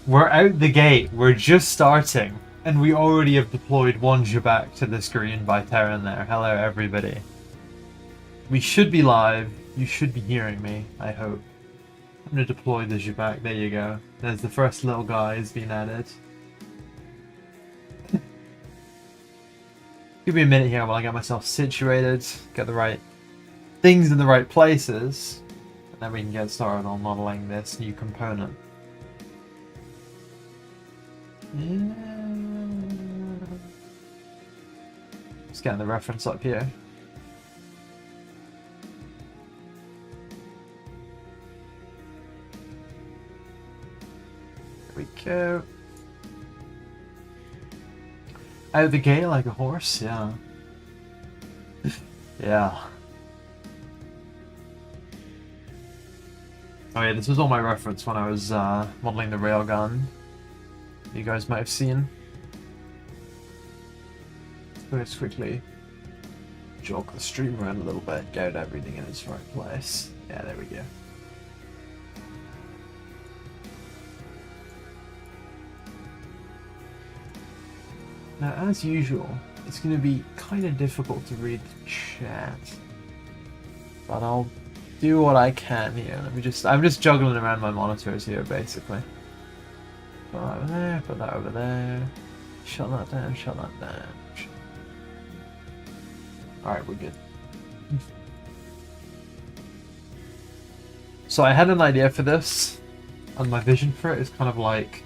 We're out the gate. We're just starting. And we already have deployed one Jabak to the screen by Terran there. Hello, everybody. We should be live. You should be hearing me, I hope. I'm going to deploy the Jabak. There you go. There's the first little guy has been added. Give me a minute here while I get myself situated, get the right things in the right places, and then we can get started on modeling this new component. Just getting the reference up here. There we go. Out the gate like a horse, yeah. Yeah. Oh yeah, this was all my reference when I was modeling the railgun. You guys might have seen. Let's quickly jog the stream around a little bit, get everything in its right place. Yeah, there we go. Now, as usual, it's going to be kind of difficult to read the chat, but I'll do what I can here. I'm just juggling around my monitors here, basically. Put that over there, put that over there. Shut that down, shut that down. Alright, we're good. So I had an idea for this, and my vision for it is kind of like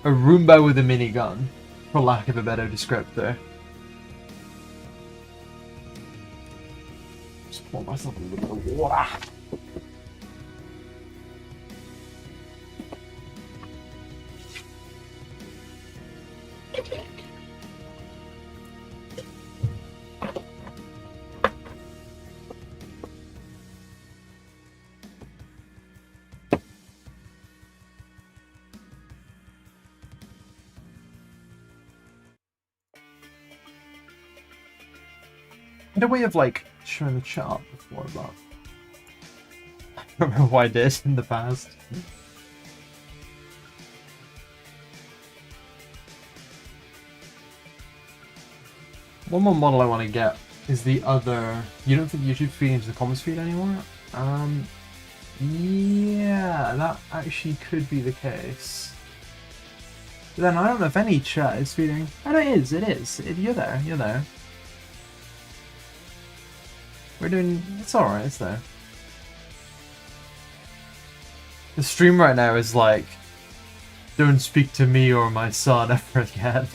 a Roomba with a minigun, for lack of a better descriptor. Just pour myself a little bit of water. I had a way of like showing the chart before, but I don't remember why I did in the past. One more model I want to get is the other. You don't think YouTube feed into the comments feed anymore? Yeah, that actually could be the case. But then I don't know if any chat is feeding. Oh, no, it is. It is. You're there. You're there. We're doing... It's alright, it's there. The stream right now is like, don't speak to me or my son ever again.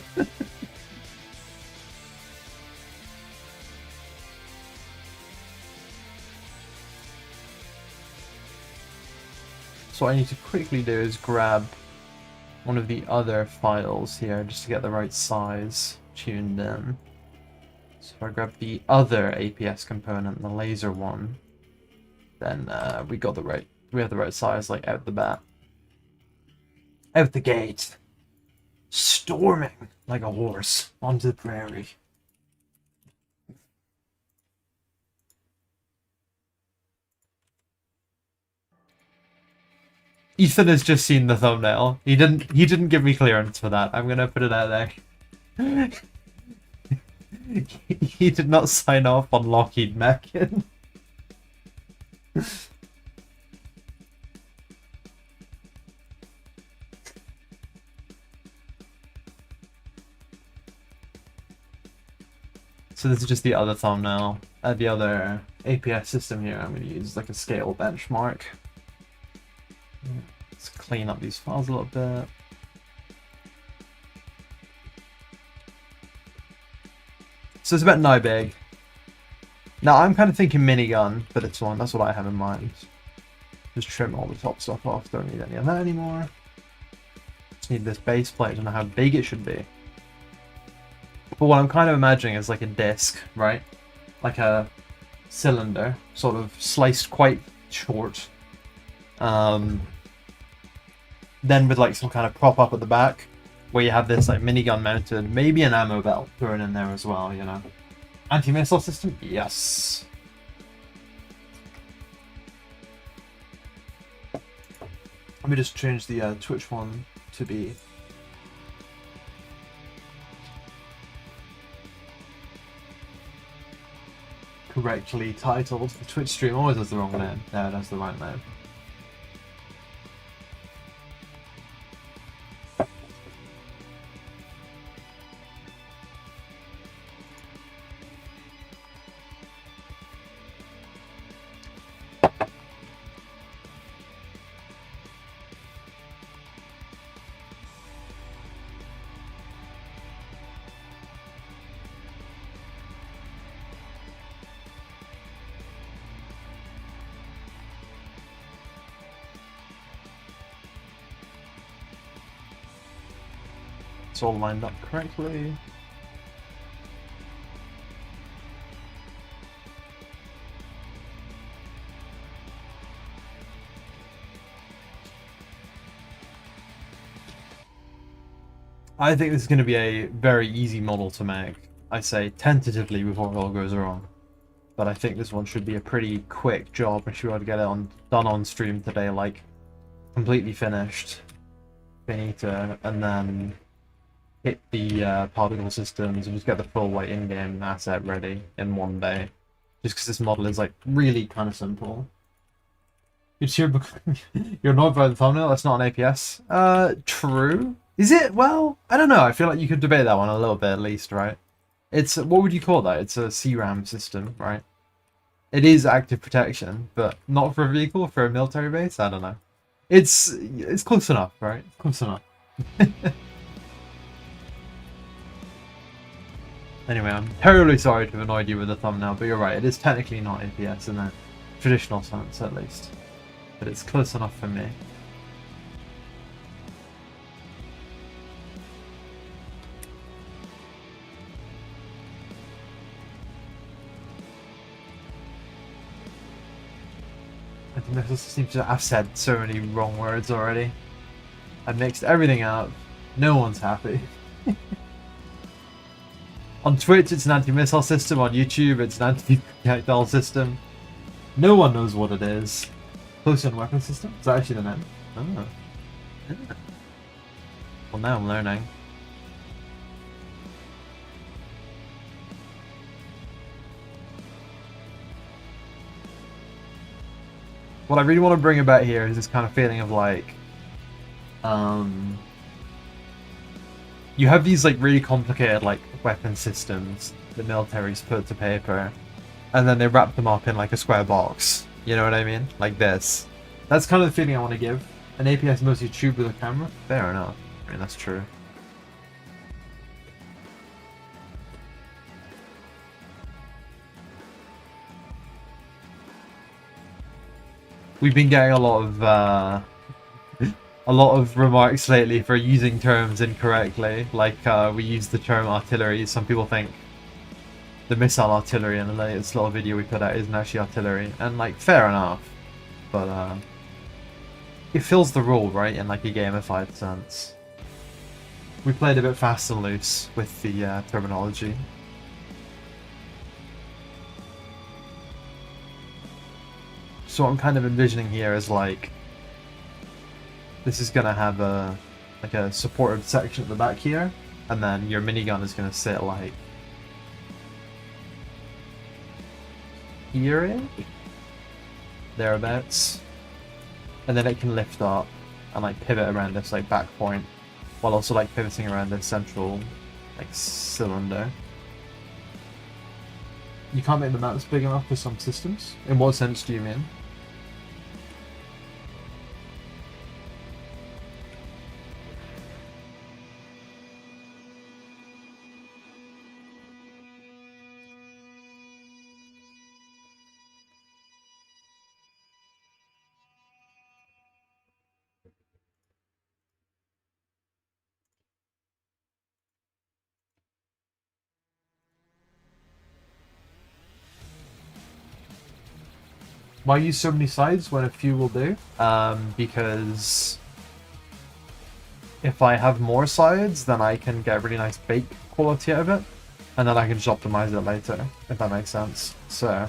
So what I need to quickly do is grab one of the other files here just to get the right size tuned in. So if I grab the other APS component, the laser one, then we have the right size, like out the bat. Out the gate. Storming like a horse onto the prairie. Ethan has just seen the thumbnail. He didn't give me clearance for that. I'm gonna put it out there. He did not sign off on Lockheed Mackin. So this is just the other thumbnail. The other APS system here. I'm going to use like a scale benchmark. Let's clean up these files a little bit. So it's about now big. Now I'm kind of thinking minigun for this one. That's what I have in mind. Just trim all the top stuff off. Don't need any of that anymore. Just need this base plate. I don't know how big it should be. But what I'm kind of imagining is like a disc, right? Like a cylinder, sort of sliced quite short. Then with like some kind of prop up at the back, where you have this like minigun mounted, maybe an ammo belt thrown in there as well, you know. Anti-missile system? Yes. Let me just change the Twitch one to be correctly titled. The Twitch stream always has the wrong name. No, that's the right name. It's all lined up correctly. I think this is going to be a very easy model to make. I say tentatively before it all goes wrong. But I think this one should be a pretty quick job. I should be able to get it done on stream today, like completely finished. Finito, and then hit the particle systems and just get the full like in-game asset ready in one day. Just because this model is like really kind of simple. You're annoyed by the thumbnail? That's not an APS. True. Is it? Well, I don't know. I feel like you could debate that one a little bit at least, right? It's, what would you call that? It's a CRAM system, right? It is active protection, but not for a vehicle, for a military base? I don't know. It's close enough, right? Close enough. Anyway, I'm terribly sorry to have annoyed you with the thumbnail, but you're right, it is technically not APS in a traditional sense, at least. But it's close enough for me. I think this seems to have said so many wrong words already. I mixed everything up. No one's happy. On Twitch, it's an anti-missile system. On YouTube, it's an anti-projectile system. No one knows what it is. Close-on weapon system? Is that actually the name? Oh. Well, now I'm learning. What I really want to bring about here is this kind of feeling of like, you have these like really complicated like weapon systems the militaries put to paper, and then they wrap them up in like a square box. You know what I mean? Like this. That's kind of the feeling I want to give. An APS mostly tube with a camera. Fair enough. I mean, that's true. We've been getting a lot of remarks lately for using terms incorrectly. Like we use the term artillery. Some people think the missile artillery in the latest little video we put out isn't actually artillery, and like fair enough, but it fills the role, right, in like a gamified sense. We played a bit fast and loose with the terminology. So what I'm kind of envisioning here is like, this is gonna have a supported section at the back here, and then your minigun is gonna sit like here, thereabouts, and then it can lift up and like pivot around this like back point, while also like pivoting around this central like cylinder. You can't make the mounts big enough for some systems. In what sense do you mean? Why use so many sides when a few will do? Because if I have more sides, then I can get a really nice bake quality out of it, and then I can just optimize it later, if that makes sense. So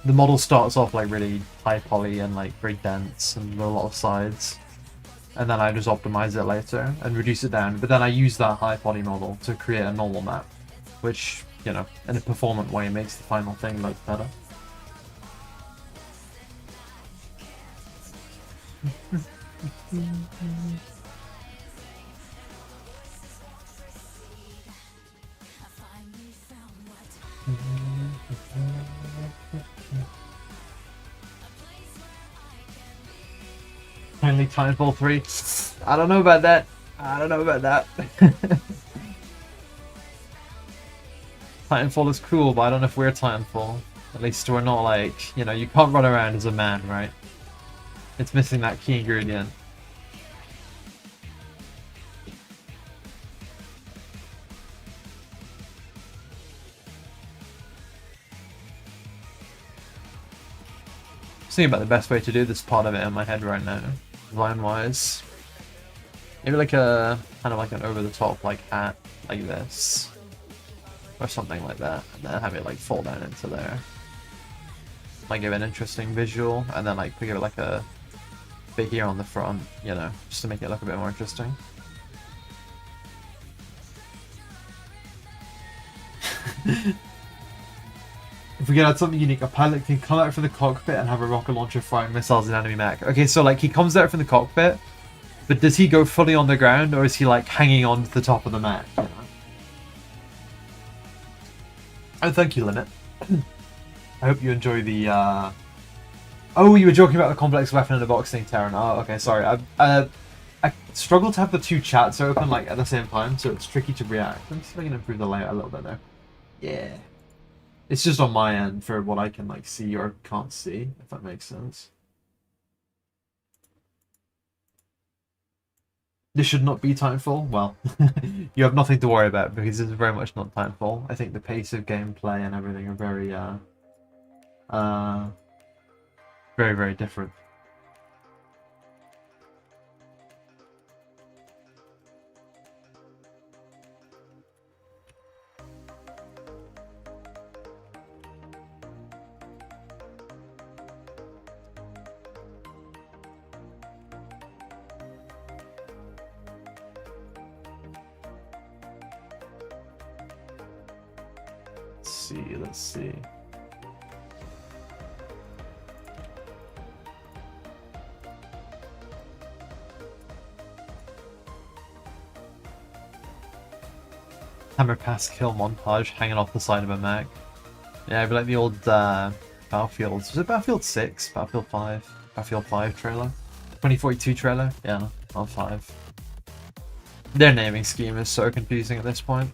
the model starts off like really high poly and like very dense and with a lot of sides, and then I just optimize it later and reduce it down. But then I use that high poly model to create a normal map, which, you know, in a performant way makes the final thing look better. Finally, Titanfall 3. I don't know about that. I don't know about that. Titanfall is cool, but I don't know if we're Titanfall. At least we're not like, you know, you can't run around as a man, right? It's missing that key ingredient. Thinking about the best way to do this part of it in my head right now, design-wise. Maybe like a kind of like an over-the-top like hat, like this, or something like that, and then have it like fall down into there. Might give it an interesting visual, and then like give it like a bit here on the front, you know, just to make it look a bit more interesting. If we get out something unique, a pilot can come out from the cockpit and have a rocket launcher firing missiles in enemy mech. Okay, so like he comes out from the cockpit, but does he go fully on the ground, or is he like hanging on to the top of the mech? You know? Oh, thank you, Limit. I hope you enjoy the. Oh, you were joking about the complex weapon in the box thing, Terran. Oh, okay, sorry. I struggle to have the two chats open like at the same time, so it's tricky to react. Let me see if I can improve the layout a little bit there. Yeah. It's just on my end for what I can like see or can't see, if that makes sense. This should not be Titanfall. Well, you have nothing to worry about because it's very much not Titanfall. I think the pace of gameplay and everything are very, very, very different. Let's see. Hammer pass kill montage hanging off the side of a mech. Yeah, it'd be like the old Battlefields. Was it Battlefield 6? Battlefield 5? Battlefield 5 trailer? 2042 trailer? Yeah, on 5. Their naming scheme is so confusing at this point.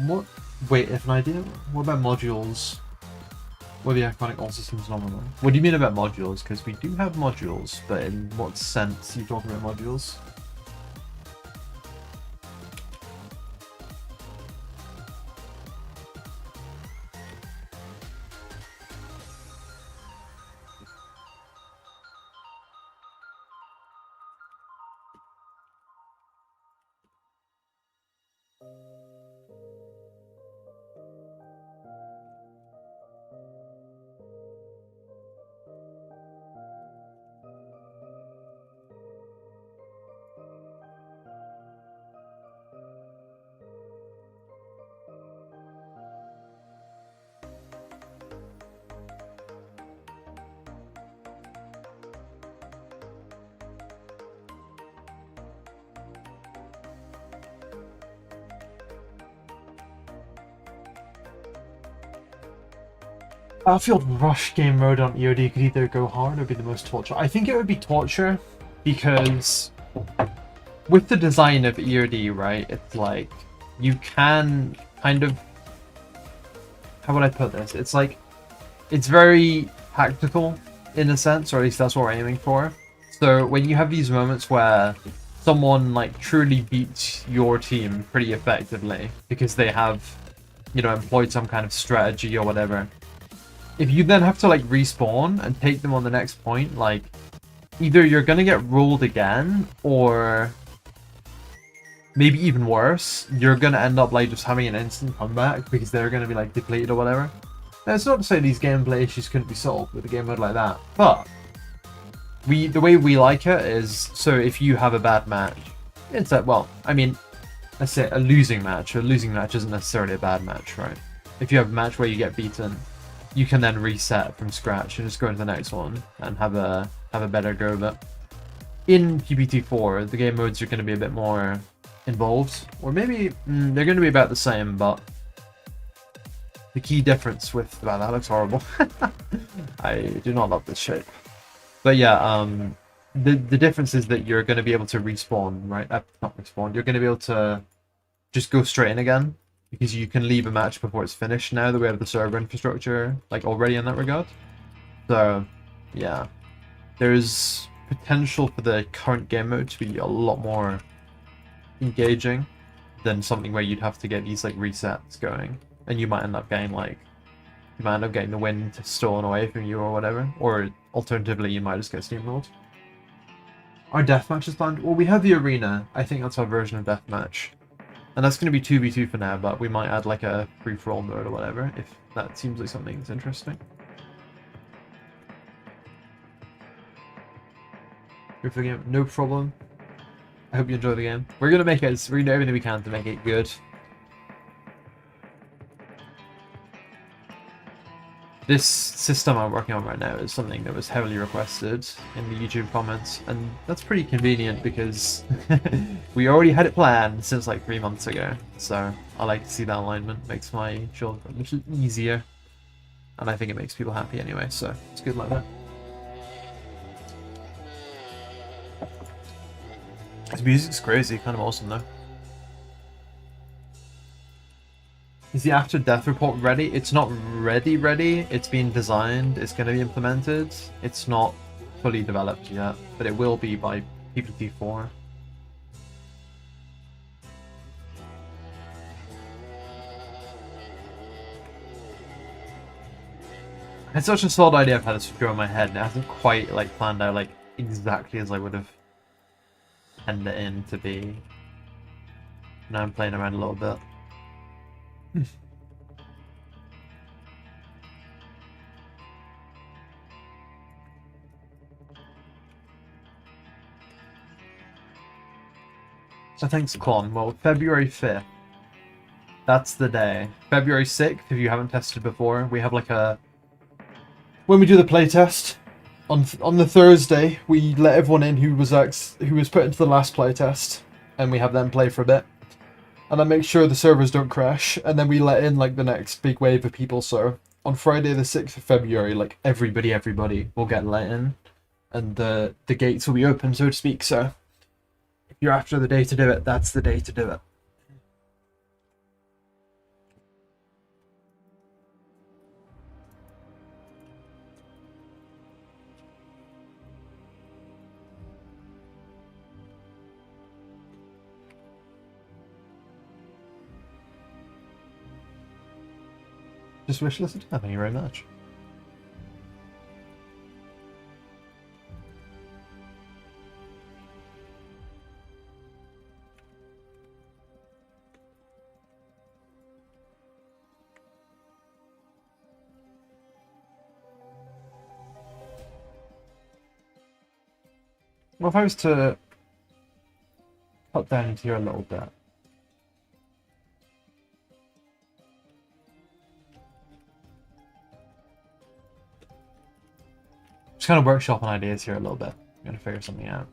What? Wait, if an idea? What about modules? What are the iconic all systems nominal? What do you mean about modules? Because we do have modules, but in what sense are you talking about modules? Battlefield Rush game mode on EOD could either go hard or be the most torture. I think it would be torture because with the design of EOD, right, it's like you can kind of, how would I put this? It's like, it's very tactical in a sense, or at least that's what we're aiming for. So when you have these moments where someone like truly beats your team pretty effectively because they have, you know, employed some kind of strategy or whatever, if you then have to like respawn and take them on the next point, like either you're gonna get rolled again or maybe even worse, you're gonna end up like just having an instant comeback because they're gonna be like depleted or whatever. Now, it's not to say these gameplay issues couldn't be solved with a game mode like that, but the way we like it is, so if you have a bad match, it's like, well, I mean, let's say a losing match. A losing match isn't necessarily a bad match, right? If you have a match where you get beaten, you can then reset from scratch and just go into the next one and have a better go of it. In GPT-4, the game modes are going to be a bit more involved, or maybe they're going to be about the same, but the key difference with... Wow, that looks horrible. I do not love this shape. But yeah, the difference is that you're going to be able to respawn, right? Not respawn, you're going to be able to just go straight in again, because you can leave a match before it's finished now that we have the server infrastructure like already in that regard. So yeah, there's potential for the current game mode to be a lot more engaging than something where you'd have to get these like resets going, and you might end up getting the wind stolen away from you or whatever, or alternatively you might just get steamrolled. Our deathmatch is planned. Well, we have the arena. I think that's our version of deathmatch. And that's going to be 2v2 for now, but we might add like a free-for-all mode or whatever, if that seems like something that's interesting. Here for the game, no problem. I hope you enjoy the game. We're going to make it, we're going to do everything we can to make it good. This system I'm working on right now is something that was heavily requested in the YouTube comments, and that's pretty convenient because we already had it planned since like 3 months ago. So I like to see that alignment, makes my job a little easier, and I think it makes people happy anyway, so it's good like that. This music's crazy, kind of awesome though. Is the after death report ready? It's not ready. It's been designed. It's going to be implemented. It's not fully developed yet, but it will be by GPT-4. It's such a solid idea. I've had this go in my head, and it hasn't quite like planned out like exactly as I would have penned it in to be. Now I'm playing around a little bit. So thanks, Con. Well, February 5th. That's the day. February 6th, if you haven't tested before, we have like a... When we do the playtest, on the Thursday, we let everyone in who was put into the last playtest, and we have them play for a bit. And then make sure the servers don't crash, and then we let in like the next big wave of people. So on Friday the 6th of February, like everybody will get let in, and the gates will be open, so to speak. So if you're after the day to do it, that's the day to do it. Just wishlisted? Oh, thank you very much. Well, if I was to cut down into here a little bit. Just kind of workshopping ideas here a little bit. I'm going to figure something out.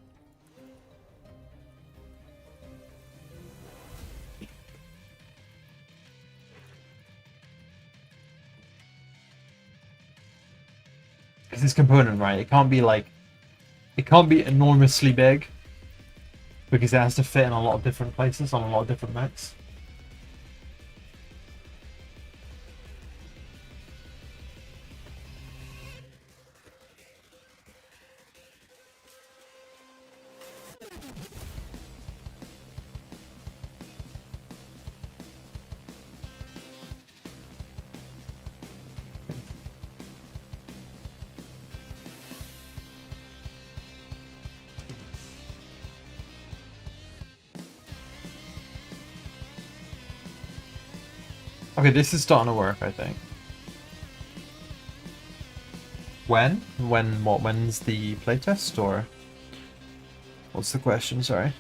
Because this component, right, it can't be enormously big, because it has to fit in a lot of different places on a lot of different mechs. Okay, this is starting to work, I think. When? When what? When's the playtest, or what's the question? Sorry.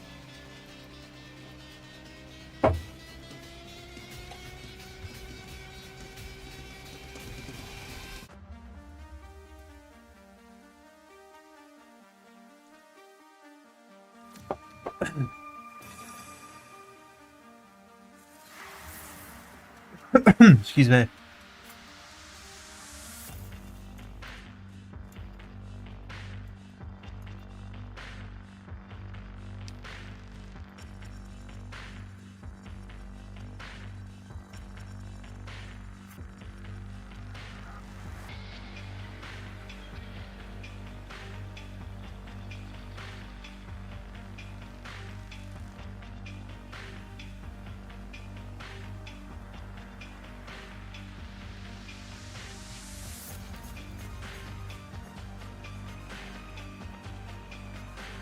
Excuse me.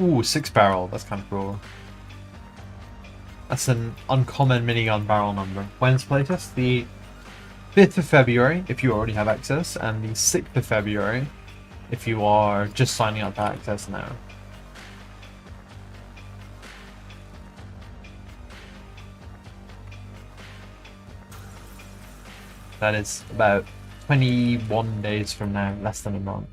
Ooh, 6-barrel. That's kind of cool. That's an uncommon minigun barrel number. When's playtest? The 5th of February, if you already have access, and the 6th of February, if you are just signing up to access now. That is about 21 days from now, less than a month.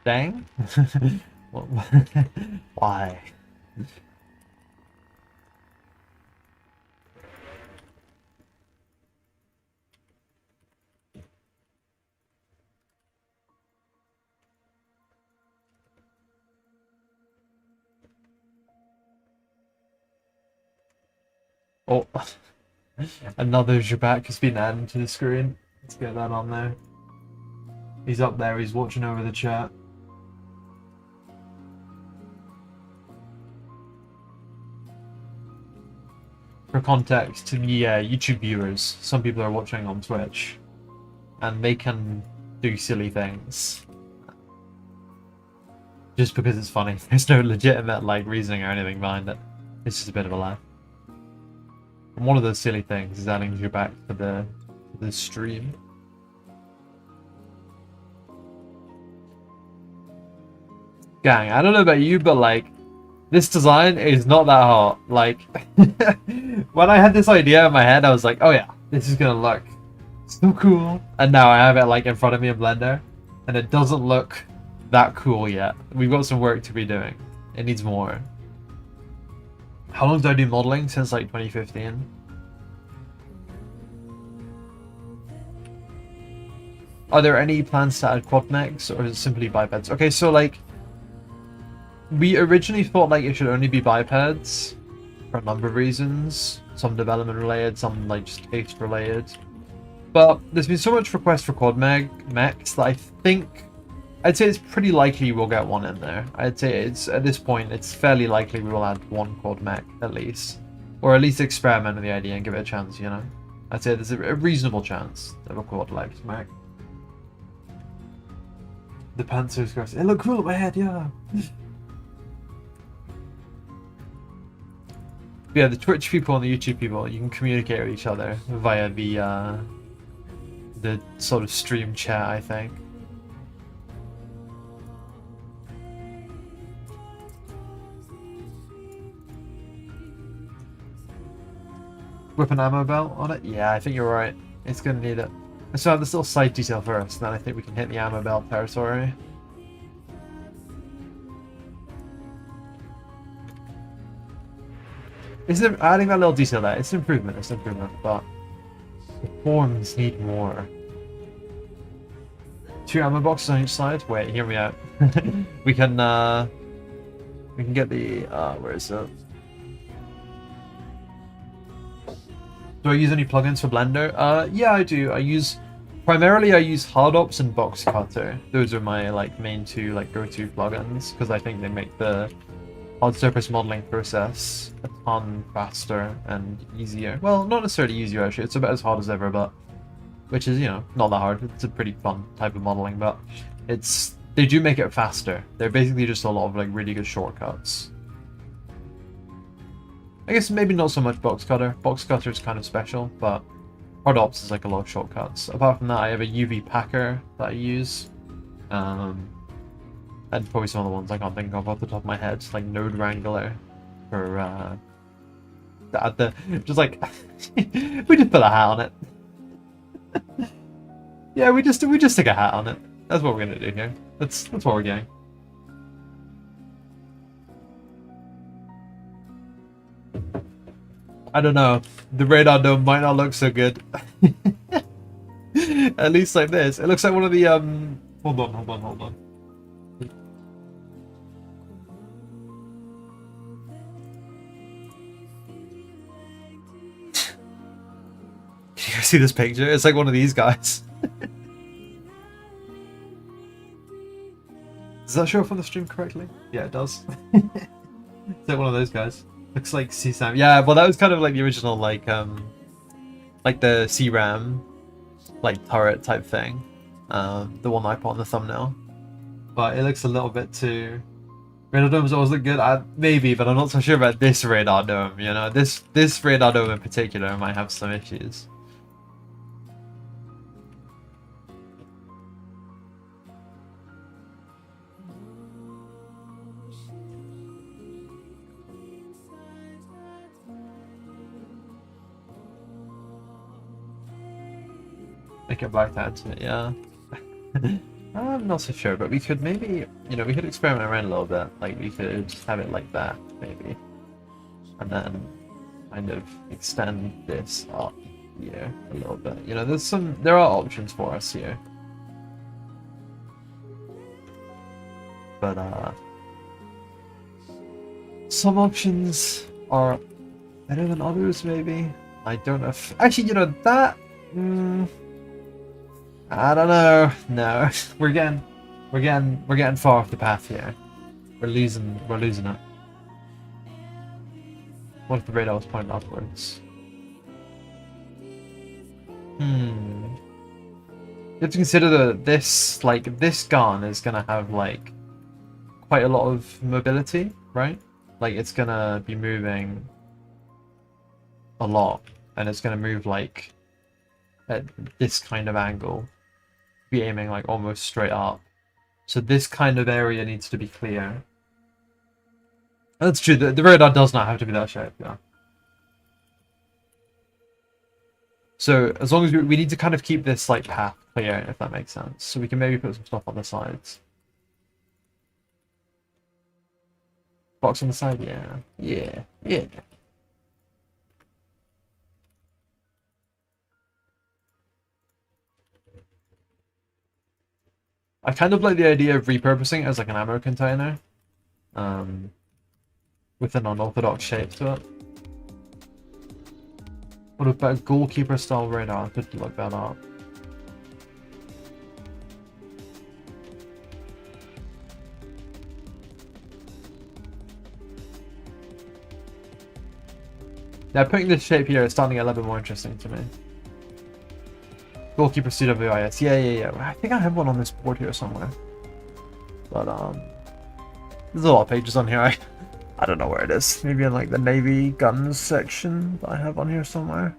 Dang? Why? Oh, another Jabak has been added to the screen. Let's get that on there. He's up there, he's watching over the chat. For context, to the YouTube viewers, some people are watching on Twitch, and they can do silly things just because it's funny. There's no legitimate like reasoning or anything behind it. It's just a bit of a laugh. And one of those silly things is adding you back to the stream. Gang, I don't know about you, but like, this design is not that hot. Like, when I had this idea in my head, I was like, oh yeah, this is gonna look so cool. And now I have it like in front of me in Blender, and it doesn't look that cool yet. We've got some work to be doing. It needs more. How long did I do modeling? Since like 2015. Are there any plans to add quad mechs, or is it simply bipeds? Okay, so like, we originally thought like it should only be bipeds for a number of reasons. Some development related, some like just taste related. But there's been so much request for quad mechs that I think I'd say it's pretty likely we'll get one in there. I'd say it's at this point it's fairly likely we will add one quad mech at least, or at least experiment with the idea and give it a chance. You know, I'd say there's a reasonable chance of a quad mech. The Panzers guys, it look cool in my head, yeah. Yeah, the Twitch people and the YouTube people, you can communicate with each other via the sort of stream chat, I think. Whip an ammo belt on it? Yeah, I think you're right. It's gonna need it. Let's have this little side detail first, then I think we can hit the ammo belt territory. Adding that little detail there, it's an improvement, but the forms need more. 2 ammo boxes on each side? Wait, hear me out. we can get the where is it? Do I use any plugins for Blender? Yeah, I do. Primarily I use Hardops and Box Cutter. Those are my like main two like go-to plugins because I think they make the hard surface modeling process a ton faster and easier. Well, not necessarily easier actually, it's about as hard as ever, but which is, you know, not that hard. It's a pretty fun type of modeling, but they do make it faster. They're basically just a lot of like really good shortcuts. I guess maybe not so much box cutter. Box cutter is kind of special, but hard ops is like a lot of shortcuts. Apart from that, I have a UV packer that I use. And probably some other ones I can't think of off the top of my head, like Node Wrangler for just like we just put a hat on it. Yeah, we just stick a hat on it. That's what we're gonna do here. That's what we're getting. I don't know. The radar dome might not look so good. At least like this. It looks like one of the hold on. Can you see this picture? It's like one of these guys. Does that show up on the stream correctly? Yeah, it does. It's like one of those guys. Looks like CSAM. Yeah, well that was kind of like the original like the CRAM like turret type thing. The one I put on the thumbnail. But it looks a little bit too... Radar domes always look good. Maybe, but I'm not so sure about this radar dome, you know? This radar dome in particular might have some issues. Make a black add to it, yeah. I'm not so sure, but we could maybe, you know, we could experiment around a little bit. Like, we could have it like that, maybe. And then kind of extend this up here a little bit. You know, there are options for us here. But, some options are better than others, maybe. I don't know if... Actually, you know, that... I don't know. No, we're getting far off the path here. We're losing it. What if the radar was pointing upwards? You have to consider that this gun is gonna have like quite a lot of mobility, right? Like it's gonna be moving a lot, and it's gonna move like at this kind of angle. Be aiming like almost straight up. So this kind of area needs to be clear. That's true, the radar does not have to be that shape, yeah. So as long as we need to kind of keep this like path clear, if that makes sense. So we can maybe put some stuff on the sides. Box on the side, yeah. I kind of like the idea of repurposing it as like an ammo container. With an unorthodox shape to it. What about goalkeeper style radar? I could look that up. Yeah, putting this shape here is starting to get a little bit more interesting to me. Goalkeeper CIWS. Yeah. I think I have one on this board here somewhere. But there's a lot of pages on here. I don't know where it is. Maybe in like the Navy guns section that I have on here somewhere.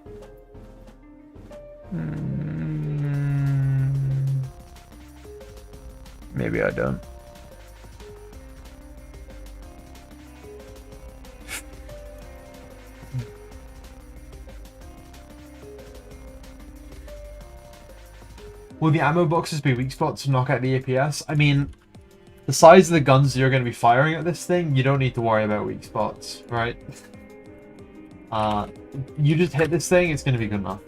Maybe I don't. Will the ammo boxes be weak spots to knock out the APS? I mean, the size of the guns you're going to be firing at this thing, you don't need to worry about weak spots, right? You just hit this thing, it's going to be good enough.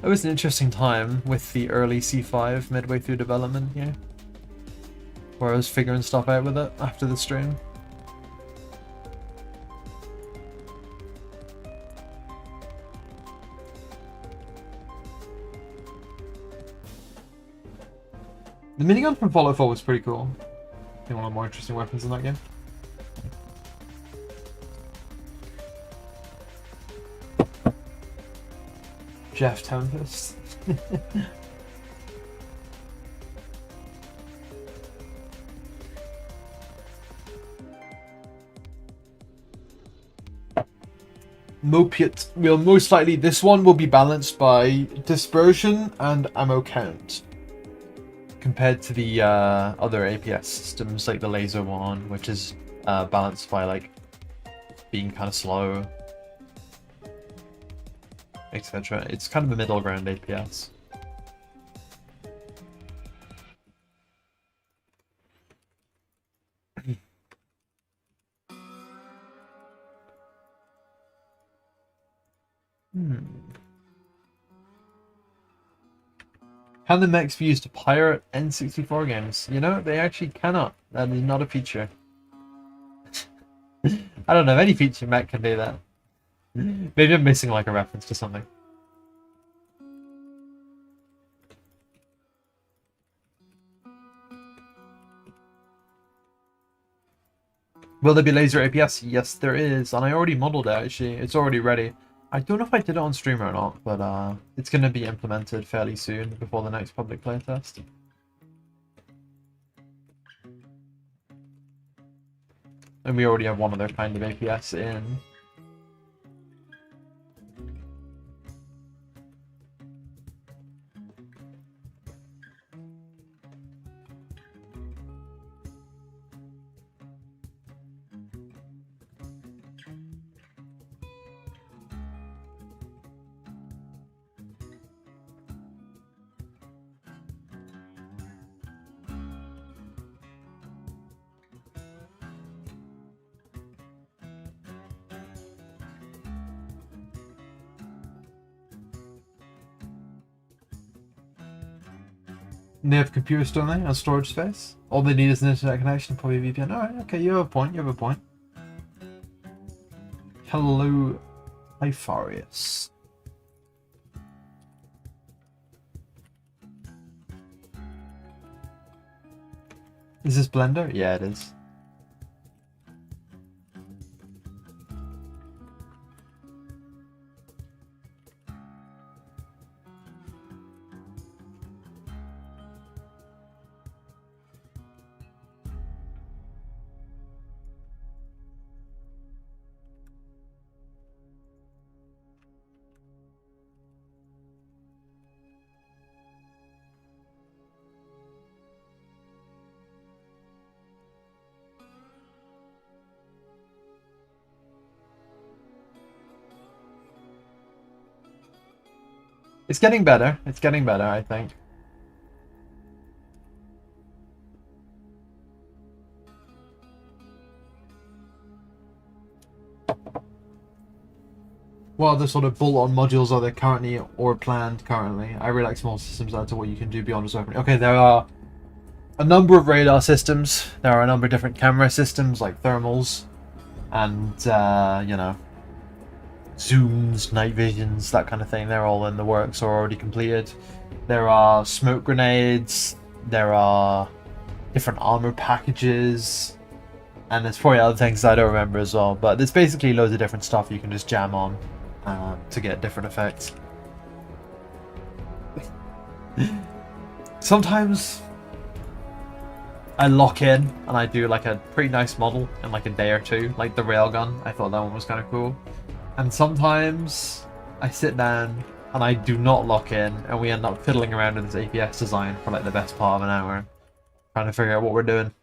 It was an interesting time with the early C5 midway through development here, where I was figuring stuff out with it after the stream. The minigun from Fallout 4 was pretty cool. I think one of the more interesting weapons in that game. Jeff Tempest. Mopiat will most likely, this one will be balanced by dispersion and ammo count, compared to the other APS systems like the laser one, which is balanced by like being kind of slow, etc. It's kind of a middle ground APS. Can the mechs be used to pirate N64 games? You know, they actually cannot. That is not a feature. I don't know if any feature mech can do that. Maybe I'm missing like a reference to something. Will there be laser APS? Yes, there is, and I already modeled it actually. It's already ready. I don't know if I did it on stream or not, but it's going to be implemented fairly soon before the next public playtest. And we already have one other kind of APS in. They have computers, don't they, and storage space? All they need is an internet connection, probably a VPN. Alright, okay, you have a point, you have a point. Hello, Hypharius. Is this Blender? Yeah, it is. It's getting better. It's getting better, I think. What other sort of bolt-on modules are there currently or planned currently? I really like small systems as to what you can do beyond just opening. Okay, there are a number of radar systems. There are a number of different camera systems like thermals and, you know, zooms, night visions, that kind of thing. They're all in the works or already completed. There are smoke grenades. There are different armor packages. And there's probably other things I don't remember as well. But there's basically loads of different stuff you can just jam on to get different effects. Sometimes I lock in and I do like a pretty nice model in like a day or two. Like the railgun. I thought that one was kind of cool. And sometimes I sit down and I do not lock in and we end up fiddling around with this APS design for like the best part of an hour, trying to figure out what we're doing.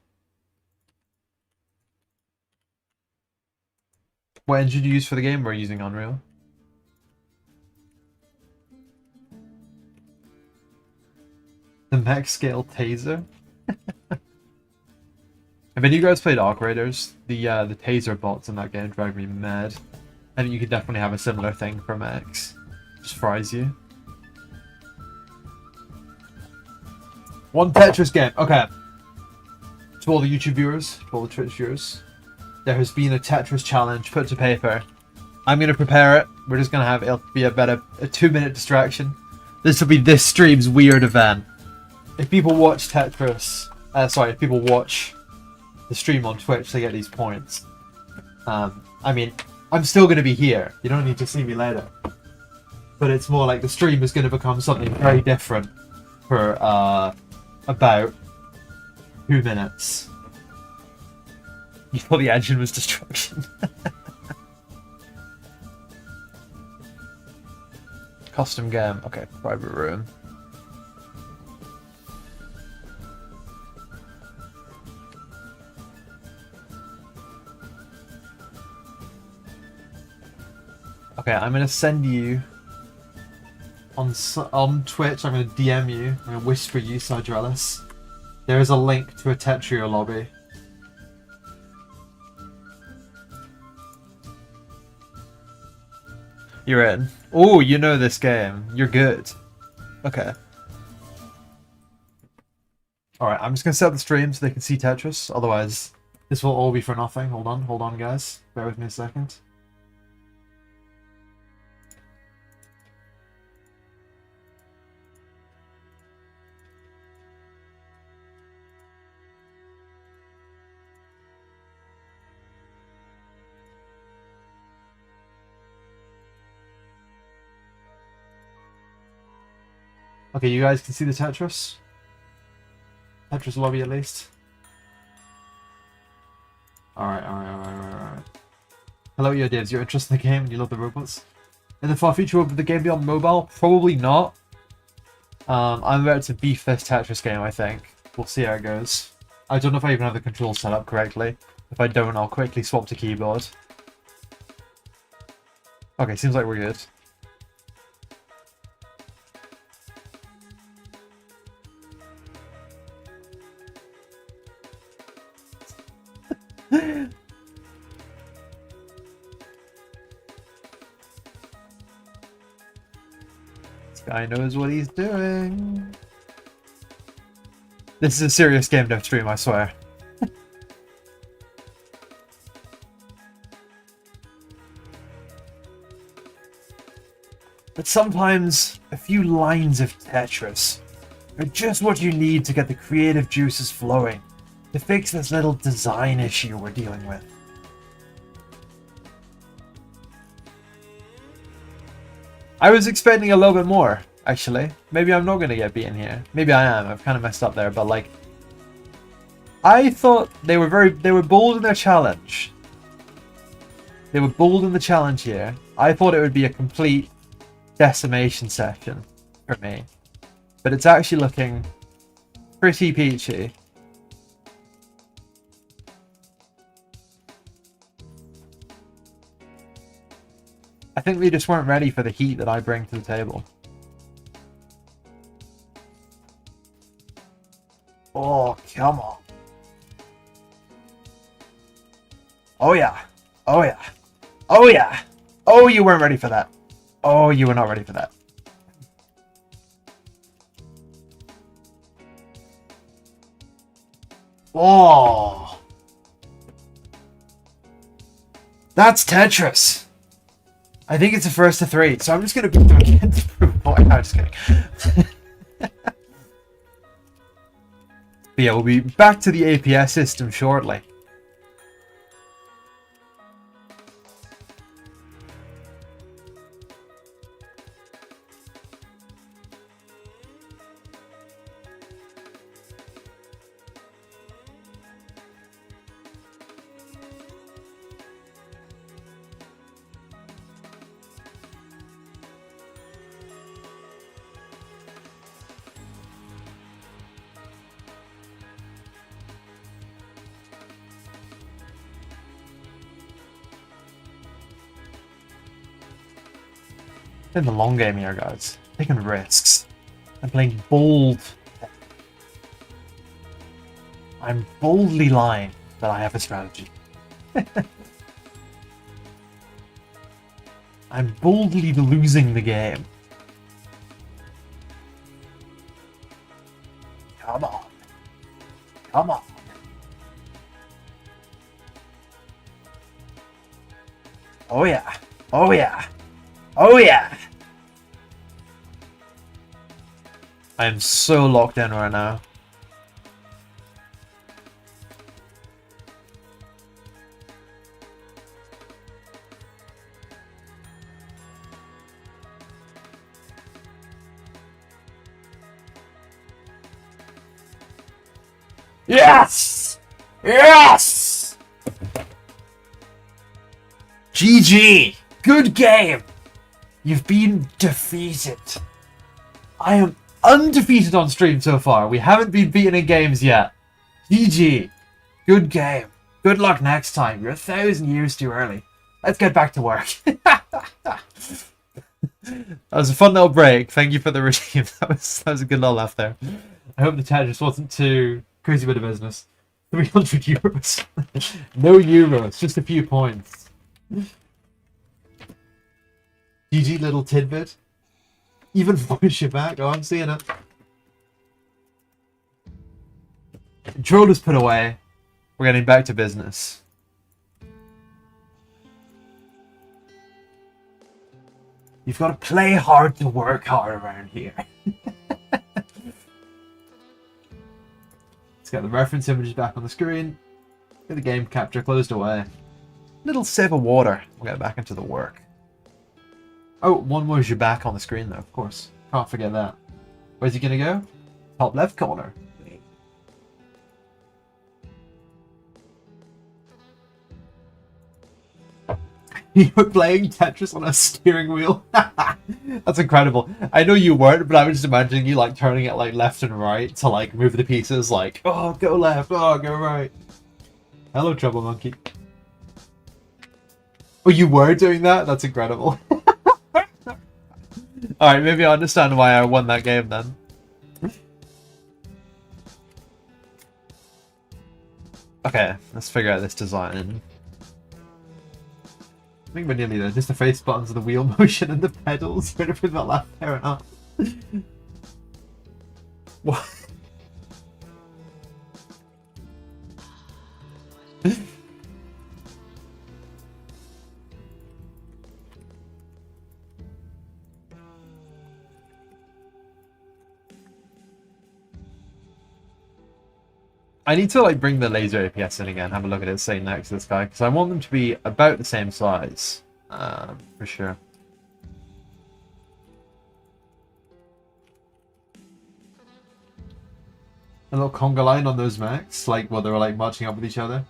What engine do you use for the game? We're using Unreal. The mech scale taser? Have any of you guys played Arc Raiders? The taser bots in that game drive me mad. I think you could definitely have a similar thing for mechs. Just fries you. One Tetris game. Okay. To all the YouTube viewers, to all the Twitch viewers, there has been a Tetris challenge put to paper. I'm going to prepare it. We're just going to have it'll be about a 2-minute distraction. This will be this stream's weird event. If people watch Tetris, if people watch the stream on Twitch, they get these points. I mean, I'm still going to be here. You don't need to see me later. But it's more like the stream is going to become something very different for about 2 minutes. You thought the engine was destruction. Custom game. Okay, private room. Okay, I'm gonna send you on Twitch. I'm gonna DM you. I'm gonna whisper you, CIWS. There is a link to a Tetris lobby. You're in. Oh, you know this game. You're good. Okay. Alright, I'm just gonna set up the stream so they can see Tetris. Otherwise, this will all be for nothing. Hold on, guys. Bear with me a second. Okay, you guys can see the Tetris? Tetris lobby at least. Alright. Hello, yo divs, you're interested in the game and you love the robots? In the far future, will the game be on mobile? Probably not. I'm about to beef this Tetris game, I think. We'll see how it goes. I don't know if I even have the controls set up correctly. If I don't, I'll quickly swap to keyboard. Okay, seems like we're good. This guy knows what he's doing. This is a serious game dev stream, I swear. But sometimes a few lines of Tetris are just what you need to get the creative juices flowing to fix this little design issue we're dealing with. I was expecting a little bit more, actually. Maybe I'm not going to get beaten here. Maybe I am. I've kind of messed up there, but like, I thought they were bold in their challenge. They were bold in the challenge here. I thought it would be a complete decimation session for me, but it's actually looking pretty peachy. I think they just weren't ready for the heat that I bring to the table. Oh, come on. Oh yeah. Oh yeah. Oh yeah. Oh, you weren't ready for that. Oh, you were not ready for that. Oh. That's Tetris. I think it's a first to 3, so I'm just going to beat them again to prove a point. No, I'm just kidding. But yeah, we'll be back to the APS system shortly. In the long game here, guys. Taking risks. I'm playing bold. I'm boldly lying that I have a strategy. I'm boldly losing the game. Come on. Come on. Oh yeah. Oh yeah. Oh yeah. I am so locked in right now. Yes! Yes! GG! Good game! You've been defeated. I am undefeated on stream so far. We haven't been beaten in games yet. GG. Good game. Good luck next time. You're 1,000 years too early. Let's get back to work. That was a fun little break. Thank you for the redeem. That was a good little laugh there. I hope the Tetris wasn't too crazy bit of business. 300 euros. No euros, just a few points. GG little tidbit. Even voice you back. Oh, I'm seeing it. Troll is put away. We're getting back to business. You've got to play hard to work hard around here. Let's get the reference images back on the screen. Get the game capture closed away. Little sip of water. We'll get back into the work. Oh, one more you back on the screen though, of course. Can't forget that. Where's he gonna go? Top left corner. You were playing Tetris on a steering wheel? That's incredible. I know you weren't, but I was just imagining you like turning it like left and right to like move the pieces like, oh, go left, oh, go right. Hello, Trouble Monkey. Oh, you were doing that? That's incredible. Alright, maybe I understand why I won that game then. Okay, let's figure out this design. I think we're nearly there. Just the face buttons of the wheel motion and the pedals. Would have been that last fair enough. What? I need to like bring the laser APS in again, have a look at it sitting next to this guy, because I want them to be about the same size, for sure. A little conga line on those mechs, like while they were like marching up with each other.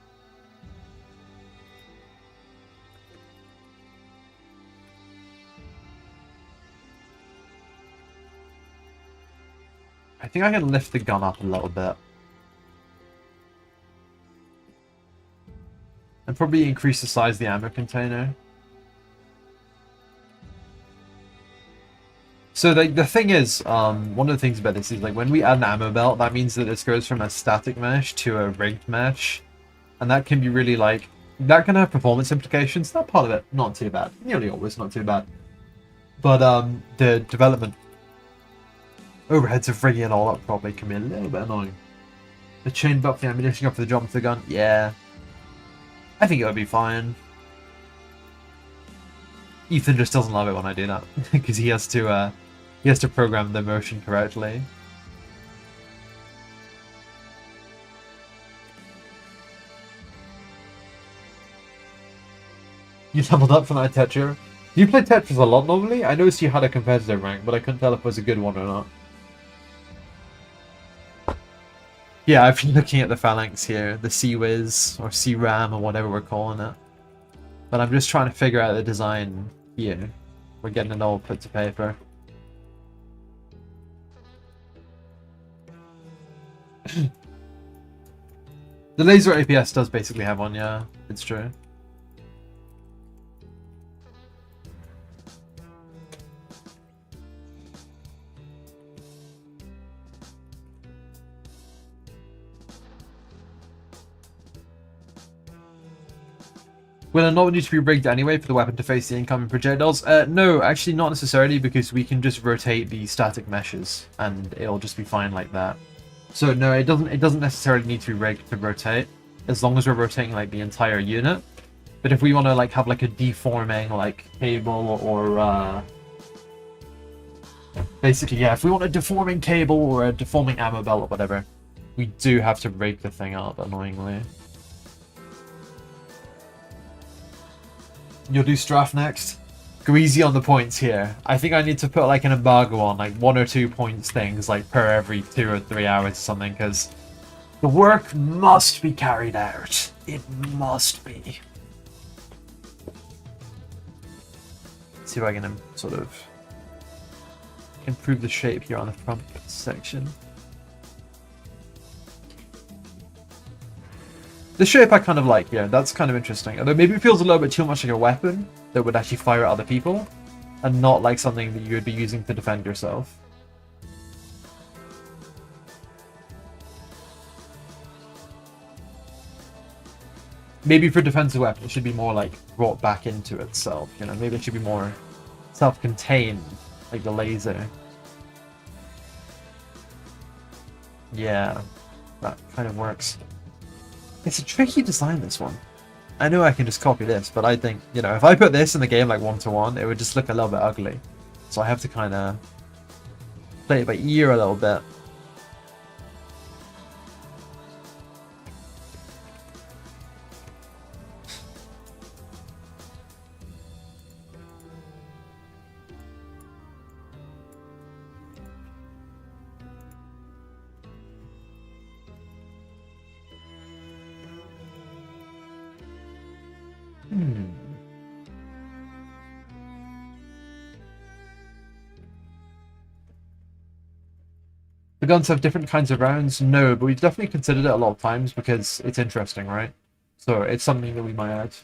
I think I can lift the gun up a little bit. And probably increase the size of the ammo container. So the thing is, one of the things about this is like when we add an ammo belt, that means that this goes from a static mesh to a rigged mesh. And that can be really like, that can have performance implications. That part of it, not too bad. Nearly always not too bad. But the development overheads of rigging it all up probably can be a little bit annoying. The chain buff, the ammunition up for the jump to the gun, yeah. I think it would be fine. Ethan just doesn't love it when I do that because he has to program the motion correctly. You leveled up from that Tetris. Do you play Tetris a lot normally? I noticed you had a competitive rank, but I couldn't tell if it was a good one or not. Yeah, I've been looking at the phalanx here, the CIWS or CRAM or whatever we're calling it. But I'm just trying to figure out the design here. We're getting it all put to paper. The laser APS does basically have one, yeah, it's true. Will it not need to be rigged anyway for the weapon to face the incoming projectiles? No, actually not necessarily, because we can just rotate the static meshes and it'll just be fine like that. So no, it doesn't necessarily need to be rigged to rotate, as long as we're rotating like the entire unit. But if we want to like have like a deforming like cable or basically, yeah, if we want a deforming cable or a deforming ammo belt or whatever, we do have to rig the thing up, annoyingly. You'll do Straff next? Go easy on the points here. I think I need to put like an embargo on, like 1 or 2 points things, like per every 2 or 3 hours or something, because the work must be carried out. It must be. Let's see if I can sort of improve the shape here on the front section. The shape I kind of like, yeah, that's kind of interesting. Although maybe it feels a little bit too much like a weapon that would actually fire at other people, and not like something that you would be using to defend yourself. Maybe for defensive weapon, it should be more like brought back into itself, you know, maybe it should be more self-contained, like the laser. Yeah, that kind of works. It's a tricky design, this one. I know I can just copy this, but I think, you know, if I put this in the game like 1-to-1, it would just look a little bit ugly. So I have to kind of play it by ear a little bit. The guns have different kinds of rounds? No, but we've definitely considered it a lot of times because it's interesting, right? So it's something that we might add.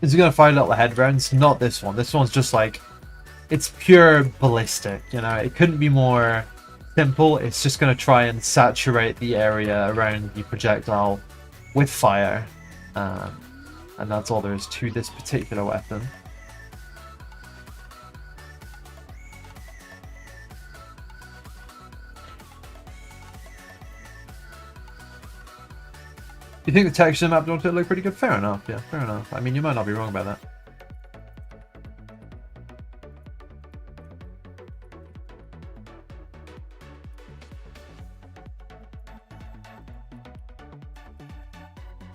Is it going to fire little head rounds? Not this one. This one's just like, it's pure ballistic, you know? It couldn't be more simple. It's just going to try and saturate the area around the projectile with fire. And that's all there is to this particular weapon. You think the texture map don't look pretty good? Fair enough, yeah, fair enough. I mean, you might not be wrong about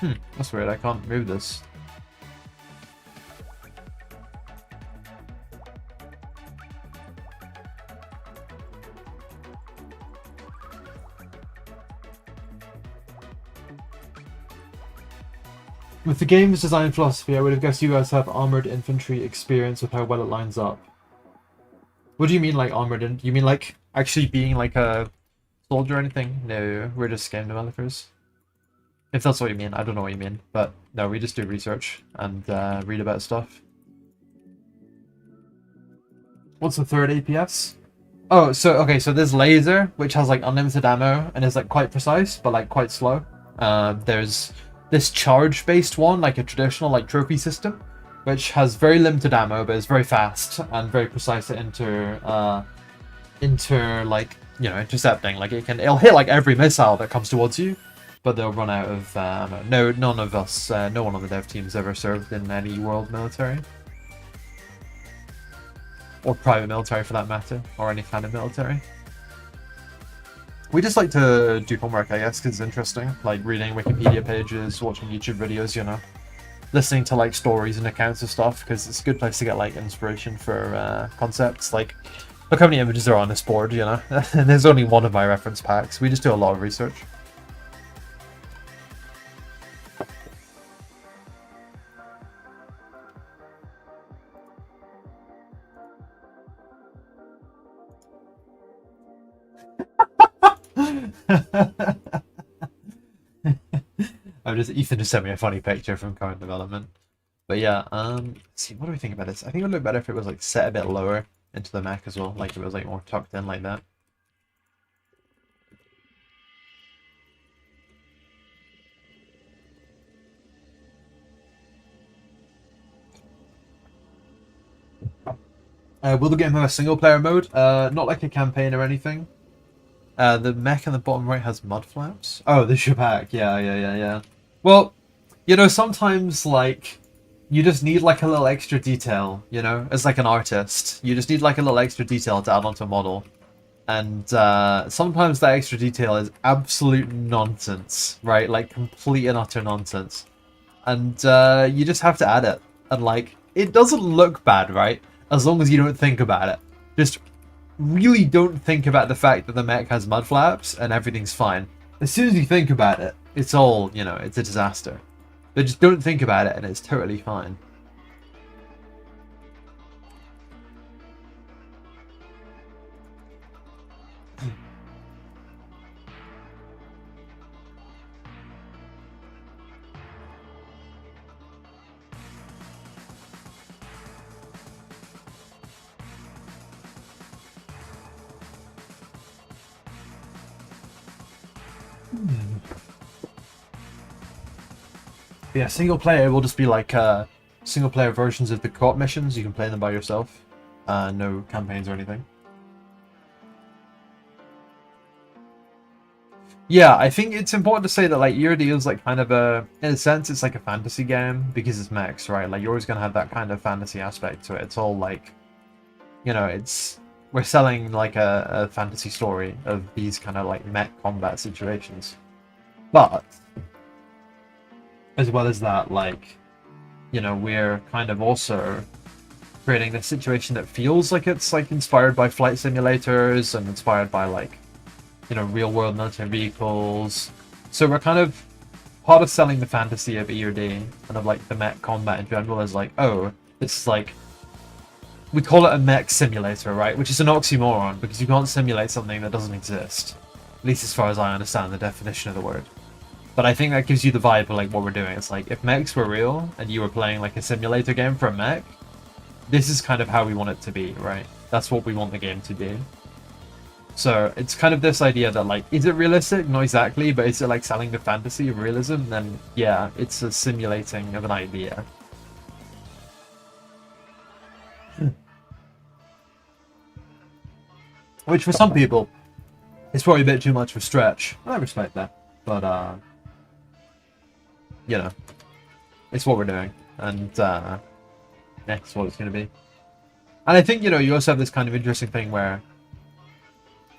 that. That's weird, I can't move this. With the game's design philosophy, I would have guessed you guys have armored infantry experience with how well it lines up. What do you mean, like, armored? You mean, like, actually being, like, a soldier or anything? No, we're just game developers. If that's what you mean, I don't know what you mean. But, no, we just do research and read about stuff. What's the third APS? Oh, so, okay, so there's laser, which has, like, unlimited ammo and is, like, quite precise, but, like, quite slow. There's this charge-based one, like a traditional like trophy system, which has very limited ammo, but is very fast and very precise at like, you know, intercepting. Like it'll hit like every missile that comes towards you, but they'll run out of ammo. No, none of us, no one on the dev team's ever served in any world military. Or private military for that matter, or any kind of military. We just like to do homework, I guess, because it's interesting. Like reading Wikipedia pages, watching YouTube videos, you know. Listening to like stories and accounts of stuff, because it's a good place to get like inspiration for concepts. Like, look how many images are on this board, you know. And there's only one of my reference packs. We just do a lot of research. Ethan just sent me a funny picture from current development. But yeah, let's see, what do we think about this? I think it would look better if it was like set a bit lower into the mech as well, like if it was like more tucked in like that. Will the game have a single player mode? Not like a campaign or anything. The mech on the bottom right has mud flaps. Oh, the Shapak. Yeah. Well, you know, sometimes like you just need like a little extra detail, you know, as like an artist. You just need like a little extra detail to add onto a model. And sometimes that extra detail is absolute nonsense, right? Like complete and utter nonsense. And you just have to add it. And like, it doesn't look bad, right? As long as you don't think about it. Just really don't think about the fact that the mech has mud flaps and everything's fine. As soon as you think about it, it's all, you know, it's a disaster. But just don't think about it and it's totally fine. Yeah, single player will just be like single player versions of the co-op missions. You can play them by yourself. No campaigns or anything. Yeah, I think it's important to say that like ERD is like kind of a, in a sense, it's like a fantasy game because it's mechs, right? Like you're always gonna have that kind of fantasy aspect to it. It's all like, you know, we're selling like a fantasy story of these kind of like mech combat situations. But as well as that, like, you know, we're kind of also creating this situation that feels like it's like inspired by flight simulators and inspired by like, you know, real world military vehicles. So we're kind of part of selling the fantasy of ERD and of like the mech combat in general is like, oh, this is like, we call it a mech simulator, right? Which is an oxymoron because you can't simulate something that doesn't exist. At least as far as I understand the definition of the word. But I think that gives you the vibe of like what we're doing. It's like if mechs were real and you were playing like a simulator game for a mech, this is kind of how we want it to be, right? That's what we want the game to do. So it's kind of this idea that like, is it realistic? Not exactly, but is it like selling the fantasy of realism? Then yeah, it's a simulating of an idea. Which for some people, is probably a bit too much of a stretch. I respect that. But you know, it's what we're doing, and that's what it's going to be. And I think, you know, you also have this kind of interesting thing where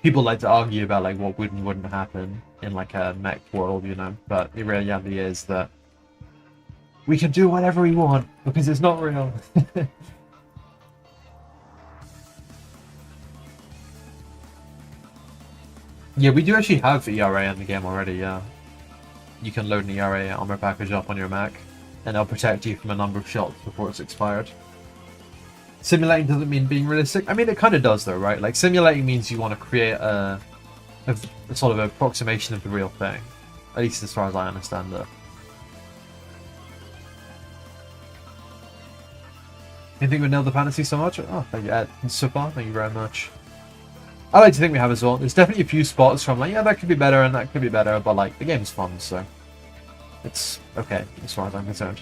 people like to argue about like what would and wouldn't happen in like a mech world, you know, but the reality is that we can do whatever we want because it's not real. Yeah, we do actually have ERA in the game already, yeah. You can load an ERA armor package up on your Mac, and it'll protect you from a number of shots before it's expired. Simulating doesn't mean being realistic. I mean, it kind of does though, right? Like, simulating means you want to create a sort of approximation of the real thing. At least as far as I understand it. You think we nailed the fantasy so much? Oh, thank you, Ed. So far, thank you very much. I like to think we have as well. There's definitely a few spots from like, yeah, that could be better and that could be better, but like, the game's fun, so it's okay as far as I'm concerned.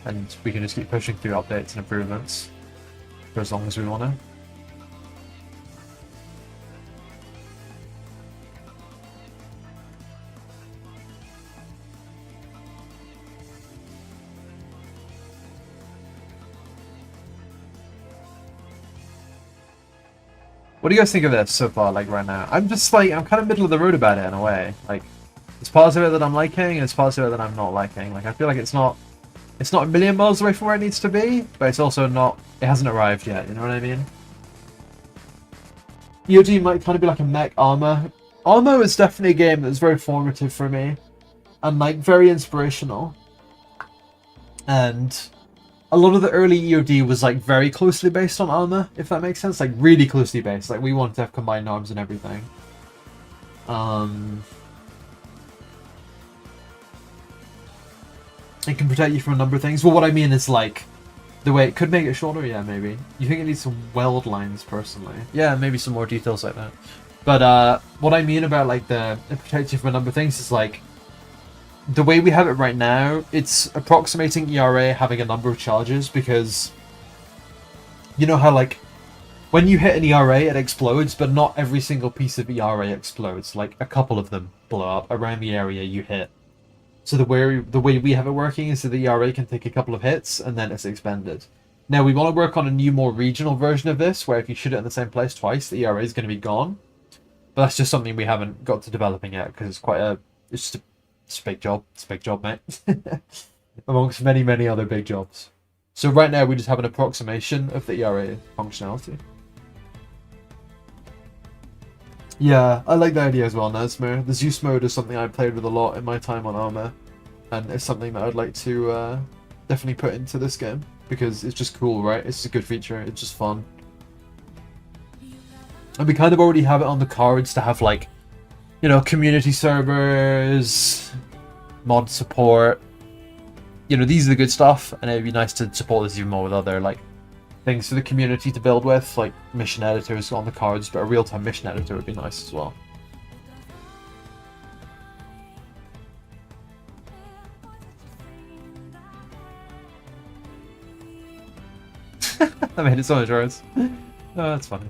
And we can just keep pushing through updates and improvements for as long as we want to. What do you guys think of this so far, like right now? I'm just like, I'm kind of middle of the road about it in a way. Like, there's parts of it that I'm liking and there's parts of it that I'm not liking. Like, I feel like it's not a million miles away from where it needs to be, but it's also not, it hasn't arrived yet, you know what I mean? EOD might kind of be like a mech armor. Armor is definitely a game that's very formative for me and like very inspirational. And a lot of the early EOD was like very closely based on armor, if that makes sense. Like really closely based. Like we wanted to have combined arms and everything. It can protect you from a number of things. Well, what I mean is like the way it could make it shorter. Yeah, maybe. You think it needs some weld lines, personally? Yeah, maybe some more details like that. But what I mean about like it protects you from a number of things is like the way we have it right now. It's approximating ERA having a number of charges because you know how like when you hit an ERA it explodes, but not every single piece of ERA explodes. Like a couple of them blow up around the area you hit. So the way we have it working is that the ERA can take a couple of hits and then it's expended. Now we want to work on a new, more regional version of this, where if you shoot it in the same place twice, the ERA is going to be gone. But that's just something we haven't got to developing yet because it's it's a big job. It's a big job, mate. Amongst many, many other big jobs. So right now we just have an approximation of the ERA functionality. Yeah, I like the idea as well, Nesmer. The Zeus mode is something I played with a lot in my time on Arma, and it's something that I'd like to definitely put into this game, because it's just cool, right? It's a good feature, it's just fun. And we kind of already have it on the cards to have, like, you know, community servers, mod support. You know, these are the good stuff, and it'd be nice to support this even more with other, like, things for the community to build with, like mission editors on the cards, but a real-time mission editor would be nice as well. I made it so much worse. Oh, that's funny.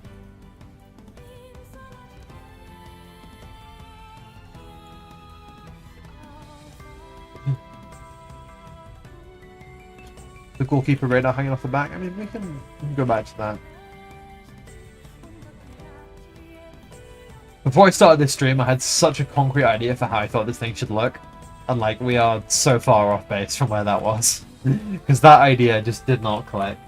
The goalkeeper radar hanging off the back. I mean, we can go back to that. Before I started this stream, I had such a concrete idea for how I thought this thing should look. And, like, we are so far off base from where that was. Because that idea just did not click.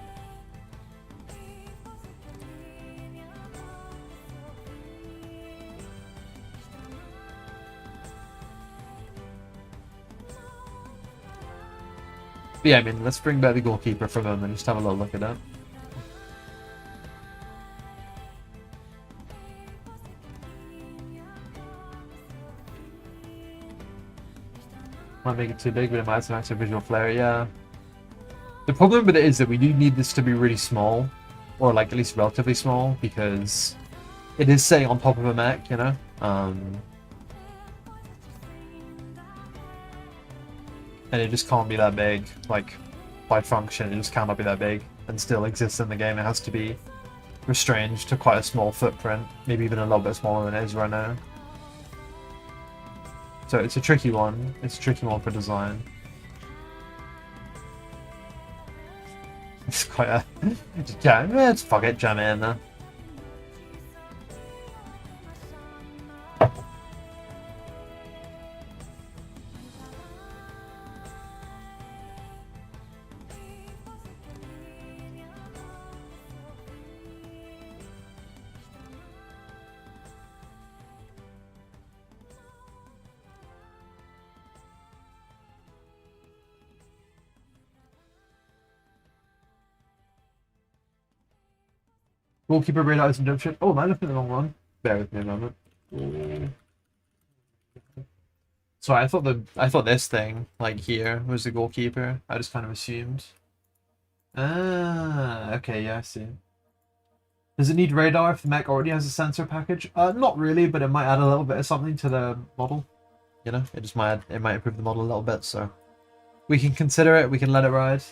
But yeah, I mean, let's bring back the goalkeeper for a moment and just have a little look at that. Might make it too big, but it might have some extra visual flair, yeah. The problem with it is that we do need this to be really small, or like at least relatively small, because it is sitting on top of a mech, you know? And it just can't be that big, like, by function, it just cannot be that big and still exist in the game. It has to be restrained to quite a small footprint, maybe even a little bit smaller than it is right now. So it's a tricky one. It's a tricky one for design. It's quite a... yeah, fuck it, jam it in there. Goalkeeper radar is induction. Oh, am I looking at the wrong one? Bear with me a moment. Sorry, I thought this thing, like here, was the goalkeeper. I just kind of assumed. Ah, okay, yeah, I see. Does it need radar if the mech already has a sensor package? Not really, but it might add a little bit of something to the model. You know, it might improve the model a little bit, so we can consider it, we can let it ride.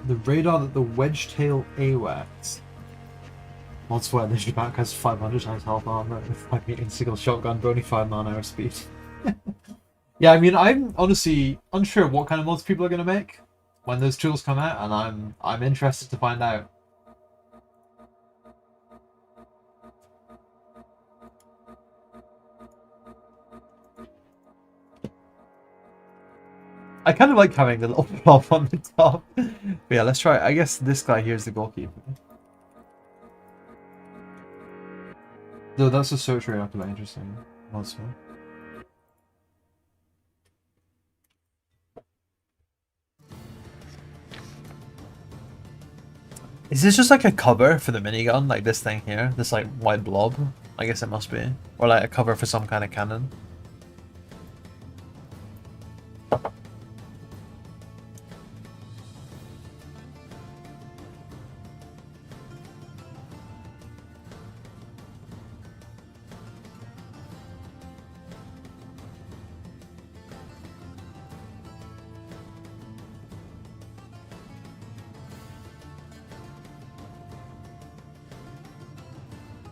The radar that the wedge-tail AWACS. Mod swear this back has 500 times health armor and 5 meter single shotgun, but only 5 mile/hour speed. Yeah, I mean, I'm honestly unsure what kind of mods people are going to make when those tools come out, and I'm interested to find out. I kind of like having the little blob on the top. But yeah, let's try. I guess this guy here is the goalkeeper. Though that's a search rate after that. Interesting. Also. Is this just like a cover for the minigun? Like this thing here? This like white blob? I guess it must be. Or like a cover for some kind of cannon.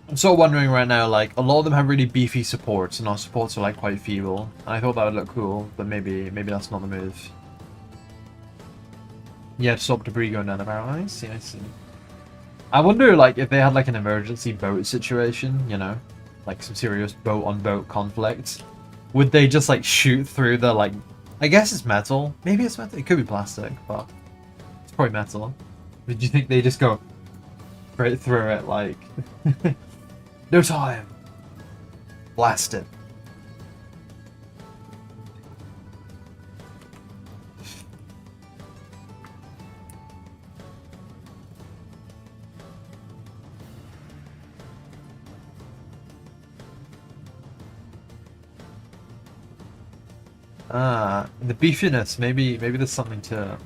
I'm sort of wondering right now, like, a lot of them have really beefy supports, and our supports are, like, quite feeble. And I thought that would look cool, but maybe that's not the move. Yeah, stop debris going down the barrel. I see, I see. I wonder, like, if they had, like, an emergency boat situation, you know? Like, some serious boat-on-boat conflict. Would they just, like, shoot through the, like... I guess it's metal. Maybe it's metal. It could be plastic, but... It's probably metal. But do you think they just go... straight through it, like... No time! Blast it. Ah, the beefiness. Maybe there's something to...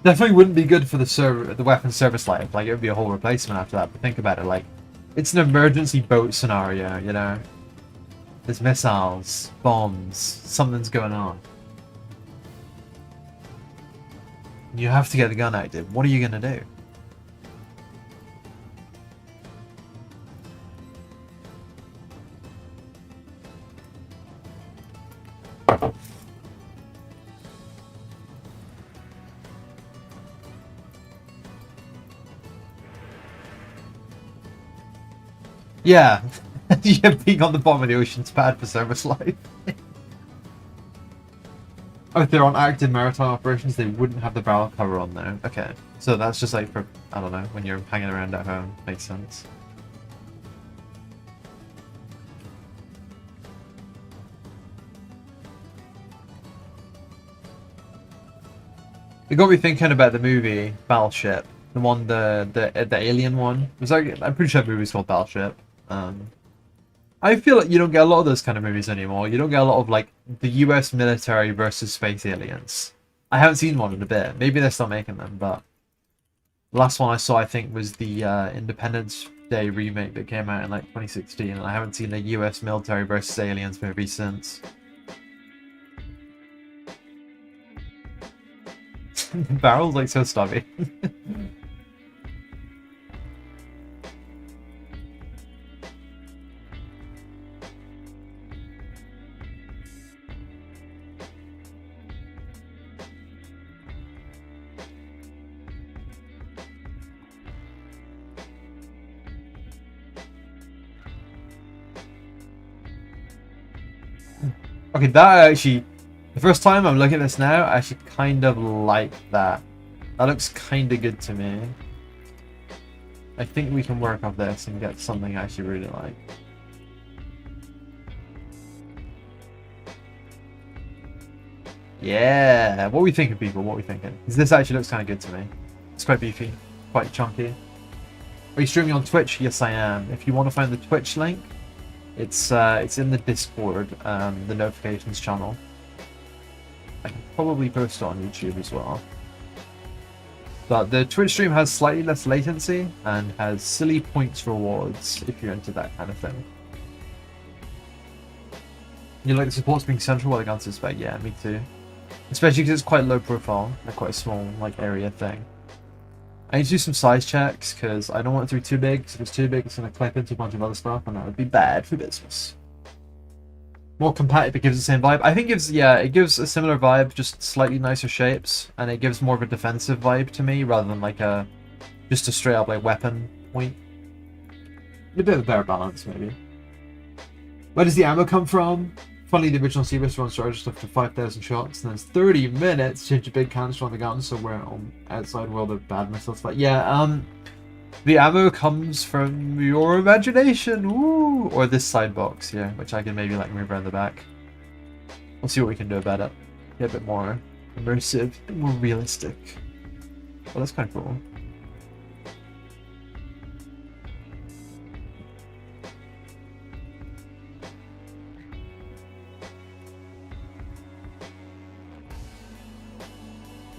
Definitely wouldn't be good for the weapon service life. Like, it would be a whole replacement after that. But think about it, like, it's an emergency boat scenario, you know? There's missiles, bombs, something's going on. You have to get the gun active. What are you gonna do? Yeah, yeah, being on the bottom of the ocean's bad for service life. Oh, if they're on active maritime operations, they wouldn't have the barrel cover on there. Okay, so that's just like for, I don't know, when you're hanging around at home. Makes sense. It got me thinking about the movie Battleship, the one, the alien one. It was like, I'm pretty sure the movie's called Battleship. I feel like you don't get a lot of those kind of movies anymore. You don't get a lot of like the US military versus space aliens. I haven't seen one in a bit. Maybe they're still making them, but the last one I saw, I think, was the Independence Day remake that came out in like 2016, and I haven't seen a US military versus aliens movie since. The barrel's like so stubby. Okay, that actually, the first time I'm looking at this now, I actually kind of like that. That looks kind of good to me. I think we can work off this and get something I actually really like. Yeah, what are we thinking, people? What are we thinking? Because this actually looks kind of good to me. It's quite beefy, quite chunky. Are you streaming on Twitch? Yes, I am. If you want to find the Twitch link, it's in the Discord, the notifications channel. I can probably post it on YouTube as well. But the Twitch stream has slightly less latency and has silly points rewards if you're into that kind of thing. You like the supports being central while the guns is back? Yeah, me too. Especially because it's quite low profile, like quite a small like area thing. I need to do some size checks because I don't want it to be too big. Because if it's too big, it's going to clip into a bunch of other stuff, and that would be bad for business. More compact, it gives the same vibe. I think it gives a similar vibe, just slightly nicer shapes, and it gives more of a defensive vibe to me rather than like just a straight up like weapon point. A bit of a better balance, maybe. Where does the ammo come from? Funny, the original CIWS runs charged stuff to 5,000 shots, and then it's 30 minutes to change a big canister on the gun, so we're on outside world of bad missiles. But yeah, the ammo comes from your imagination, ooh, or this side box, yeah, which I can maybe like move around the back. We'll see what we can do about it. Get a bit more immersive, a bit more realistic. Well, that's kind of cool.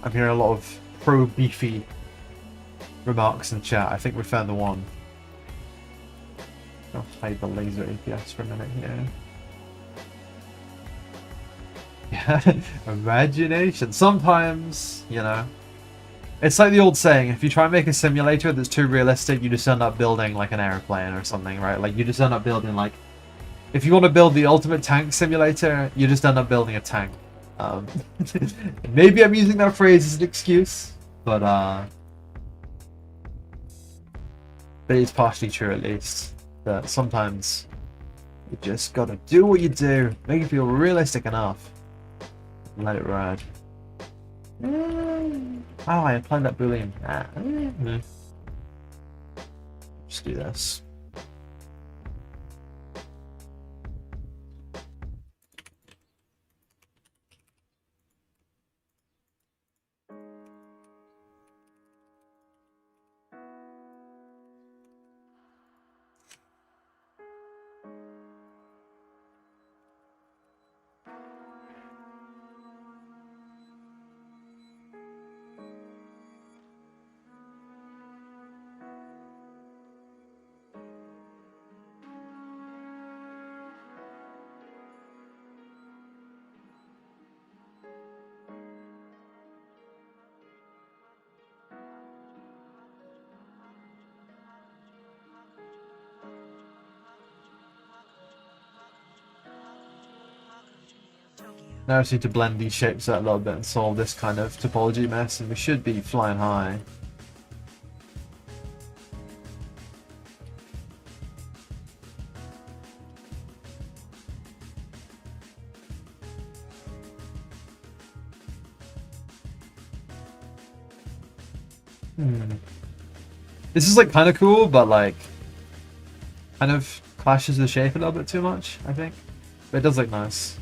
I'm hearing a lot of pro-beefy remarks in chat. I think we found the one. I'll hide the laser APS for a minute here. Yeah, imagination. Sometimes, you know, it's like the old saying, if you try and make a simulator that's too realistic, you just end up building like an airplane or something, right? Like you just end up building like, if you want to build the ultimate tank simulator, you just end up building a tank. Maybe I'm using that phrase as an excuse, but it's partially true at least. That sometimes you just gotta do what you do, make it feel realistic enough, and let it ride. Oh, I applied that Boolean. Just do this. Now I just need to blend these shapes out a little bit and solve this kind of topology mess, and we should be flying high. This is like kind of cool, but like kind of clashes the shape a little bit too much, I think. But it does look nice.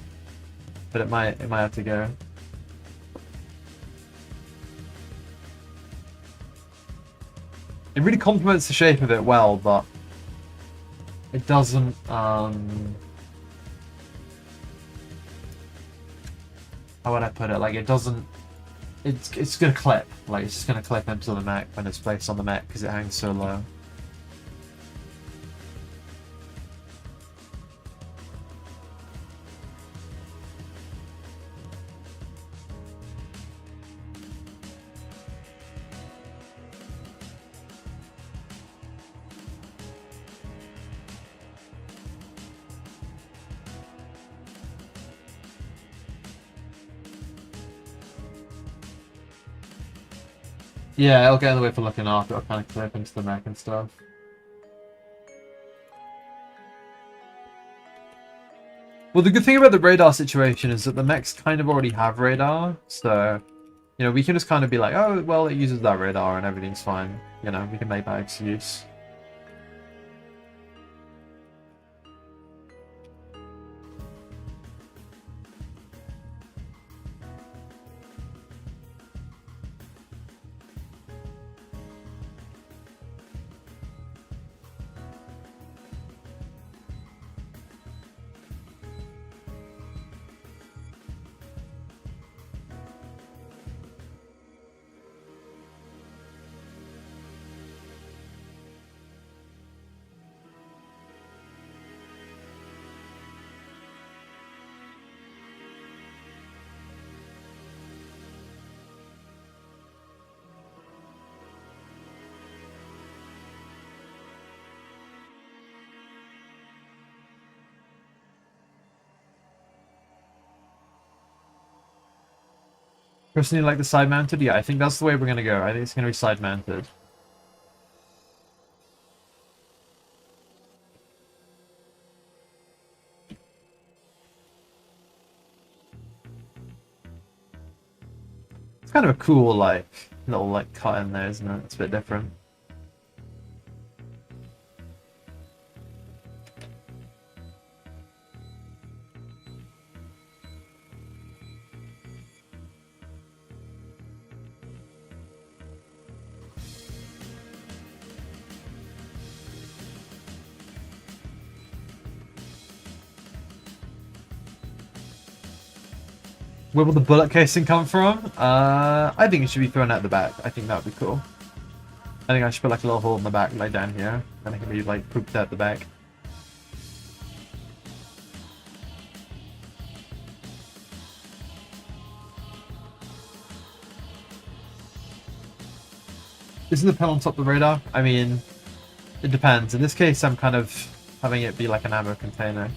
But it might have to go. It really complements the shape of it well, but it doesn't how would I put it? Like it doesn't it's gonna clip. Like it's just gonna clip into the mech when it's placed on the mech because it hangs so low. Yeah, it'll get in the way for looking off. It'll kind of clip into the mech and stuff. Well, the good thing about the radar situation is that the mechs kind of already have radar, so you know we can just kind of be like, oh, well, it uses that radar and everything's fine. You know, we can make that excuse. Personally, like the side mounted. Yeah, I think that's the way we're gonna go. I think it's gonna be side mounted. It's kind of a cool, like, little, like, cut in there, isn't it? It's a bit different. Where will the bullet casing come from? I think it should be thrown out the back. I think that would be cool. I think I should put like a little hole in the back, like down here, and it can be like pooped out the back. Isn't the pen on top of the radar? I mean, it depends. In this case, I'm kind of having it be like an ammo container.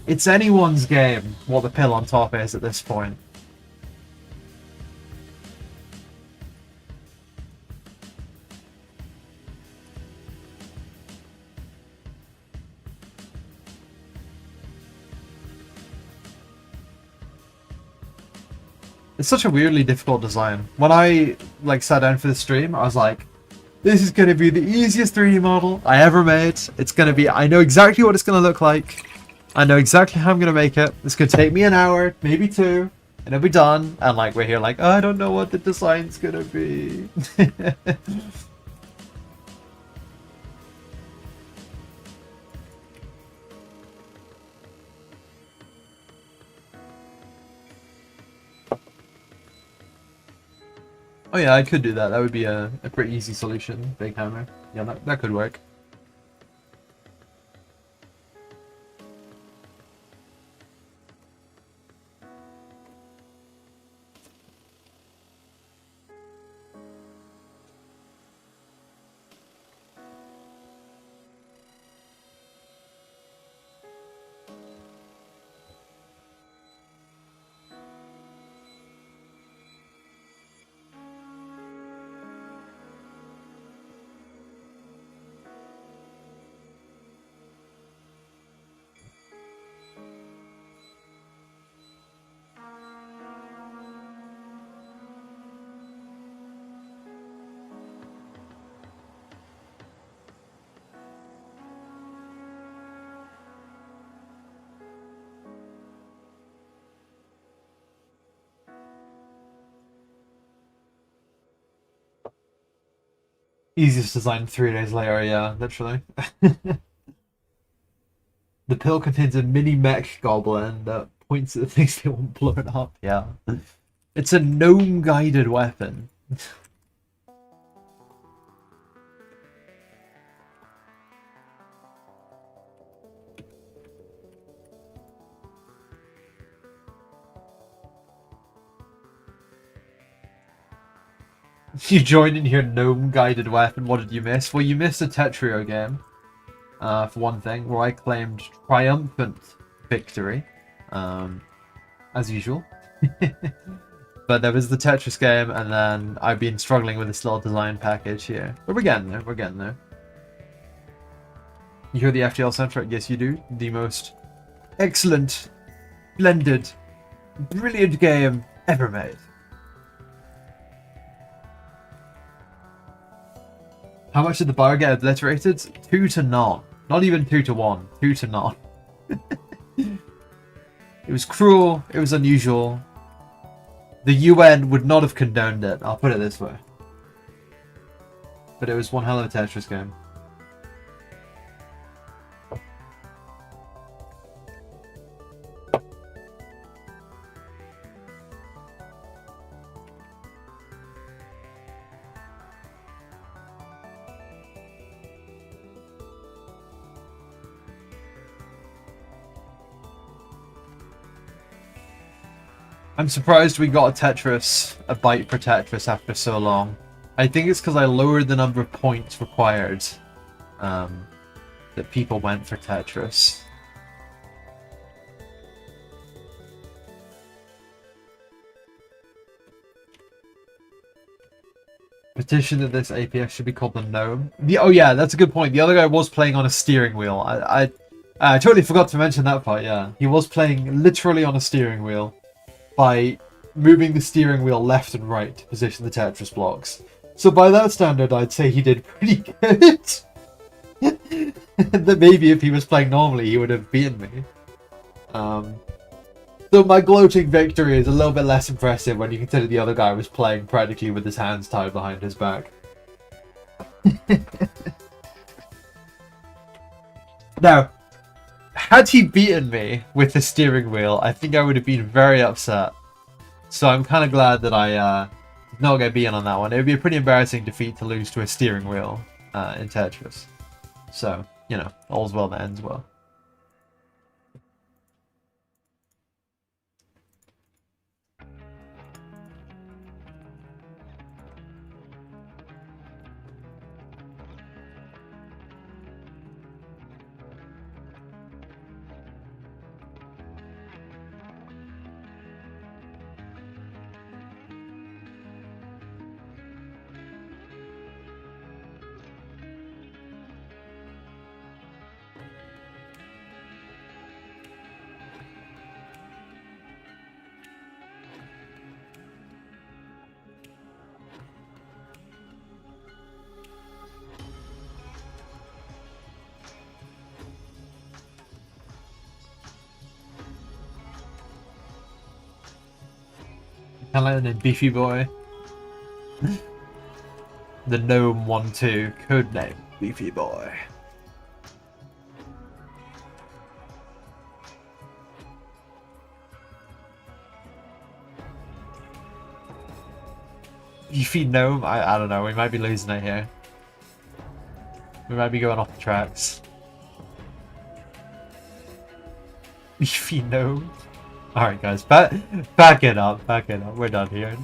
It's anyone's game what the pill on top is at this point. It's such a weirdly difficult design. When I like sat down for the stream, I was like, this is going to be the easiest 3D model I ever made. It's going to be, I know exactly what it's going to look like. I know exactly how I'm going to make it. It's going to take me an hour, maybe 2, and it'll be done. And like, we're here like, I don't know what the design's going to be. Oh yeah, I could do that. That would be a pretty easy solution. Big hammer. Yeah, that could work. Easiest design 3 days later, yeah, literally. The pill contains a mini mech goblin that points at the things they want blown up, yeah. It's a gnome-guided weapon. You joined in your gnome-guided weapon, what did you miss? Well, you missed a Tetris game, for one thing, where I claimed triumphant victory, as usual. But there was the Tetris game, and then I've been struggling with this little design package here. But we're getting there, we're getting there. You hear the FTL soundtrack? Yes, you do. The most excellent, splendid, brilliant game ever made. How much did the bar get obliterated? 2 to none. Not even 2 to 1. 2 to none. It was cruel. It was unusual. The UN would not have condoned it. I'll put it this way. But it was one hell of a Tetris game. I'm surprised we got a bite for Tetris after so long. I think it's because I lowered the number of points required that people went for Tetris. Petition that this APS should be called the Gnome. Oh yeah, that's a good point. The other guy was playing on a steering wheel. I totally forgot to mention that part, yeah. He was playing literally on a steering wheel. by moving the steering wheel left and right to position the Tetris blocks. So by that standard, I'd say he did pretty good. That maybe if he was playing normally, he would have beaten me. So my gloating victory is a little bit less impressive when you consider the other guy was playing practically with his hands tied behind his back. Now, had he beaten me with the steering wheel, I think I would have been very upset. So I'm kind of glad that I did not get beaten on that one. It would be a pretty embarrassing defeat to lose to a steering wheel in Tetris. So, you know, all's well that ends well. Kind of beefy boy. The Gnome 1-2, codename Beefy Boy. Beefy Gnome? I don't know, we might be losing it here. We might be going off the tracks. Beefy Gnome? Alright guys, back it up, we're done here.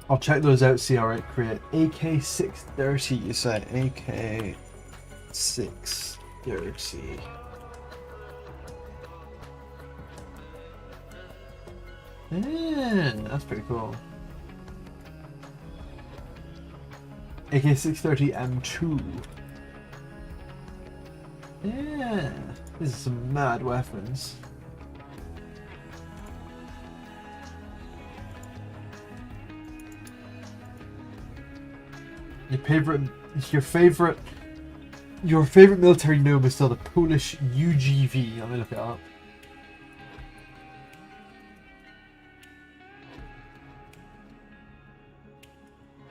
I'll check those out, see how I create. AK630, you say? AK630. That's pretty cool. AK630 M2. Yeah, this is some mad weapons. Your favorite military gnome is still the Polish UGV. Let me look it up.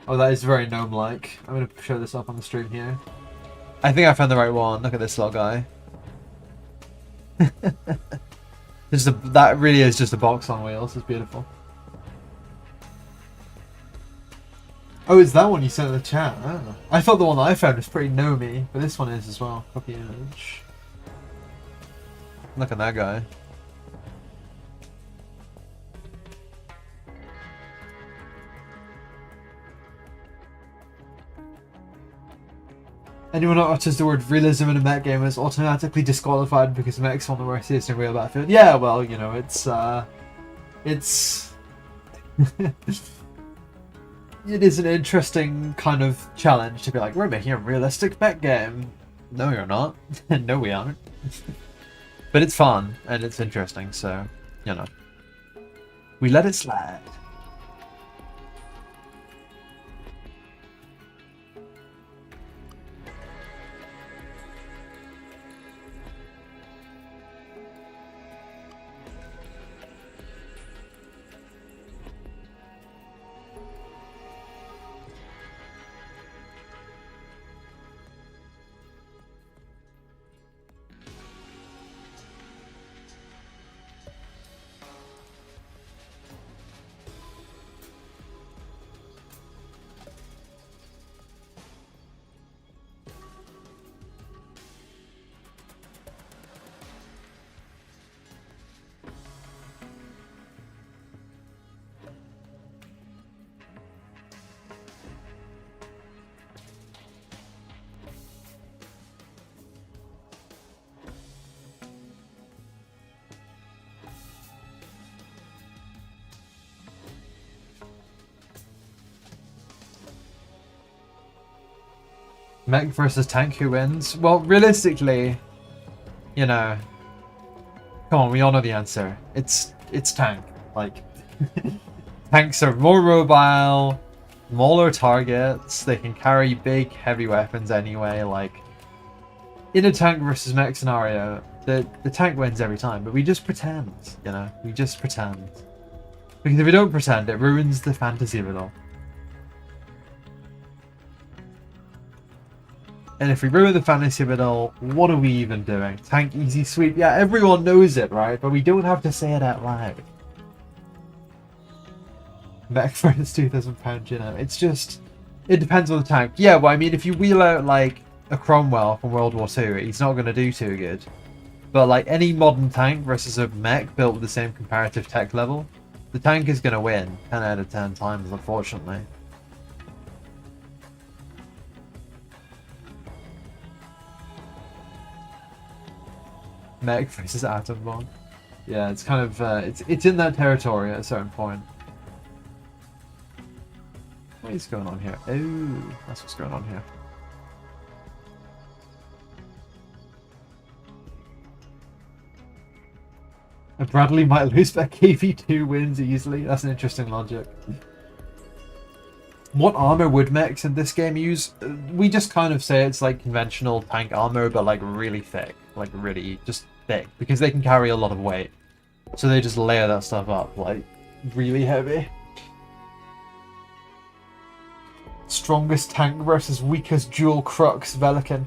Oh, that is very gnome-like. I'm going to show this up on the stream here. I think I found the right one. Look at this little guy. That really is just a box on wheels. It's beautiful. Oh, it's that one you sent in the chat. Oh. I thought the one that I found was pretty gnomey, but this one is as well. Copy image. Look at that guy. Anyone that utters the word realism in a mech game is automatically disqualified because mechs on the worst is in real battlefield. Yeah, well, you know, it's it is an interesting kind of challenge to be like, we're making a realistic mech game. No, you're not. No, we aren't. But it's fun and it's interesting, so you know, we let it slide. Mech versus tank, who wins? Well, realistically, you know, come on, we all know the answer. It's tank. Like, tanks are more mobile, smaller targets, they can carry big, heavy weapons anyway. Like, in a tank versus mech scenario, the tank wins every time, but we just pretend, you know? We just pretend. Because if we don't pretend, it ruins the fantasy of it all. And if we ruin the fantasy of it all, what are we even doing? Tank easy sweep? Yeah, everyone knows it, right? But we don't have to say it out loud. Mech versus £2,000, you know? It's just... It depends on the tank. Yeah, well, I mean, if you wheel out, like, a Cromwell from World War II, he's not going to do too good. But, like, any modern tank versus a mech built with the same comparative tech level, the tank is going to win 10 out of 10 times, unfortunately. Mech versus atom bomb. Yeah, it's kind of it's in that territory at a certain point. What is going on here? Oh, that's what's going on here. And Bradley might lose, but KV2 wins easily. That's an interesting logic. What armor would mechs in this game use? We just kind of say it's like conventional tank armor, but like really thick. Like really just thick. Because they can carry a lot of weight. So they just layer that stuff up, like, really heavy. Strongest tank versus weakest dual crux, Velikan.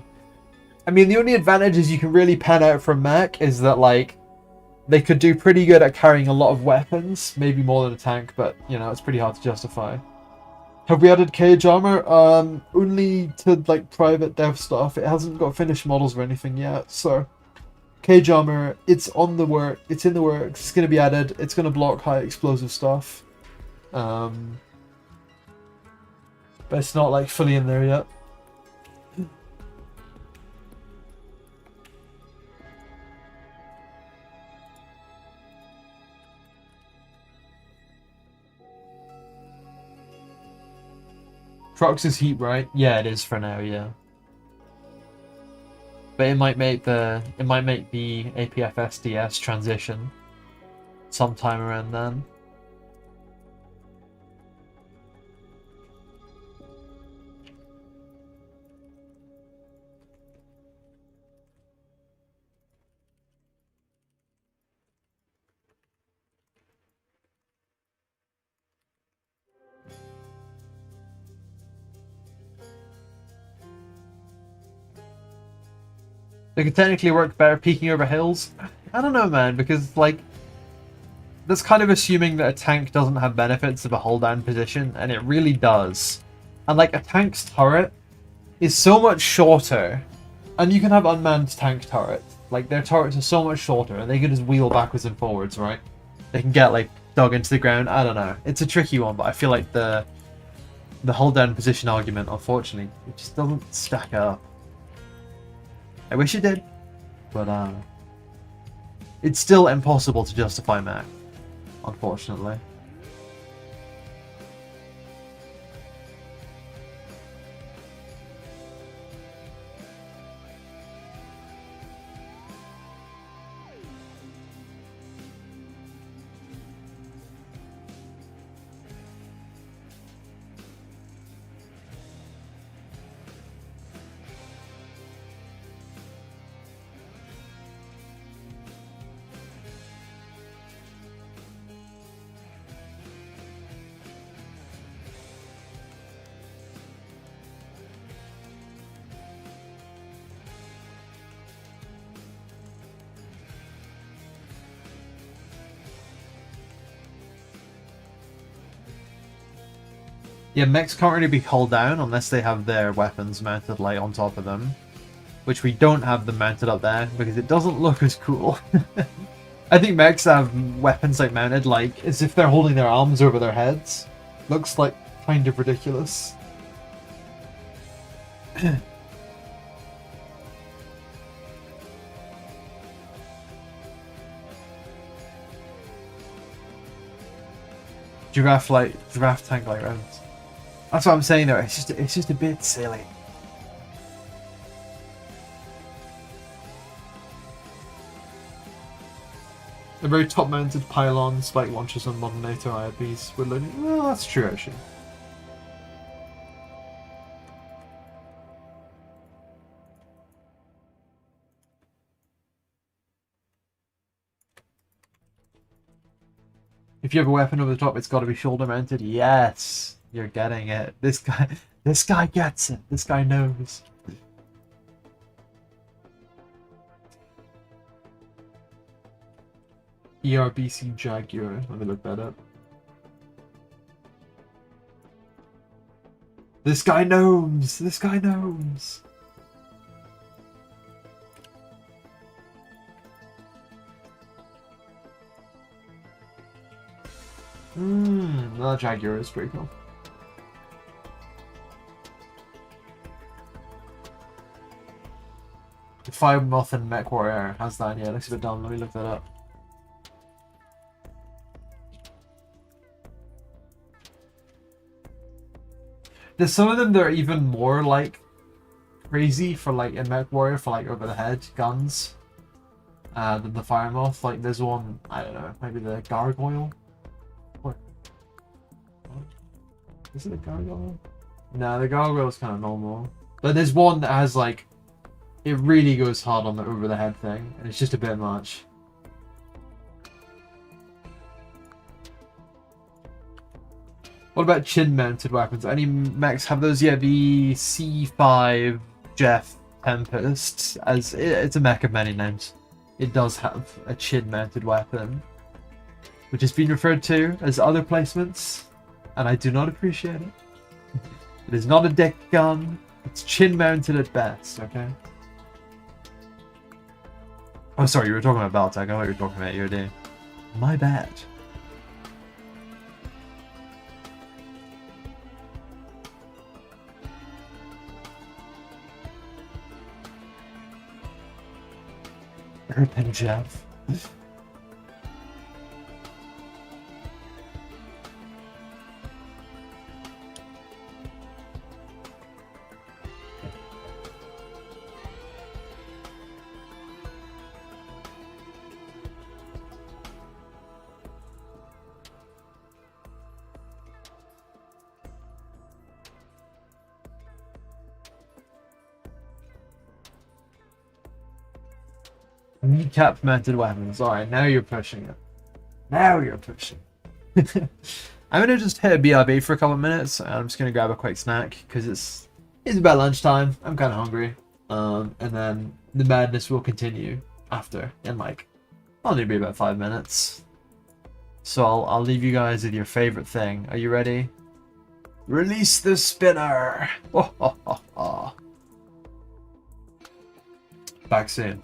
I mean, the only advantage is you can really pen out from mech is that, like, they could do pretty good at carrying a lot of weapons. Maybe more than a tank, but, you know, it's pretty hard to justify. Have we added cage armor? Only to, like, private dev stuff. It hasn't got finished models or anything yet, so... Cage armor, it's on the work. It's in the works. It's going to be added. It's going to block high explosive stuff. But it's not, like, fully in there yet. Crux is heat, right? Yeah, it is for now, yeah. But it might make the APFS DS transition sometime around then. They could technically work better peeking over hills. I don't know, man, because, like, that's kind of assuming that a tank doesn't have benefits of a hold down position, and it really does. And, like, a tank's turret is so much shorter, and you can have unmanned tank turrets. Like, their turrets are so much shorter, and they can just wheel backwards and forwards, right? They can get, like, dug into the ground. I don't know. It's a tricky one, but I feel like the hold down position argument, unfortunately, it just doesn't stack up. I wish it did, but it's still impossible to justify mech, unfortunately. Yeah, mechs can't really be held down unless they have their weapons mounted, like, on top of them. Which we don't have them mounted up there, because it doesn't look as cool. I think mechs have weapons, like, mounted, like, as if they're holding their arms over their heads. Looks, like, kind of ridiculous. Giraffe tank like rounds. That's what I'm saying though, it's just a bit silly. A very top-mounted pylon, spike launchers on modern NATO APS would look... Well, that's true, actually. If you have a weapon over the top, it's got to be shoulder-mounted. Yes! You're getting it. This guy gets it. This guy knows. ERBC Jaguar. Let me look that up. This guy knows! This guy knows! That Jaguar is pretty cool. The Fire Moth and Mech Warrior has that, yeah, it looks a bit dumb. Let me look that up. There's some of them that are even more like crazy for like in Mech Warrior for like over the head guns than the Fire Moth. Like there's one, I don't know, maybe the Gargoyle. What? Is it a Gargoyle? No, the Gargoyle's kind of normal. But there's one that has like, it really goes hard on the over the head thing, and it's just a bit much. What about chin-mounted weapons? Any mechs have those? Yeah, the C5 Jeff Tempest, as it's a mech of many names. It does have a chin-mounted weapon, which has been referred to as other placements, and I do not appreciate it. It is not a dick gun. It's chin-mounted at best, okay? Oh, sorry, you were talking about Baltec. I thought you were talking about EOD. My bad. Urban Jeff. Kneecap mounted weapons. Alright, now you're pushing it. Now you're pushing. I'm gonna just hit a BRB for a couple of minutes. And I'm just gonna grab a quick snack because it's about lunchtime. I'm kind of hungry. And then the madness will continue after in like only be about 5 minutes. So I'll leave you guys with your favorite thing. Are you ready? Release the spinner. Back soon.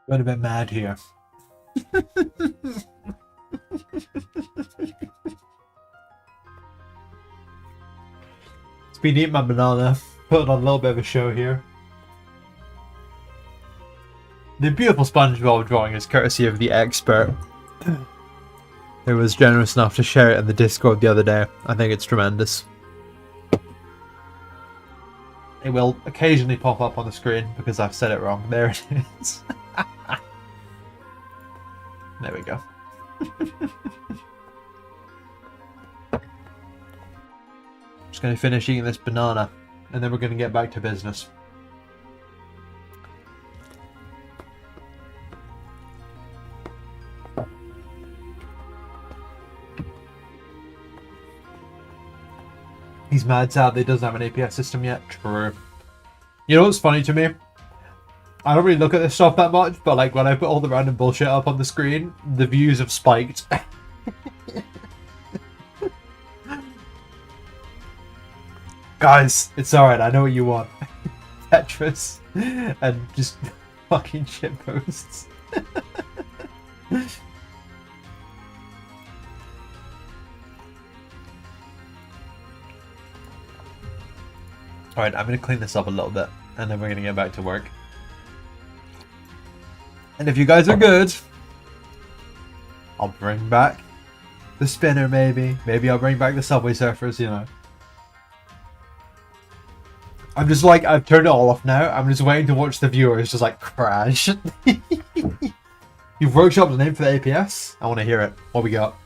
Going a bit mad here. It's been eating my banana, putting on a little bit of a show here. The beautiful SpongeBob drawing is courtesy of the expert, who was generous enough to share it in the Discord the other day. I think it's tremendous. It will occasionally pop up on the screen because I've said it wrong. There it is. There we go. Just going to finish eating this banana and then we're going to get back to business. He's mad sad they doesn't have an APS system yet. True. You know what's funny to me? I don't really look at this stuff that much, but like when I put all the random bullshit up on the screen, the views have spiked. Guys, it's alright, I know what you want. Tetris and just fucking shit posts. Alright, I'm going to clean this up a little bit, and then we're going to get back to work. And if you guys are good, I'll bring back the spinner maybe. Maybe I'll bring back the Subway Surfers, you know. I'm just like, I've turned it all off now. I'm just waiting to watch the viewers just like crash. You've workshopped a name for the APS? I want to hear it. What we got?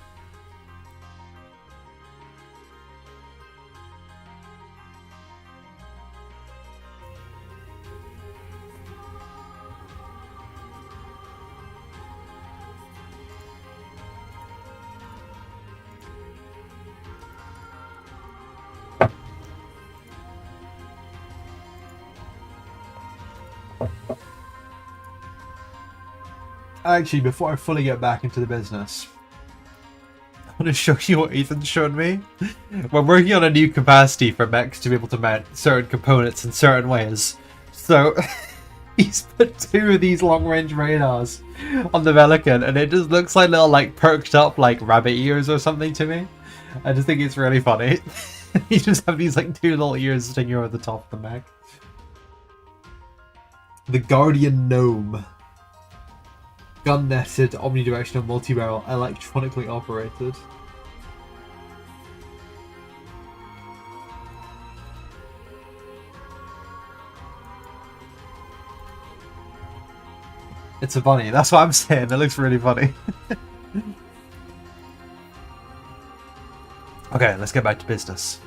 Actually, before I fully get back into the business, I want to show you what Ethan showed me. We're working on a new capacity for mechs to be able to mount certain components in certain ways. So, he's put 2 of these long-range radars on the Pelican, and it just looks like little, like, perked up, like, rabbit ears or something to me. I just think it's really funny. You just have these, like, 2 little ears sticking over the top of the mech. The Guardian Gnome. Gun-netted, omnidirectional, multi-barrel, electronically operated. It's a bunny, that's what I'm saying, it looks really funny. Okay, let's get back to business.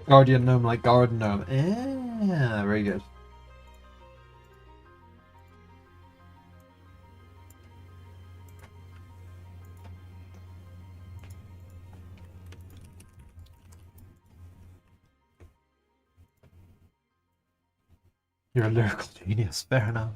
Guardian Gnome like Garden Gnome. Yeah, very good. You're a lyrical genius, fair enough.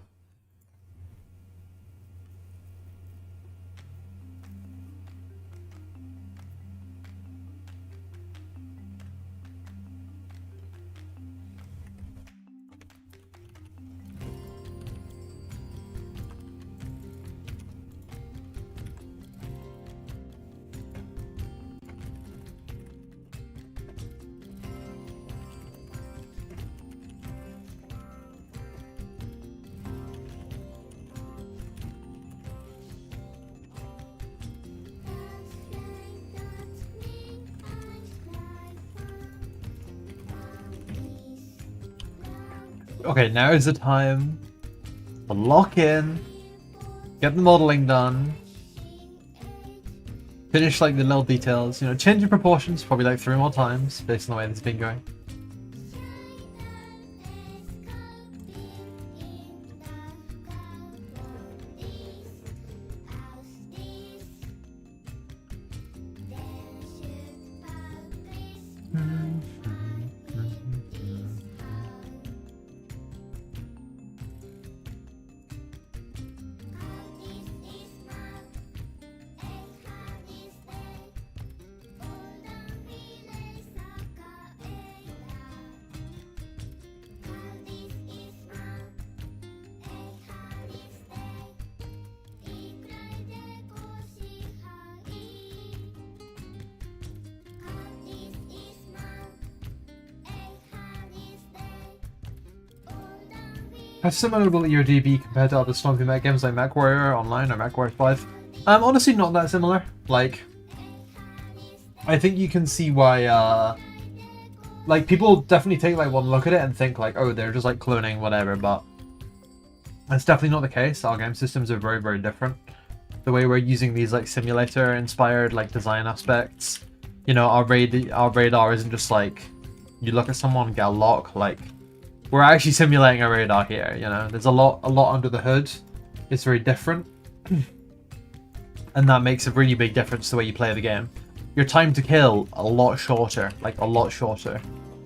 Okay, now is the time to lock in, get the modeling done, finish like the little details, you know, change the proportions probably like 3 more times based on the way this has been going. How similar will EOD be compared to other stompy mech games like MechWarrior Online or MechWarrior 5? Honestly, not that similar. Like, I think you can see why, like, people definitely take, like, one look at it and think, like, oh, they're just, like, cloning whatever, but that's definitely not the case. Our game systems are very, very different. The way we're using these, like, simulator-inspired, like, design aspects. You know, our radar isn't just, like, you look at someone, get a lock, like, we're actually simulating a radar here, you know? There's a lot under the hood. It's very different. And that makes a really big difference to the way you play the game. Your time to kill, a lot shorter. Like, a lot shorter.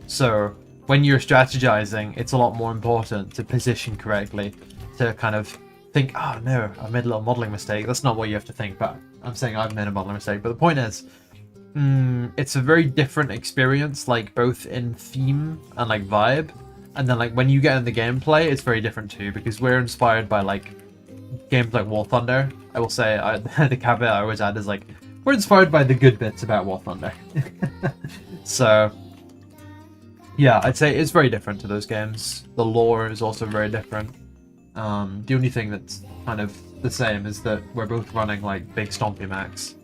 So, when you're strategizing, it's a lot more important to position correctly. To kind of think, oh no, I made a little modeling mistake. That's not what you have to think, but I'm saying I've made a modeling mistake. But the point is, it's a very different experience, like, both in theme and, like, vibe. And then, like, when you get in the gameplay, it's very different too, because we're inspired by, like, games like War Thunder. I will say, the caveat I always add is, like, we're inspired by the good bits about War Thunder. So, yeah, I'd say it's very different to those games. The lore is also very different. The only thing that's kind of the same is that we're both running, like, big stompy mechs.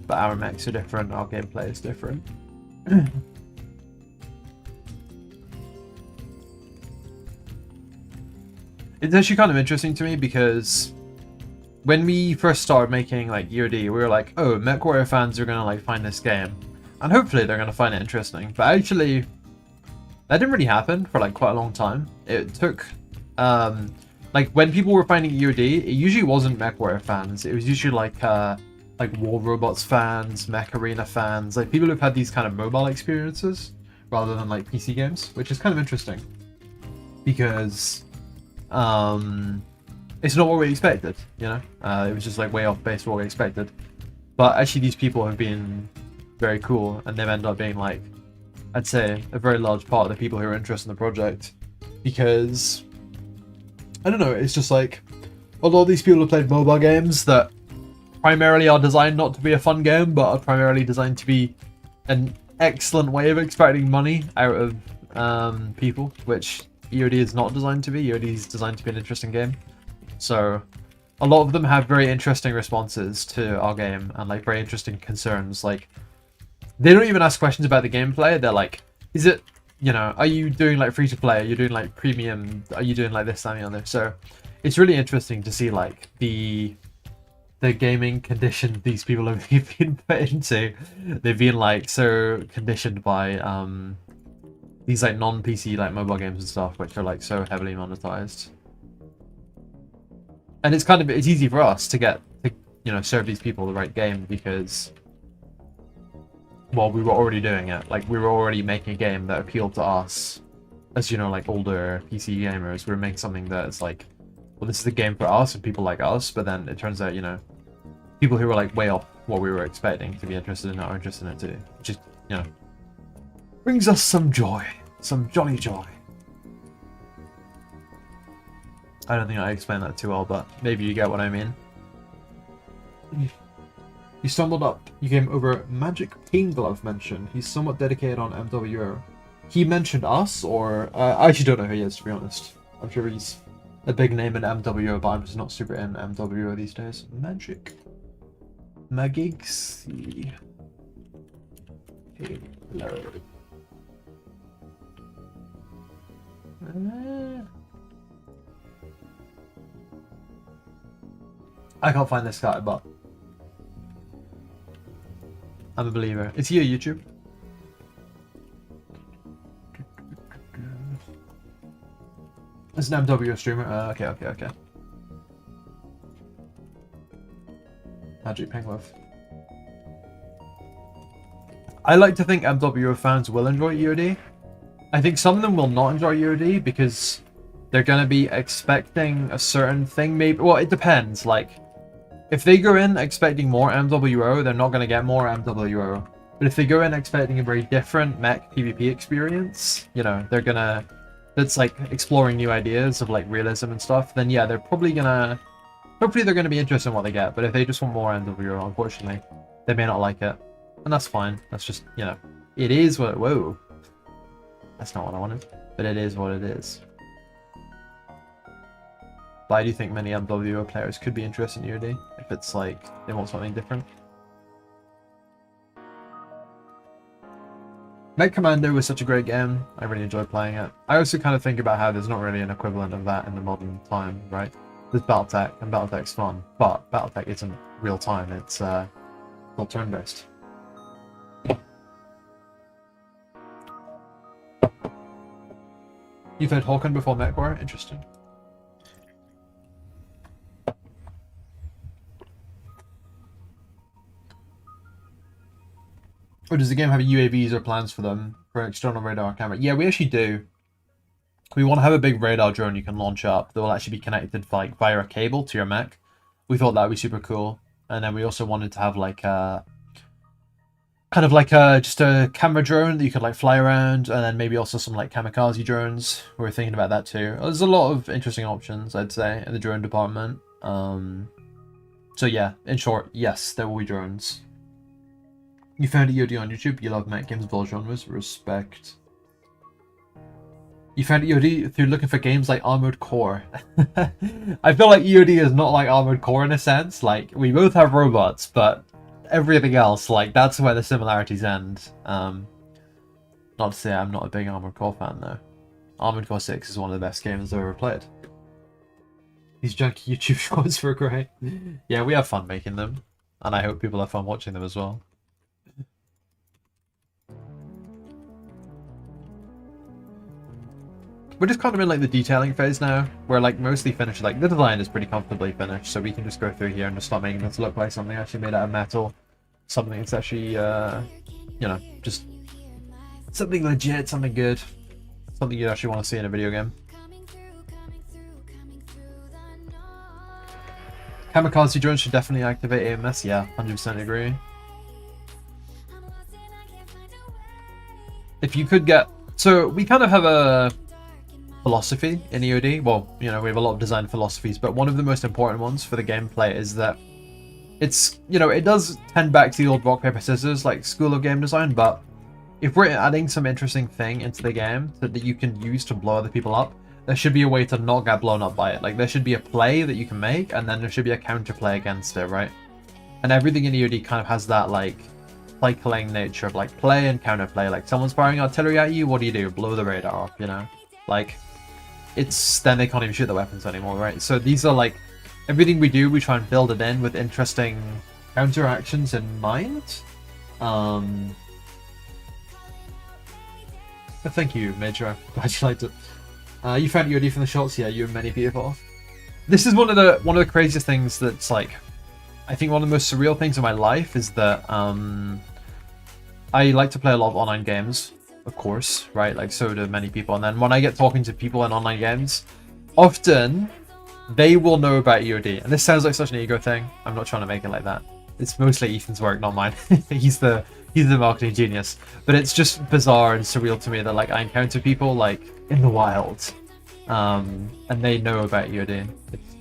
But our mechs are different, our gameplay is different. It's actually kind of interesting to me because when we first started making, like, EOD, we were like, oh, MechWarrior fans are gonna, like, find this game. And hopefully they're gonna find it interesting. But actually, that didn't really happen for, like, quite a long time. It took, like, when people were finding EOD, it usually wasn't MechWarrior fans. It was usually, like War Robots fans, Mech Arena fans, like, people who've had these kind of mobile experiences rather than, like, PC games, which is kind of interesting. Because, it's not what we expected, you know? It was just, like, way off base what we expected. But actually these people have been very cool, and they've ended up being, like, I'd say, a very large part of the people who are interested in the project. Because, I don't know, it's just like, a lot of these people have played mobile games that primarily are designed not to be a fun game, but are primarily designed to be an excellent way of extracting money out of people, which EOD is not designed to be. EOD is designed to be an interesting game. So a lot of them have very interesting responses to our game and, like, very interesting concerns. Like, they don't even ask questions about the gameplay. They're like, is it, you know, are you doing, like, free to play? Are you doing, like, premium? Are you doing, like, this, that, and the other? So it's really interesting to see, like, the gaming condition these people have been put into. They've been, like, so conditioned by these, like, non-PC, like, mobile games and stuff, which are, like, so heavily monetized. And it's kind of, it's easy for us to you know, serve these people the right game because, well, we were already doing it. Like, we were already making a game that appealed to us as, you know, like, older PC gamers. We were making something that's like, well, this is a game for us and people like us, but then it turns out, you know, people who were, like, way off what we were expecting to be interested in it are interested in it too. Which is, you know, brings us some joy. Some jolly joy. I don't think I explained that too well, but maybe you get what I mean. You stumbled up. You came over Magic Pain Glove mention. He's somewhat dedicated on MWO. He mentioned us, or I actually don't know who he is, to be honest. I'm sure he's a big name in MWO, but I'm just not super in MWO these days. Magic. Magixi. Hello. I can't find this guy, but I'm a believer. Is he a YouTube? It's an MWO streamer. Okay. Magic Penguin. I like to think MWO fans will enjoy EOD. I think some of them will not enjoy EOD because they're going to be expecting a certain thing. Maybe, well, it depends. Like, if they go in expecting more MWO, they're not going to get more MWO. But if they go in expecting a very different mech PvP experience, you know, they're going to, that's like exploring new ideas of, like, realism and stuff, then yeah, they're probably going to Hopefully they're going to be interested in what they get, but if they just want more NWO, unfortunately, they may not like it. And that's fine. That's just, you know, it is what... Whoa. That's not what I wanted. But it is what it is. But I do think many MWO players could be interested in UD if it's like, they want something different. Mech Commando was such a great game. I really enjoyed playing it. I also kind of think about how there's not really an equivalent of that in the modern time, right? There's Battletech, and Battletech's fun, but Battletech isn't real time, it's all turn-based. You've heard Hawken before Mech War? Interesting. Or does the game have UAVs or plans for them for an external radar camera? Yeah, we actually do. We want to have a big radar drone you can launch up that will actually be connected like via a cable to your mech. We thought that would be super cool. And then we also wanted to have like a kind of like just a camera drone that you could like fly around, and then maybe also some like kamikaze drones. We were thinking about that too. There's a lot of interesting options, I'd say, in the drone department. So yeah, in short, yes, there will be drones. You found EOD on YouTube. You love mech games of all genres. Respect. You found EOD through looking for games like Armored Core. I feel like EOD is not like Armored Core in a sense. Like, we both have robots, but everything else, like, that's where the similarities end. Not to say I'm not a big Armored Core fan, though. Armored Core 6 is one of the best games I've ever played. These junky YouTube shorts were great. Yeah, we have fun making them. And I hope people have fun watching them as well. We're just kind of in like the detailing phase now. We're like mostly finished. Like the design is pretty comfortably finished, so we can just go through here and just start making this look like something actually made out of metal, something that's actually, you know, just something legit, something good, something you'd actually want to see in a video game. Kamikaze drones should definitely activate AMS. Yeah, 100% agree. If you could get, so we kind of have a philosophy in EOD. Well, you know, we have a lot of design philosophies, but one of the most important ones for the gameplay is that it's, you know, it does tend back to the old rock paper scissors like school of game design, but if we're adding some interesting thing into the game that you can use to blow other people up, there should be a way to not get blown up by it. Like, there should be a play that you can make, and then there should be a counterplay against it, right? And everything in EOD kind of has that like cycling nature of like play and counterplay. Like, someone's firing artillery at you, what do? Blow the radar off, you know? Like, it's then they can't even shoot the weapons anymore, right? So these are like, everything we do, we try and build it in with interesting counter actions in mind. But thank you, Major. Glad you liked it. You found EOD from the shots, yeah. You and many people. This is one of the craziest things that's like, I think one of the most surreal things in my life is that I like to play a lot of online games. Of course, right? Like, so do many people. And then when I get talking to people in online games, often they will know about EOD. And this sounds like such an ego thing. I'm not trying to make it like that. It's mostly Ethan's work, not mine. He's the marketing genius. But it's just bizarre and surreal to me that like I encounter people like in the wild, and they know about EOD. It's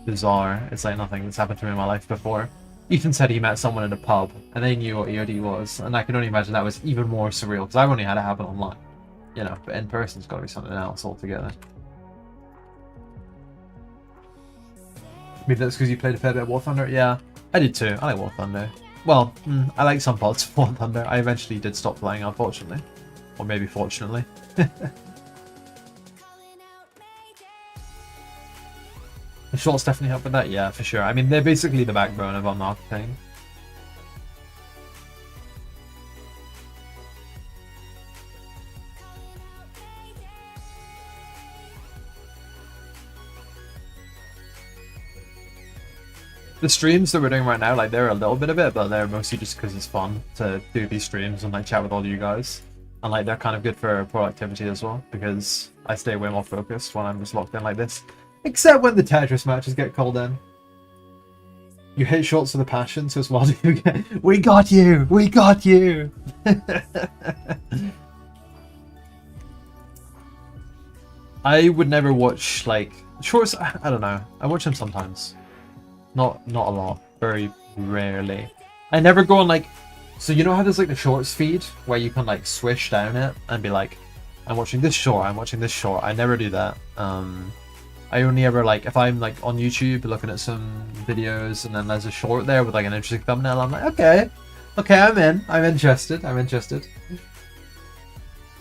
bizarre. It's like nothing that's happened to me in my life before. Ethan said he met someone in a pub and they knew what EOD was, and I can only imagine that was even more surreal because I've only had it happen online, you know, but in person it's got to be something else altogether. Maybe that's because you played a fair bit of War Thunder? Yeah, I did too. I like War Thunder. Well, I like some parts of War Thunder. I eventually did stop playing, unfortunately. Or maybe fortunately. The shorts definitely help with that, yeah, for sure. I mean, they're basically the backbone of our marketing. The streams that we're doing right now, like, they're a little bit of it, but they're mostly just because it's fun to do these streams and, like, chat with all you guys. And, like, they're kind of good for productivity as well, because I stay way more focused when I'm just locked in like this. Except when the Tetris matches get called in. You hit shots of the passion, so it's what do you get? We got you! We got you! I would never watch, like, shorts. I don't know. I watch them sometimes. Not a lot. Very rarely. I never go on like, so you know how there's like the shorts feed where you can like swish down it and be like, I'm watching this short, I'm watching this short. I never do that. I only ever like, if I'm like on YouTube looking at some videos and then there's a short there with like an interesting thumbnail, I'm like, okay, I'm in, I'm interested.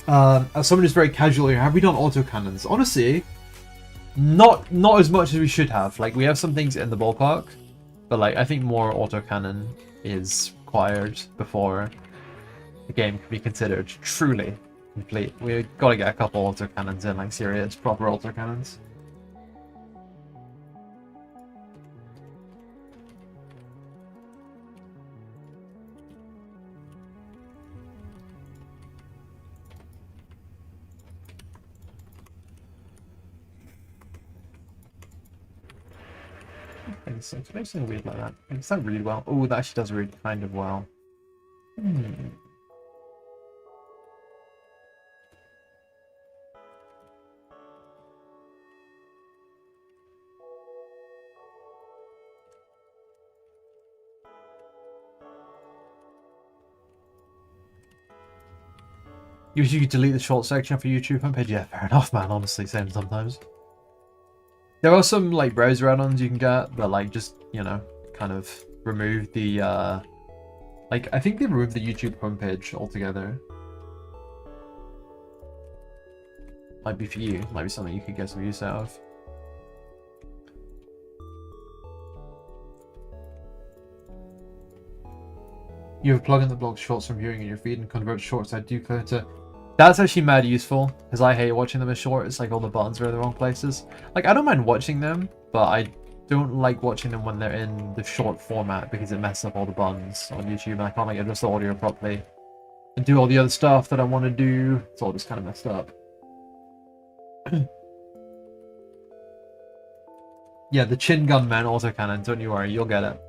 As someone who's very casual here, have we done autocannons? Honestly, not as much as we should have. Like, we have some things in the ballpark, but like, I think more autocannon is required before the game can be considered truly complete. We've got to get a couple autocannons in, like serious, proper autocannons. It's something weird like that. It's not really well. Oh, that actually does read kind of well. You could delete the short section for YouTube homepage. Yeah, fair enough, man. Honestly, same sometimes. There are some like browser add-ons you can get, but like just, you know, kind of remove the like, I think they removed the YouTube homepage altogether. Might be for you, might be something you could get some use out of. You have a plugin that blocks shorts from viewing in your feed and converts shorts I do clear to. That's actually mad useful, because I hate watching them as short. It's like all the buttons are in the wrong places. Like, I don't mind watching them, but I don't like watching them when they're in the short format because it messes up all the buttons on YouTube and I can't like adjust the audio properly and do all the other stuff that I want to do. It's all just kind of messed up. Yeah, the chin gun man autocannon, don't you worry, you'll get it.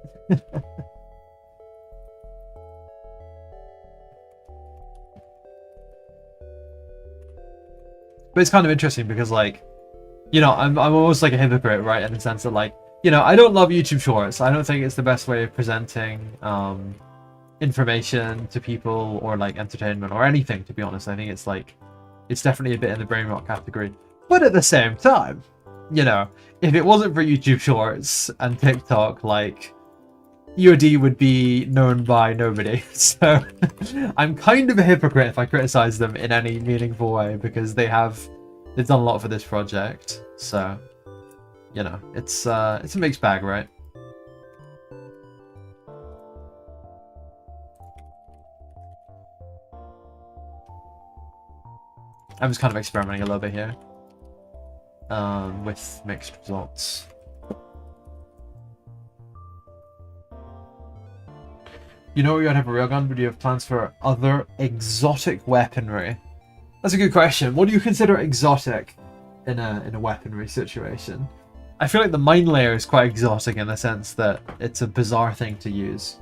But it's kind of interesting because, like, you know, I'm almost like a hypocrite, right? In the sense that, like, you know, I don't love YouTube Shorts. I don't think it's the best way of presenting information to people or like entertainment or anything, to be honest. I think it's like, it's definitely a bit in the brain rot category. But at the same time, you know, if it wasn't for YouTube Shorts and TikTok, like, EOD would be known by nobody. So I'm kind of a hypocrite if I criticize them in any meaningful way, because they've done a lot for this project. So, you know, it's a mixed bag, right? I'm just kind of experimenting a little bit here with mixed results. You know, you don't have a railgun, but do you have plans for other exotic weaponry? That's a good question. What do you consider exotic in a weaponry situation? I feel like the mine layer is quite exotic in the sense that it's a bizarre thing to use.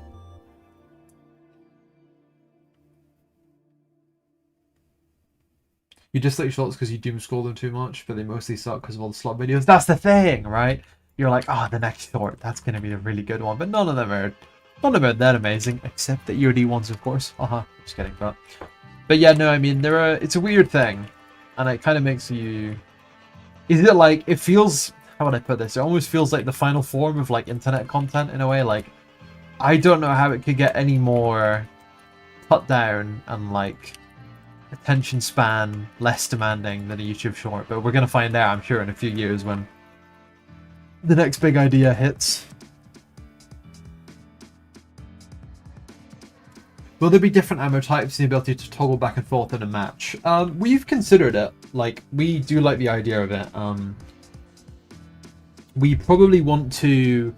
You dislike shorts because you doom scroll them too much, but they mostly suck because of all the slot videos. That's the thing, right? You're like, oh, the next short, that's going to be a really good one, but none of them are not about that amazing, except the EOD ones, of course. Just kidding, but yeah, no, I mean, it's a weird thing, and it kind of makes you. Is it like, it feels, how would I put this? It almost feels like the final form of like internet content in a way. Like, I don't know how it could get any more cut down and like attention span less demanding than a YouTube short, but we're gonna find out, I'm sure, in a few years when the next big idea hits. Will there be different ammo types and the ability to toggle back and forth in a match? We've considered it. Like, we do like the idea of it. We probably want to...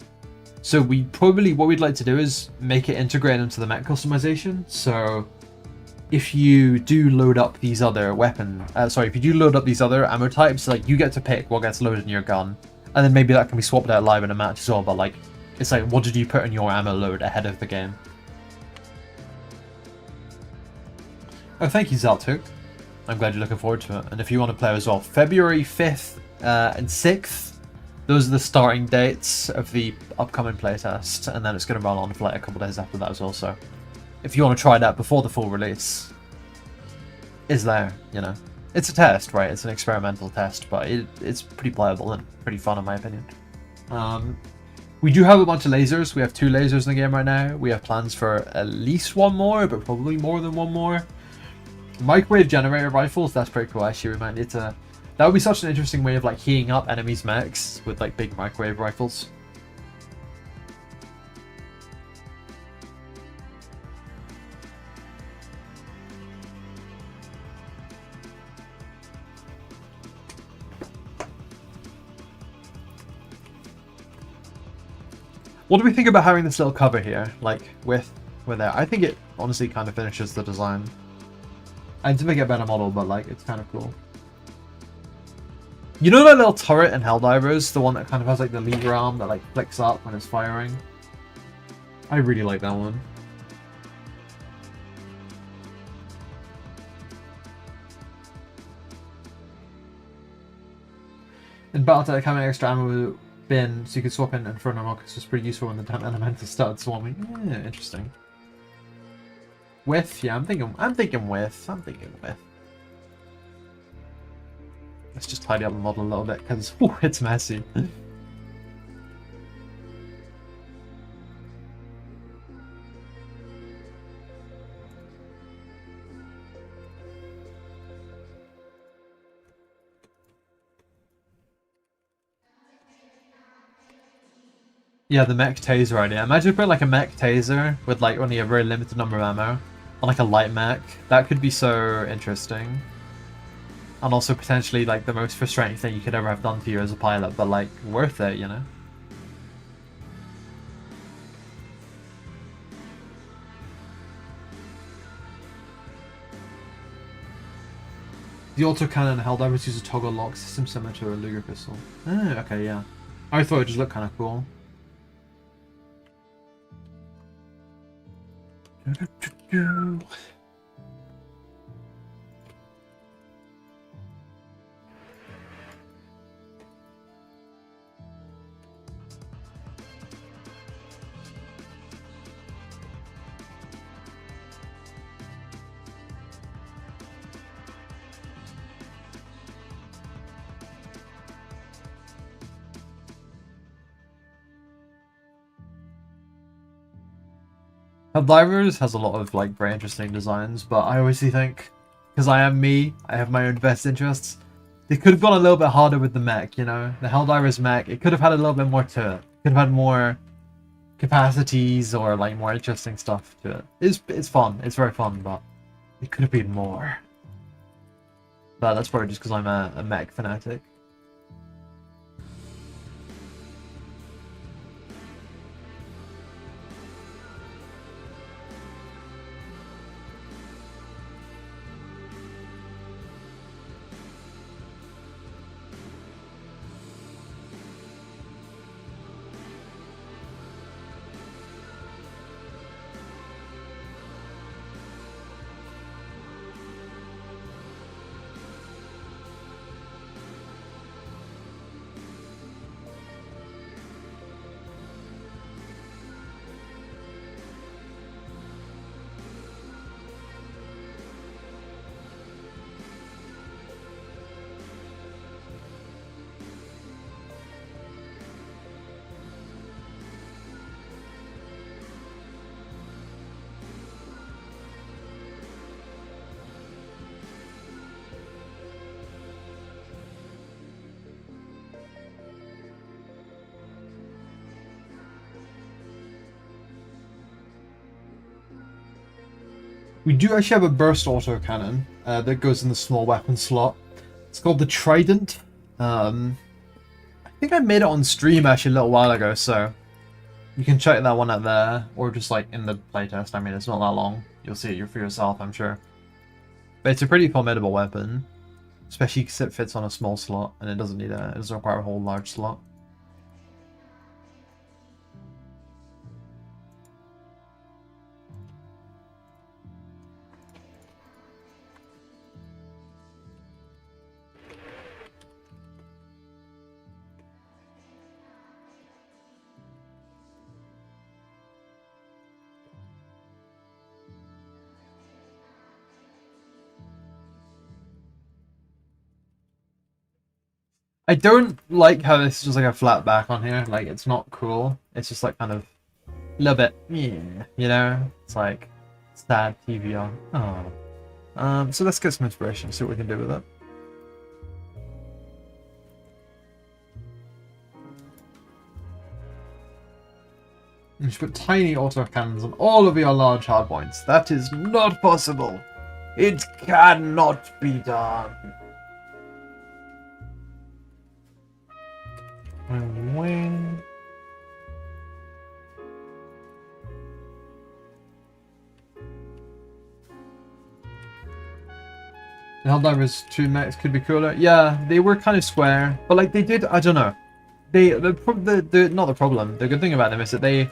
So what we'd like to do is make it integrate into the mech customization. So if you do load up these other if you do load up these other ammo types, like, you get to pick what gets loaded in your gun. And then maybe that can be swapped out live in a match as well. But like, it's like, what did you put in your ammo load ahead of the game? Oh, thank you, Zaltuk. I'm glad you're looking forward to it. And if you want to play as well, February 5th and 6th, those are the starting dates of the upcoming playtest, and then it's going to run on for like a couple days after that as well. So if you want to try that before the full release, is there, you know. It's a test, right? It's an experimental test, but it's pretty playable and pretty fun in my opinion. We do have a bunch of lasers. We have 2 lasers in the game right now. We have plans for at least 1 more, but probably more than 1 more. Microwave generator rifles, that's pretty cool actually. We might need to... That would be such an interesting way of like heating up enemies' mechs with like big microwave rifles. What do we think about having this little cover here, like with there? I think it honestly kind of finishes the design. I need to make it a better model, but like it's kind of cool. You know that little turret in Helldivers, the one that kind of has like the lever arm that like flicks up when it's firing? I really like that one. In Battletech, having extra ammo bin so you could swap in Inferno rockets was pretty useful when the damn elementals started swarming. Yeah, interesting. With, yeah, I'm thinking with. Let's just tidy up the model a little bit because it's messy. Yeah, the mech taser idea. Imagine putting like a mech taser with like only a very limited number of ammo on like a light mech. That could be so interesting. And also potentially like the most frustrating thing you could ever have done to you as a pilot, but like worth it, you know? The autocannon Helldivers use a toggle lock system similar to a Luger pistol. Oh, okay, yeah. I thought it just looked kind of cool. Helldivers has a lot of like very interesting designs, but I always think, because I am me, I have my own best interests. They could have gone a little bit harder with the mech, you know? The Helldivers mech, it could have had a little bit more to it. Could have had more capacities or like more interesting stuff to it. It's fun, it's very fun, but it could have been more. But that's probably just because I'm a mech fanatic. We do actually have a burst autocannon that goes in the small weapon slot. It's called the Trident. I think I made it on stream actually a little while ago, so you can check that one out there, or just like in the playtest. I mean, it's not that long. You'll see it for yourself, I'm sure. But it's a pretty formidable weapon, especially because it fits on a small slot and it doesn't require a whole large slot. I don't like how this is just like a flat back on here. Like, it's not cool. It's just like kind of a little bit, yeah, you know? It's like sad TV on. Oh. So let's get some inspiration, see what we can do with it. You should put tiny autocannons on all of your large hardpoints. That is not possible. It cannot be done. Wing. The Helldivers 2 mechs could be cooler. Yeah, they were kind of square, but like they did, I don't know. Not the problem. The good thing about them is that they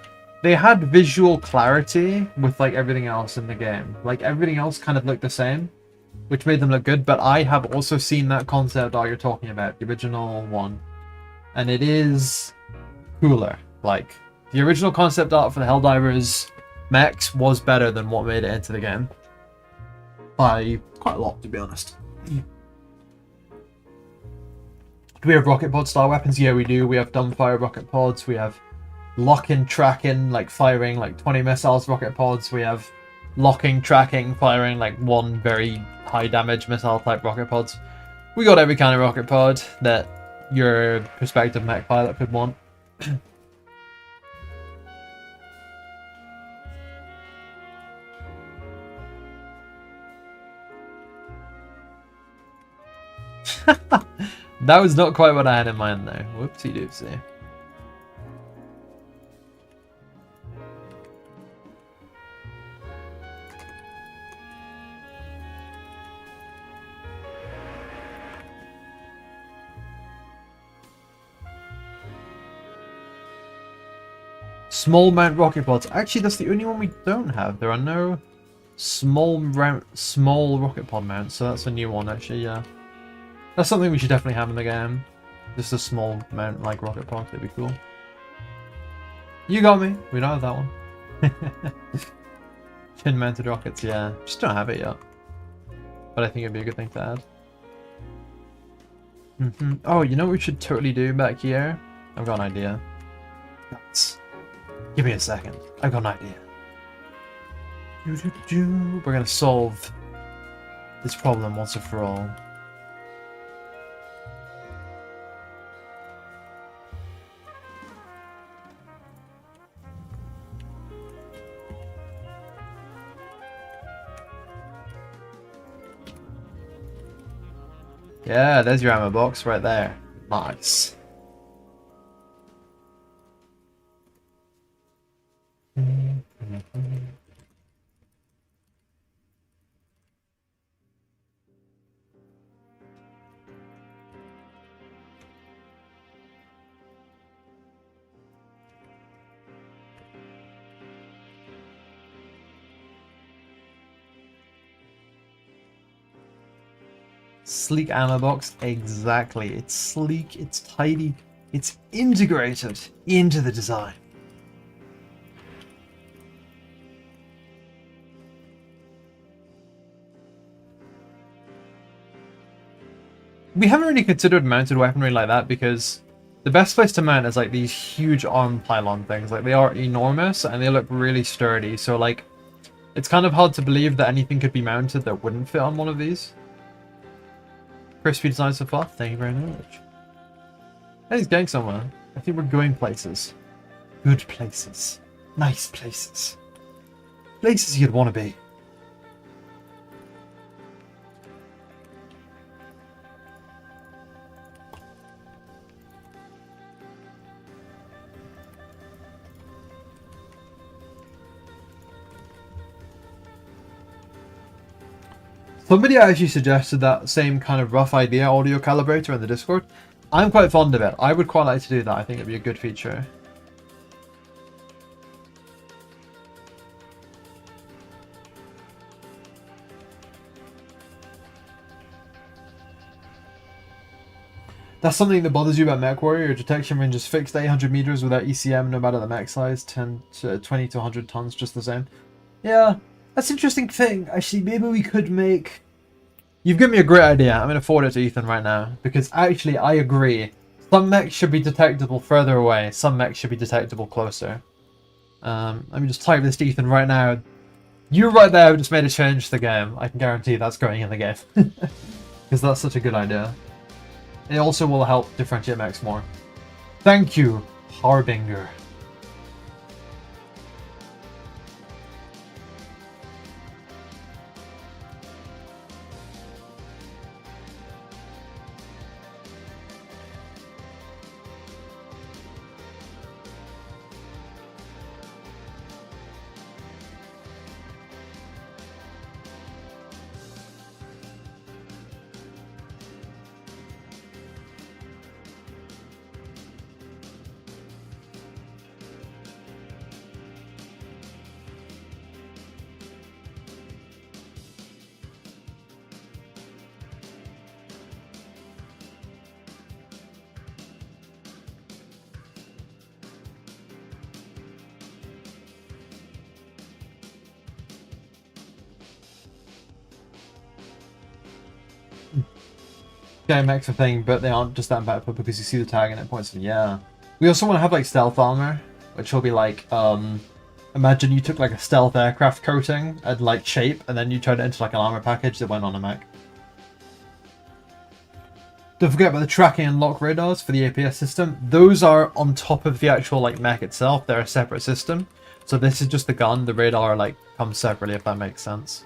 had visual clarity with like everything else in the game. Like everything else kind of looked the same, which made them look good. But I have also seen that concept art you're talking about, the original one, and it is cooler. Like the original concept art for the Helldivers mechs was better than what made it into the game by quite a lot, to be honest. Do we have rocket pod style weapons? Yeah, we do. We have dumbfire rocket pods. We have locking, tracking, like firing like 20 missiles rocket pods. We have locking, tracking, firing like one very high damage missile type rocket pods. We got every kind of rocket pod that your prospective mech pilot could want. That was not quite what I had in mind though. Whoopsie doopsie. Small mount rocket pods. Actually, that's the only one we don't have. There are no small rocket pod mounts, so that's a new one actually, yeah. That's something we should definitely have in the game. Just a small mount like rocket pod, that'd be cool. You got me. We don't have that one. Chin mounted rockets, yeah. Just don't have it yet. But I think it'd be a good thing to add. Oh, you know what we should totally do back here? I've got an idea. Give me a second. I've got an idea. We're gonna solve this problem once and for all. Yeah, there's your ammo box right there. Nice. Sleek ammo box, exactly. It's sleek, it's tidy, it's integrated into the design. We haven't really considered mounted weaponry like that because the best place to mount is like these huge arm pylon things. Like they are enormous and they look really sturdy. So like it's kind of hard to believe that anything could be mounted that wouldn't fit on one of these. Crispy design so far. Thank you very much. Hey, he's going somewhere. I think we're going places. Good places. Nice places. Places you'd want to be. Somebody actually suggested that same kind of rough idea audio calibrator in the Discord. I'm quite fond of it. I would quite like to do that. I think it'd be a good feature. That's something that bothers you about MechWarrior. Your detection range is fixed 800 meters without ECM, no matter the mech size. 10 to 20 to 100 tons, just the same. Yeah. That's an interesting thing. Actually, maybe we could make You've given me a great idea. I'm going to forward it to Ethan right now. Because actually, I agree. Some mechs should be detectable further away. Some mechs should be detectable closer. Let me just type this to Ethan right now. You right there just made a change to the game. I can guarantee that's going in the game. Because that's such a good idea. It also will help differentiate mechs more. Thank you, Harbinger. Yeah, mechs are thing, but they aren't just that impactful because you see the tag and it points to yeah. We also want to have like stealth armor, which will be like imagine you took like a stealth aircraft coating and like shape, and then you turned it into like an armor package that went on a mech. Don't forget about the tracking and lock radars for the APS system. Those are on top of the actual like mech itself. They're a separate system. So this is just the gun. The radar like comes separately, if that makes sense.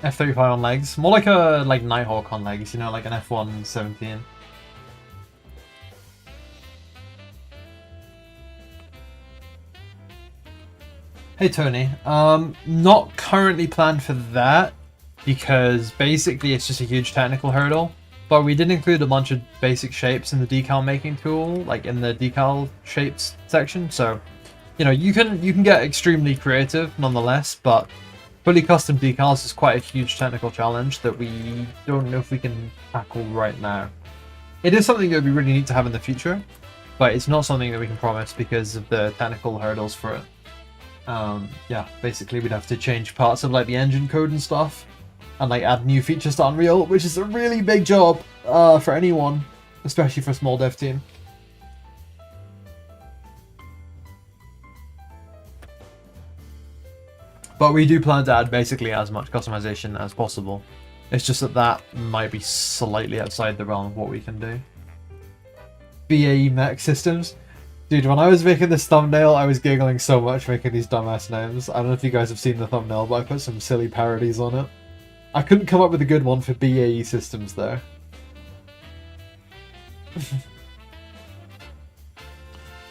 F-35 on legs. More like a Nighthawk on legs, you know, like an F-117. Hey Tony, not currently planned for that because basically it's just a huge technical hurdle. But we did include a bunch of basic shapes in the decal making tool, like in the decal shapes section. So, you know, you can get extremely creative nonetheless, but fully custom decals is quite a huge technical challenge that we don't know if we can tackle right now. It is something that would be really neat to have in the future, but it's not something that we can promise because of the technical hurdles for it. Yeah, basically we'd have to change parts of like the engine code and stuff, and like add new features to Unreal, which is a really big job for anyone, especially for a small dev team. But we do plan to add basically as much customization as possible. It's just that that might be slightly outside the realm of what we can do. BAE mech systems. Dude, when I was making this thumbnail, I was giggling so much making these dumbass names. I don't know if you guys have seen the thumbnail, but I put some silly parodies on it. I couldn't come up with a good one for BAE systems though.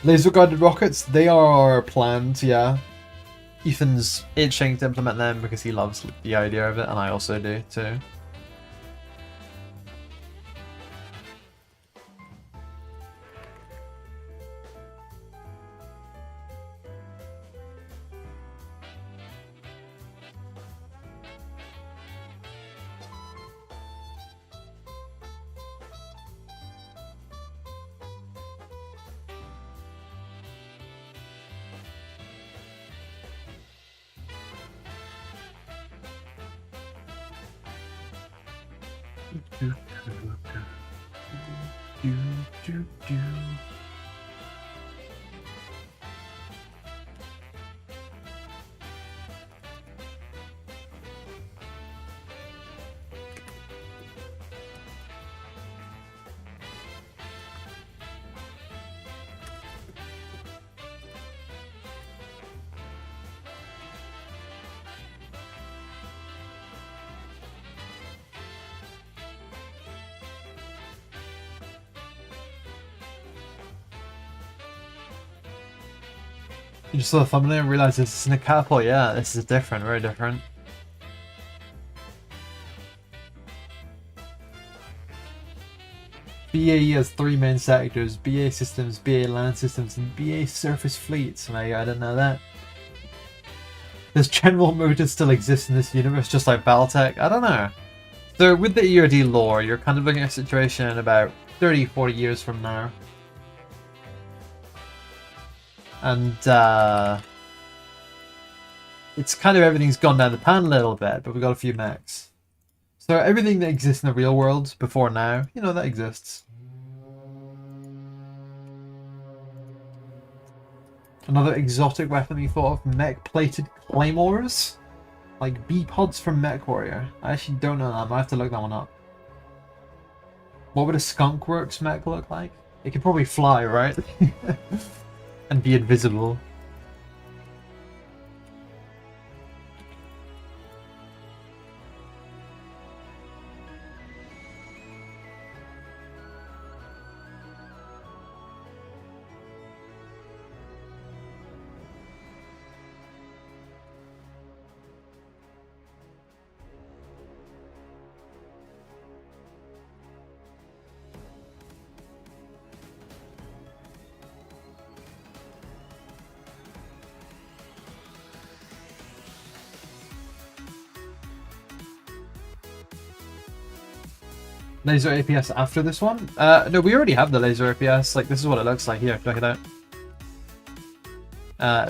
Laser guided rockets, they are planned, yeah. Ethan's itching to implement them because he loves the idea of it, and I also do too. You just saw the thumbnail and realized this isn't a catapult. Yeah, this is different, very different. BAE has 3 main sectors: BA systems, BA land systems, and BA surface fleets. I didn't know that. Does General Motors still exist in this universe, just like Battletech? I don't know. So with the ERD lore, you're kind of looking at a situation about 30, 40 years from now. And it's kind of everything's gone down the pan a little bit, but we've got a few mechs. So everything that exists in the real world before now, you know, that exists. Another exotic weapon you thought of, mech-plated claymores? Like B-pods from MechWarrior. I actually don't know that, I might have to look that one up. What would a skunkworks mech look like? It could probably fly, right? And be invisible. Laser APS after this one? No, we already have the laser APS. Like, this is what it looks like here. Check it out.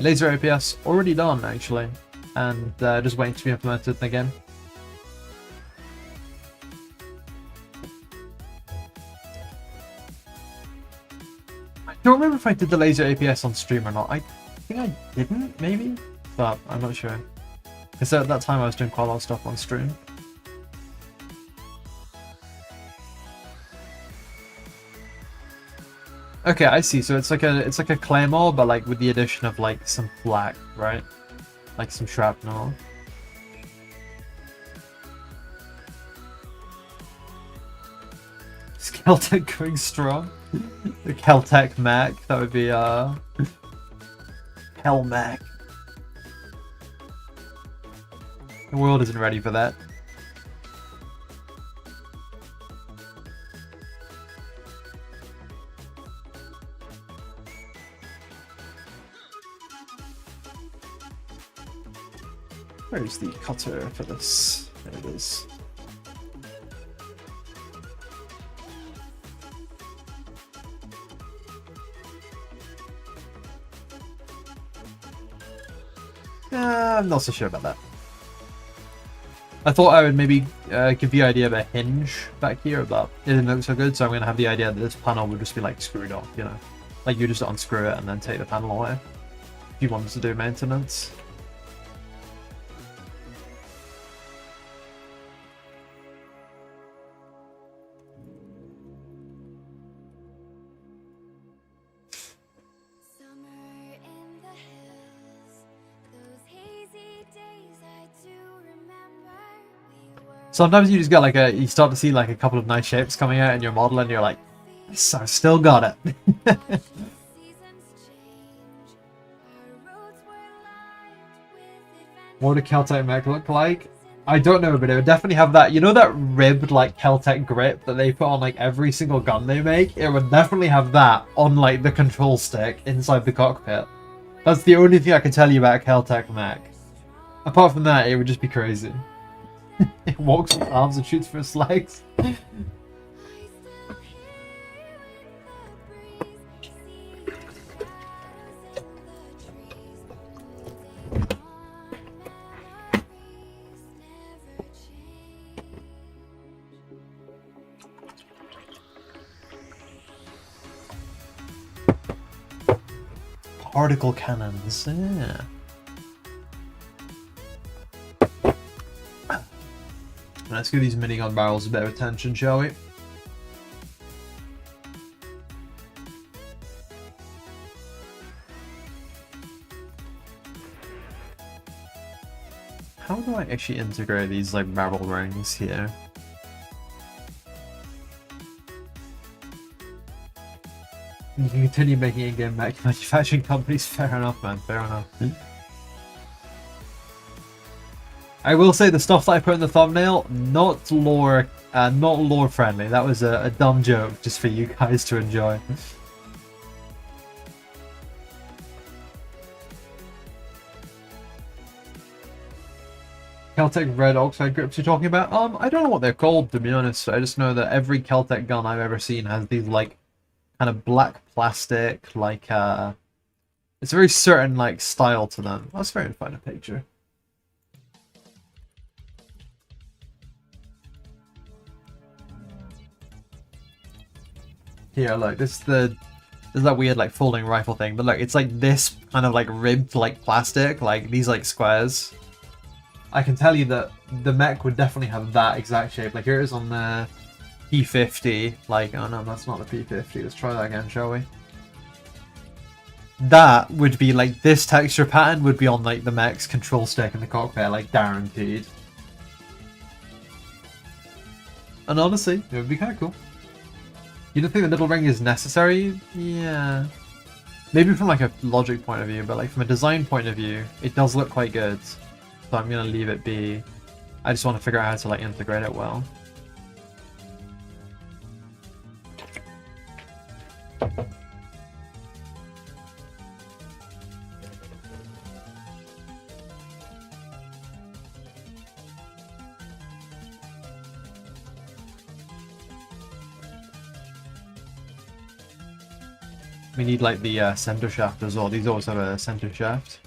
Laser APS already done, actually. And just waiting to be implemented in the game. I don't remember if I did the laser APS on stream or not. I think I didn't, maybe? But I'm not sure. Because at that time I was doing quite a lot of stuff on stream. Okay, I see. So it's like a claymore, but like with the addition of like some flak, right? Like some shrapnel. Is Caltech going strong? The Caltech mech, that would be Hell mech. The world isn't ready for that. Where's the cutter for this? There it is. I'm not so sure about that. I thought I would maybe give the idea of a hinge back here, but it didn't look so good, so I'm going to have the idea that this panel would just be like screwed off, you know? Like you just unscrew it and then take the panel away if you wanted to do maintenance. Sometimes you just get like you start to see like a couple of nice shapes coming out in your model and you're like, yes, I still got it. What would a Caltech mech look like? I don't know, but it would definitely have that, you know, that ribbed like Caltech grip that they put on like every single gun they make? It would definitely have that on like the control stick inside the cockpit. That's the only thing I can tell you about a Caltech mech. Apart from that, it would just be crazy. It walks with arms and shoots for its legs. Particle cannons, yeah. Let's give these minigun barrels a bit of attention, shall we? How do I actually integrate these like barrel rings here? You can continue making in-game mech manufacturing companies. Fair enough, man. Fair enough. I will say the stuff that I put in the thumbnail, not lore friendly. That was a dumb joke just for you guys to enjoy. Caltech red oxide grips you're talking about? I don't know what they're called, to be honest. I just know that every Caltech gun I've ever seen has these like kind of black plastic, like it's a very certain like style to them. Let's try and find a picture. Here, look, this is that weird like folding rifle thing, but look, it's like this kind of like ribbed like plastic, like these like squares. I can tell you that the mech would definitely have that exact shape. Like here it is on the P50. Like, oh no, that's not the P50. Let's try that again, shall we? That would be like, this texture pattern would be on like the mech's control stick in the cockpit, like guaranteed. And honestly, it would be kind of cool. You don't think the little ring is necessary? Yeah. Maybe from like a logic point of view, but like from a design point of view, it does look quite good. So I'm gonna leave it be. I just want to figure out how to like integrate it well. We need like the center shaft as well. These always have a center shaft.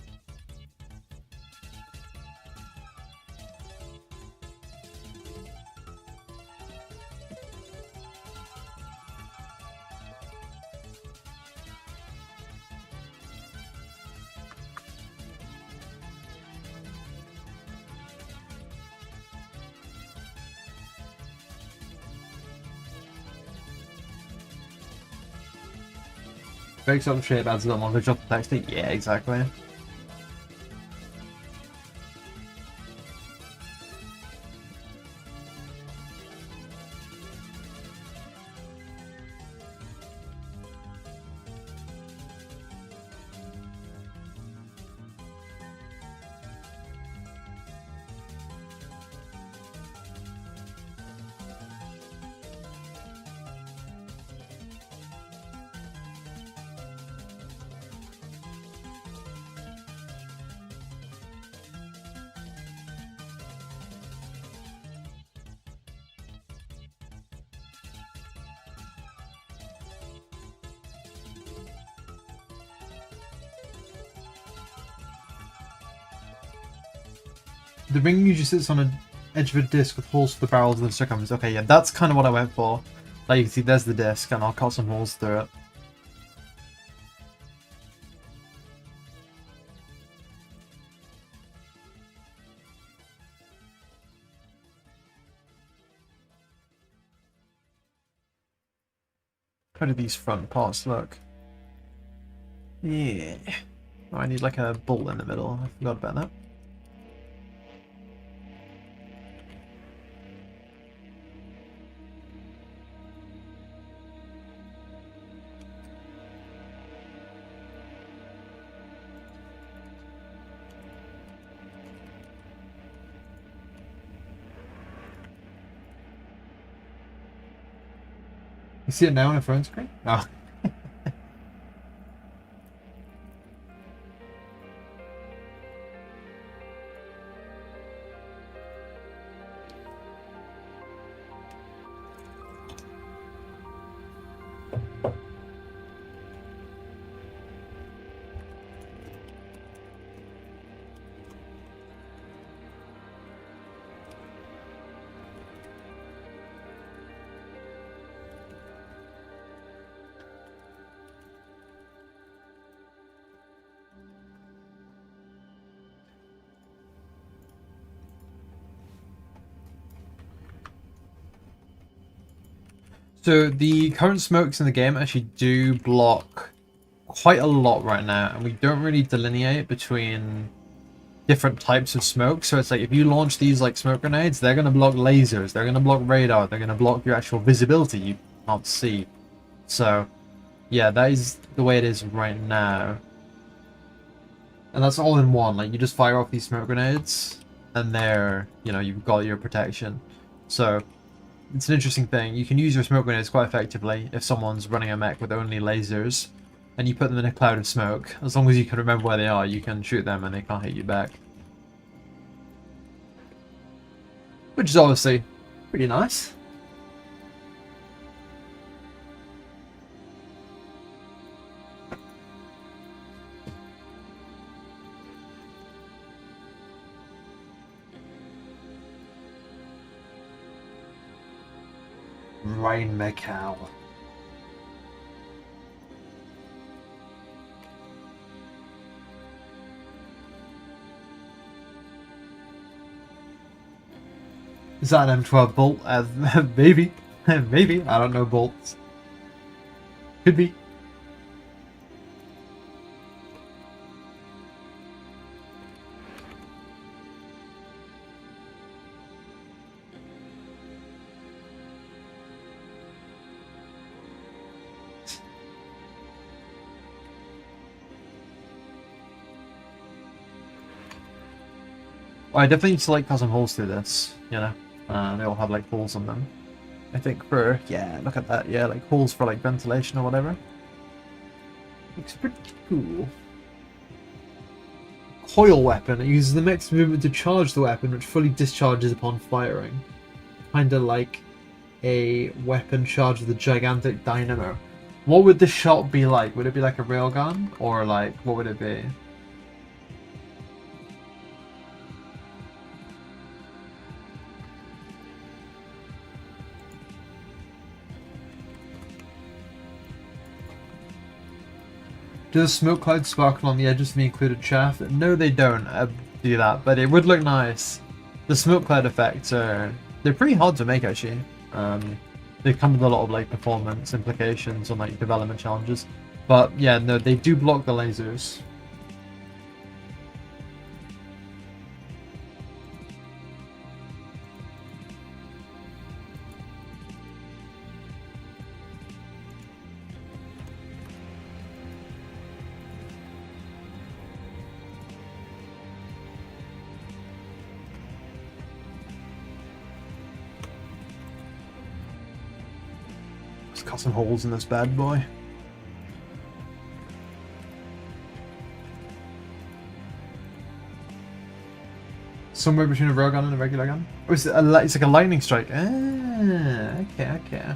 Breaks up shape, adds a little more visual complexity. Yeah, exactly. The ring usually sits on an edge of a disc with holes for the barrels of the circumference. Okay, yeah, that's kind of what I went for. Like you can see, there's the disc, and I'll cut some holes through it. How do these front parts look? Yeah. Oh, I need like a bolt in the middle. I forgot about that. You see it now on a phone screen? Oh. So the current smokes in the game actually do block quite a lot right now, and we don't really delineate between different types of smoke. So it's like if you launch these like smoke grenades, they're going to block lasers, they're going to block radar, they're going to block your actual visibility you can't see. So Yeah, that is the way it is right now. And that's all in one, like you just fire off these smoke grenades and there, you know, you've got your protection. So it's an interesting thing. You can use your smoke grenades quite effectively if someone's running a mech with only lasers and you put them in a cloud of smoke. As long as you can remember where they are, you can shoot them and they can't hit you back. Which is obviously pretty nice. Rain Macau. Is that an M12 bolt? Maybe. Maybe. I don't know bolts. Could be. Well, I definitely need to like cut some holes through this, you know. They all have like holes on them. I think for, yeah, look at that, yeah, like holes for like ventilation or whatever. Looks pretty cool. Coil weapon. It uses the mech's movement to charge the weapon, which fully discharges upon firing. Kinda like a weapon charged with a gigantic dynamo. What would the shot be like? Would it be like a railgun? Or like, what would it be? Do the smoke clouds sparkle on the edges of the included shaft? No, they don't do that, but it would look nice. The smoke cloud effects they're pretty hard to make actually. They come with a lot of like performance implications on like development challenges. But yeah, no, they do block the lasers. Cut some holes in this bad boy. Somewhere between a railgun and a regular gun. Oh, it's like a lightning strike. Ah, okay.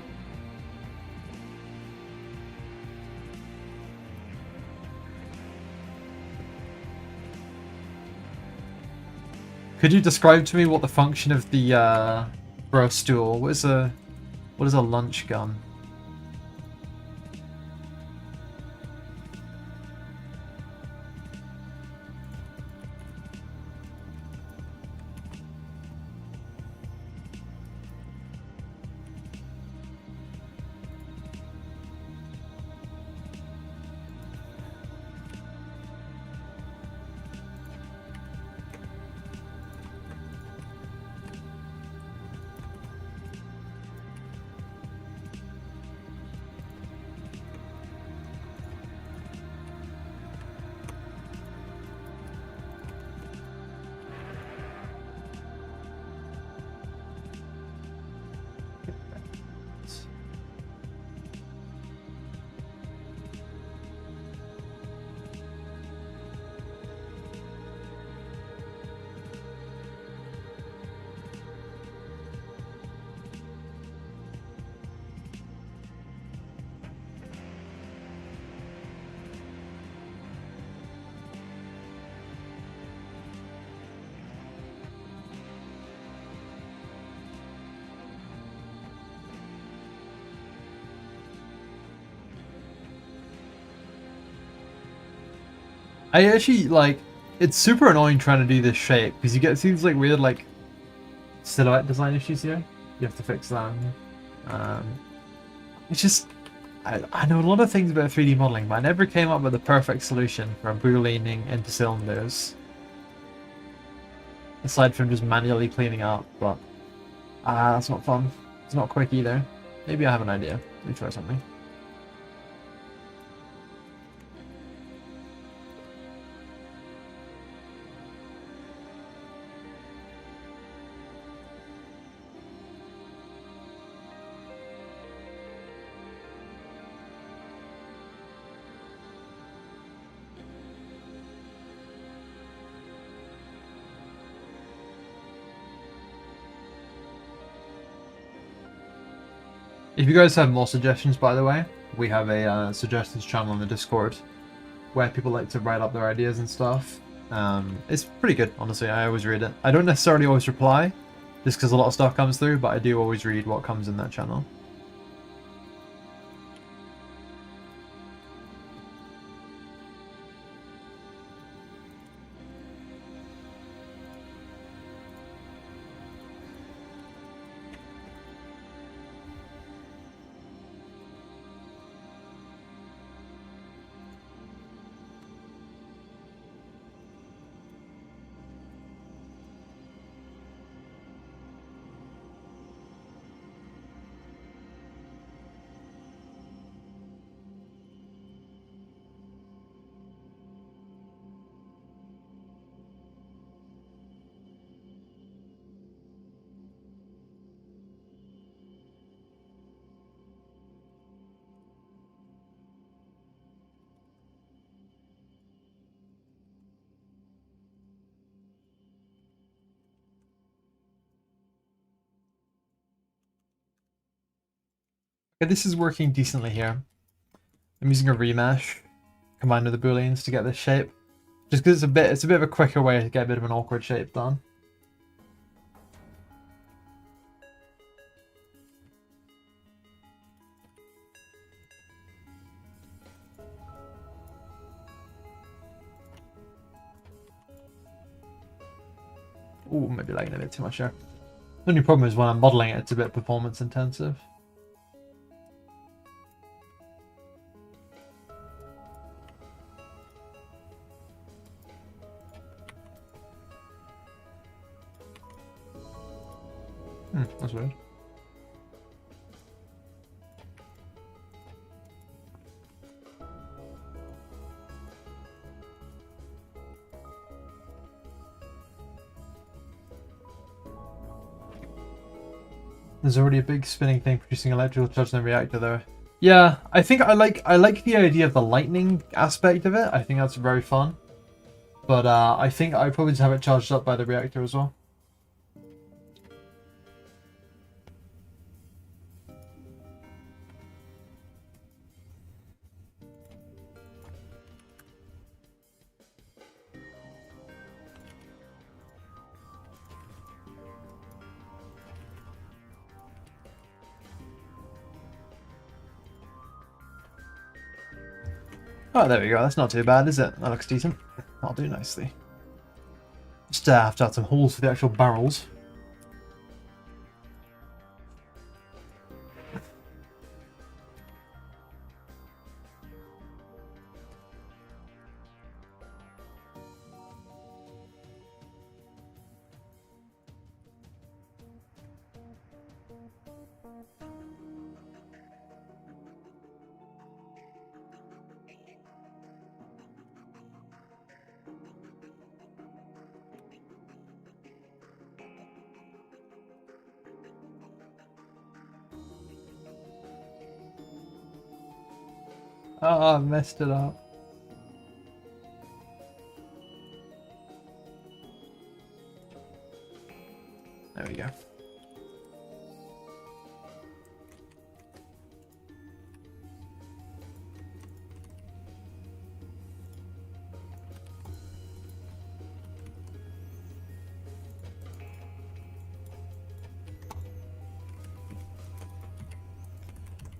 Could you describe to me what the function of the bro stool? What is a lunch gun? I actually, like, it's super annoying trying to do this shape, because you get these, like, weird, like, silhouette design issues here. You have to fix them. It's just, I know a lot of things about 3D modeling, but I never came up with a perfect solution for Booleaning into cylinders. Aside from just manually cleaning up, but, that's not fun. It's not quick either. Maybe I have an idea. Let me try something. If you guys have more suggestions, by the way, we have a suggestions channel on the Discord where people like to write up their ideas and stuff. It's pretty good, honestly. I always read it. I don't necessarily always reply, just because a lot of stuff comes through, but I do always read what comes in that channel. Okay, this is working decently here. I'm using a remesh combined with the booleans to get this shape, just because it's a bit of a quicker way to get a bit of an awkward shape done. Ooh, maybe lagging a bit too much here. The only problem is when I'm modeling it, it's a bit performance intensive. That's weird. There's already a big spinning thing producing electrical charge in the reactor there. Yeah, I think I like the idea of the lightning aspect of it. I think that's very fun. But I think I probably just have it charged up by the reactor as well. Oh, there we go. That's not too bad, is it? That looks decent. That'll do nicely. Just have to add some holes for the actual barrels. Oh, I messed it up. There we go.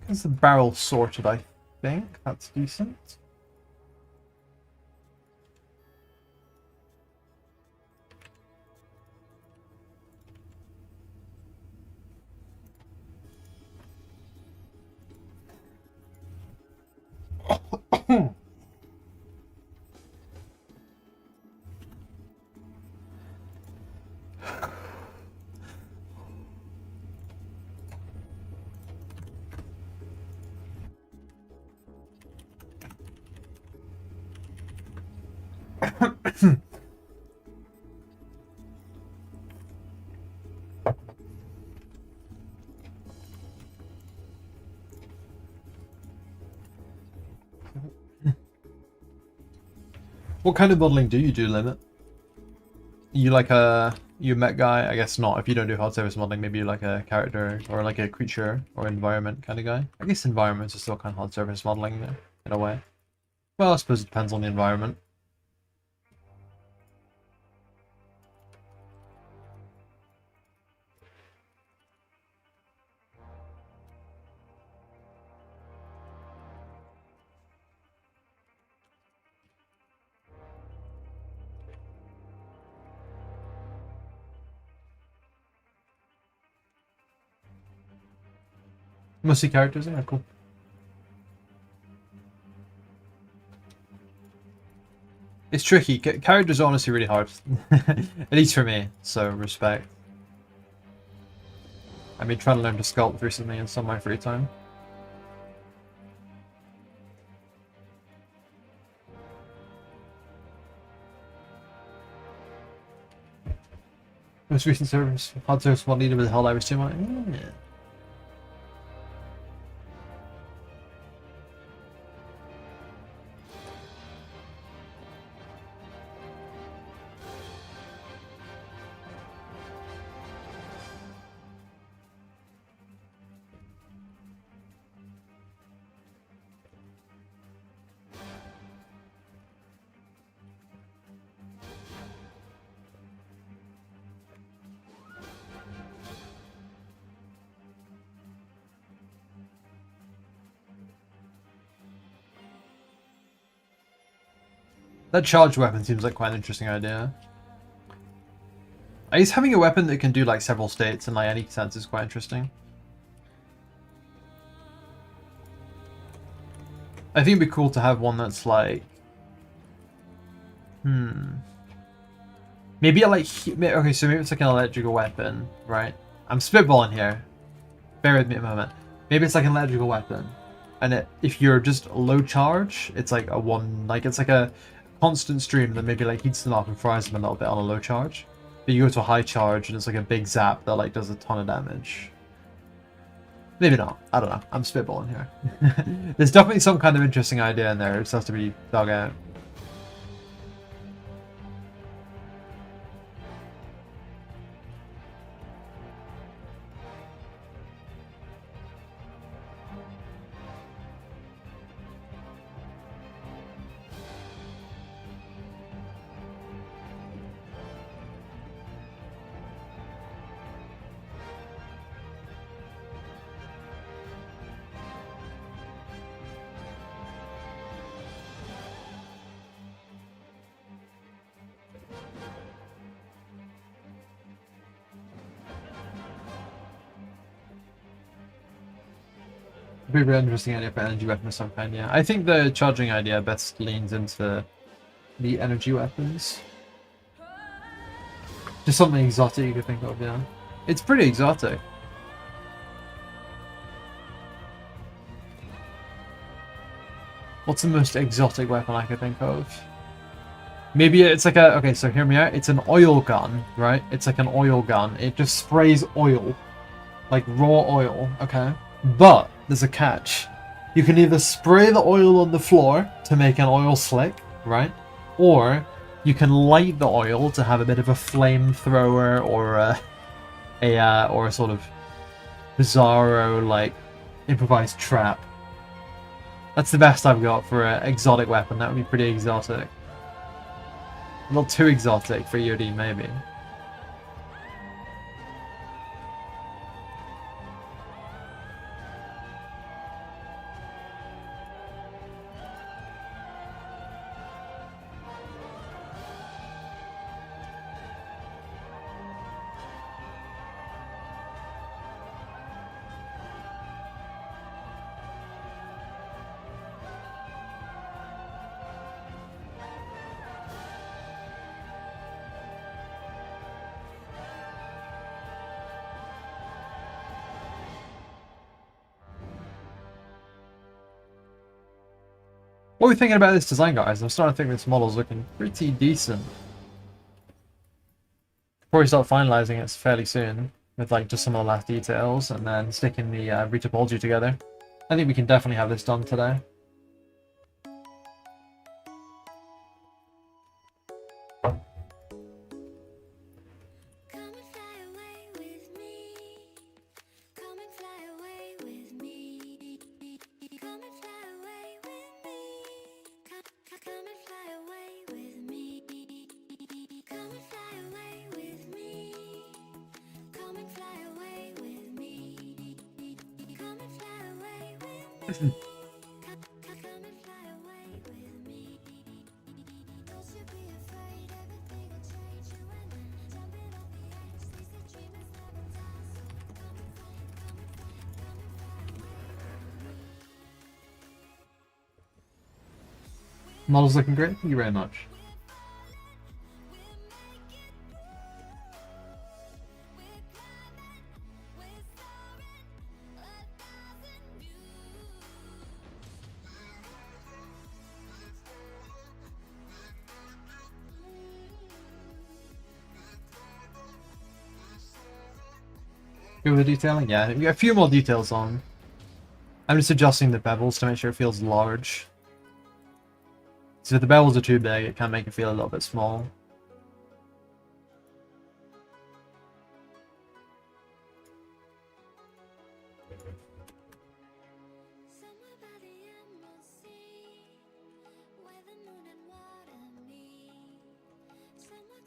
Is the barrel sorted, I think. That's decent. What kind of modeling do you do, Limit? You like a You a mech guy? I guess not. If you don't do hard surface modeling, maybe you're like a character or like a creature or environment kind of guy. I guess environments are still kind of hard surface modeling there, in a way. Well, I suppose it depends on the environment. Mostly characters, yeah, cool. It's tricky. Characters are honestly really hard. At least for me, so respect. I've been trying to learn to sculpt recently in some of my free time. Most recent service, hard service one needed with the hell I was too much. Yeah. That charged weapon seems like quite an interesting idea. I guess having a weapon that can do like several states in like any sense is quite interesting. I think it'd be cool to have one that's like, maybe like, okay, so maybe it's like an electrical weapon, right? I'm spitballing here. Bear with me a moment. Maybe it's like an electrical weapon, and if you're just low charge, it's like a one, like it's like a constant stream that maybe like heats them up and fries them a little bit on a low charge. But you go to a high charge and it's like a big zap that like does a ton of damage. Maybe not. I don't know. I'm spitballing here. There's definitely some kind of interesting idea in there. It just has to be dug out. Be a really interesting idea for energy weapon of some kind, yeah. I think the charging idea best leans into the energy weapons. Just something exotic you could think of, yeah. It's pretty exotic. What's the most exotic weapon I could think of? Maybe it's like a... Okay, so hear me out. It's an oil gun, right? It's like an oil gun. It just sprays oil. Like raw oil, okay? But there's a catch. You can either spray the oil on the floor to make an oil slick, right? Or you can light the oil to have a bit of a flamethrower or a sort of bizarro like improvised trap. That's the best I've got for an exotic weapon. That would be pretty exotic. A little too exotic for EOD, maybe. What are we thinking about this design, guys? I'm starting to think this model's looking pretty decent. Probably start finalizing it fairly soon with like just some of the last details and then sticking the retopology together. I think we can definitely have this done today. Model's looking great. Thank you very much. Good with the detailing? Yeah, we got a few more details on. I'm just adjusting the bevels to make sure it feels large. So if the bevels are too big, it can make it feel a little bit small.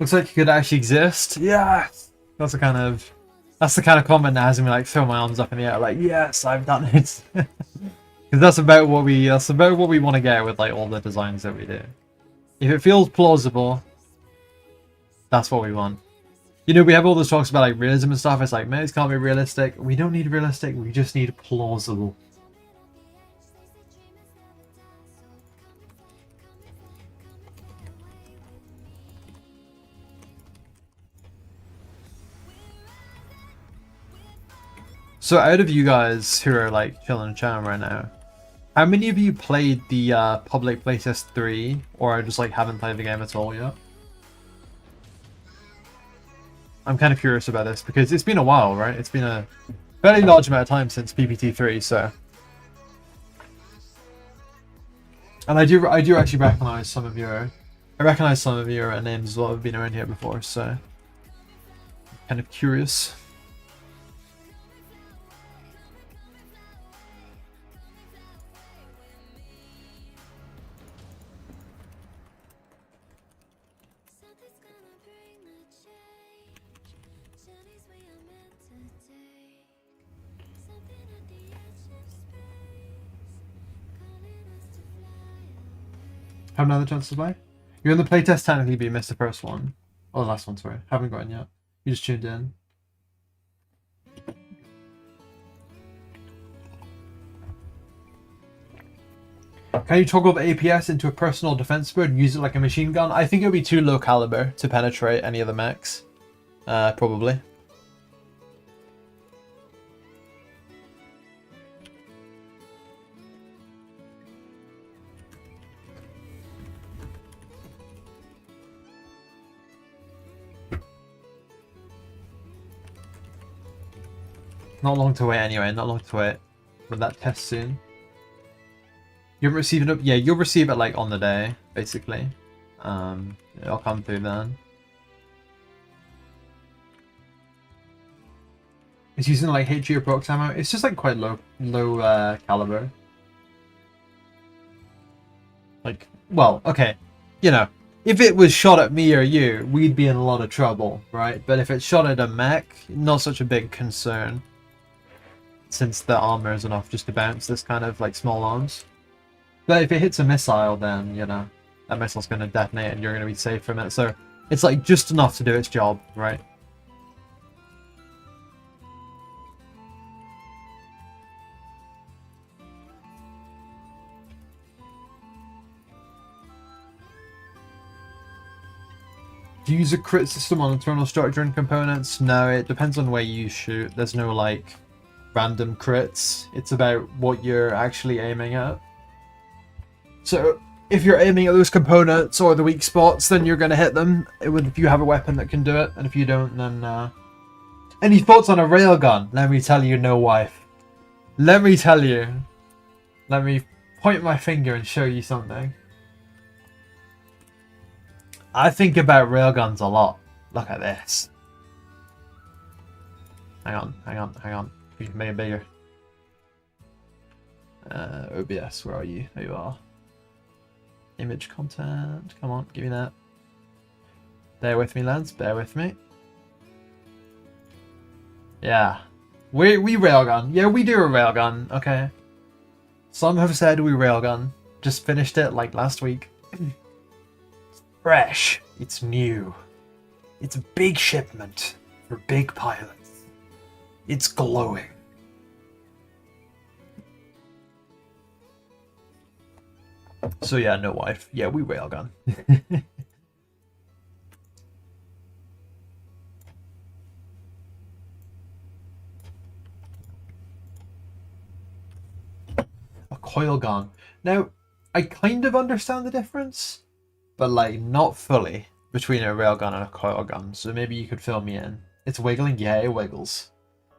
Looks like it could actually exist. Yeah, that's the kind of comment that has me like throw my arms up in the air, like yes, I've done it. Because that's about what we want to get with like all the designs that we do. If it feels plausible, that's what we want. You know, we have all those talks about like realism and stuff. It's like, man, it can't be realistic. We don't need realistic. We just need plausible. So out of you guys who are like chilling and chatting right now, how many of you played the public playtest 3 or just like haven't played the game at all yet? I'm kind of curious about this because it's been a while, right? It's been a fairly large amount of time since PPT 3, so. And I do actually recognize some of your names as well. I've been around here before, so kind of curious. Have another chance to play? You're in the playtest technically, but you missed the first one. Oh, the last one, sorry. Haven't gotten yet. You just tuned in. Can you toggle the APS into a personal defense mode and use it like a machine gun? I think it would be too low caliber to penetrate any of the mechs. Probably. Not long to wait anyway, not long to wait. With that test soon. You're receiving it, yeah, you'll receive it like on the day, basically. It'll come through then. It's using like HE or prox ammo. It's just like quite low caliber. Like, well, okay, you know, if it was shot at me or you, we'd be in a lot of trouble, right? But if it's shot at a mech, not such a big concern. Since the armor is enough just to bounce this kind of like small arms. But if it hits a missile, then, you know, that missile's going to detonate and you're going to be safe from it. So it's like just enough to do its job, right? Do you use a crit system on internal structure and components? No, it depends on where you shoot. There's no like random crits. It's about what you're actually aiming at. So if you're aiming at those components or the weak spots, then you're going to hit them if you have a weapon that can do it. And if you don't, then... Any thoughts on a railgun? Let me tell you, no wife. Let me tell you. Let me point my finger and show you something. I think about railguns a lot. Look at this. Hang on. You can make it bigger. OBS, where are you? There you are. Image content. Come on, give me that. Bear with me, lads. Bear with me. Yeah. We railgun. Yeah, we do a railgun. Okay. Some have said we railgun. Just finished it like last week. It's fresh. It's new. It's a big shipment for big pilots. It's glowing. So yeah, no wife. Yeah, we railgun. A coil gun. Now, I kind of understand the difference, but like not fully between a railgun and a coil gun. So maybe you could fill me in. It's wiggling? Yeah, it wiggles.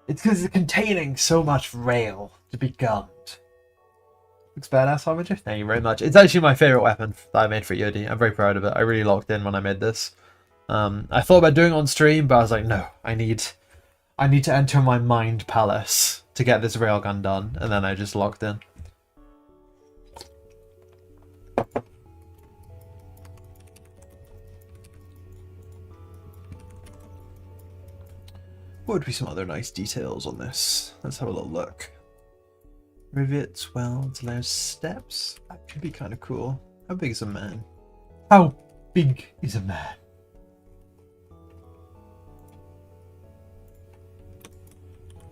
It's because it's containing so much rail to be gunned. Looks badass, Harbinger. Thank you very much. It's actually my favorite weapon that I made for EOD. I'm very proud of it. I really locked in when I made this. I thought about doing it on stream, but I was like, no, I need to enter my mind palace to get this railgun done, and then I just locked in. What would be some other nice details on this? Let's have a little look. Rivets, welds, allows steps. That could be kind of cool. How big is a man? How big is a man?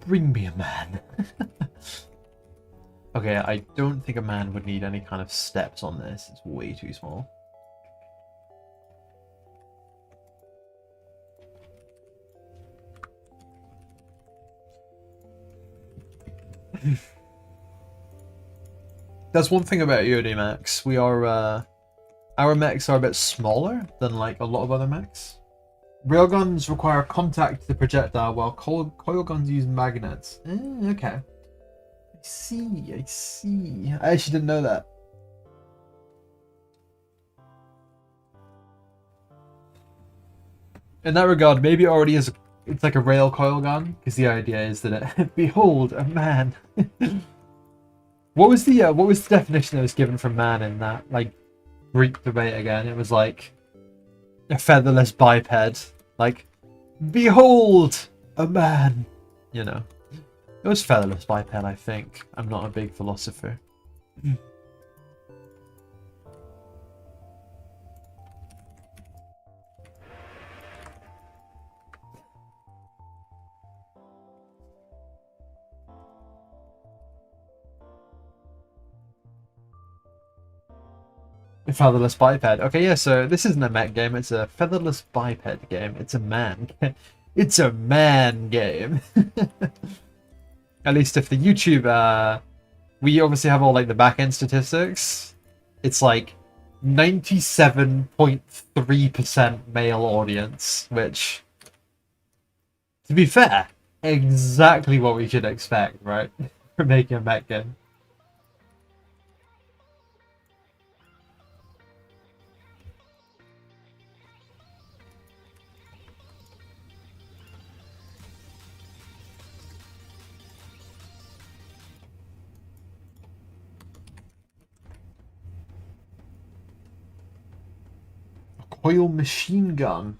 Bring me a man. Okay, I don't think a man would need any kind of steps on this. It's way too small. That's one thing about EOD mechs. We are, our mechs are a bit smaller than like a lot of other mechs. Railguns require contact to the projectile, while coil guns use magnets. Okay. I see. I actually didn't know that. In that regard, maybe it already is. It's like a rail coil gun, because the idea is that it behold a man. What was the definition that was given for man in that like Greek debate again? It was like a featherless biped. Like, behold a man. You know, it was featherless biped. I think. I'm not a big philosopher. Featherless biped. Okay, yeah, so this isn't a mech game, it's a featherless biped game. It's a man. It's a man game. At least if the YouTube, we obviously have all like the back-end statistics. It's like 97.3% male audience, which, to be fair, exactly what we should expect, right? For making a mech game. Coil machine gun.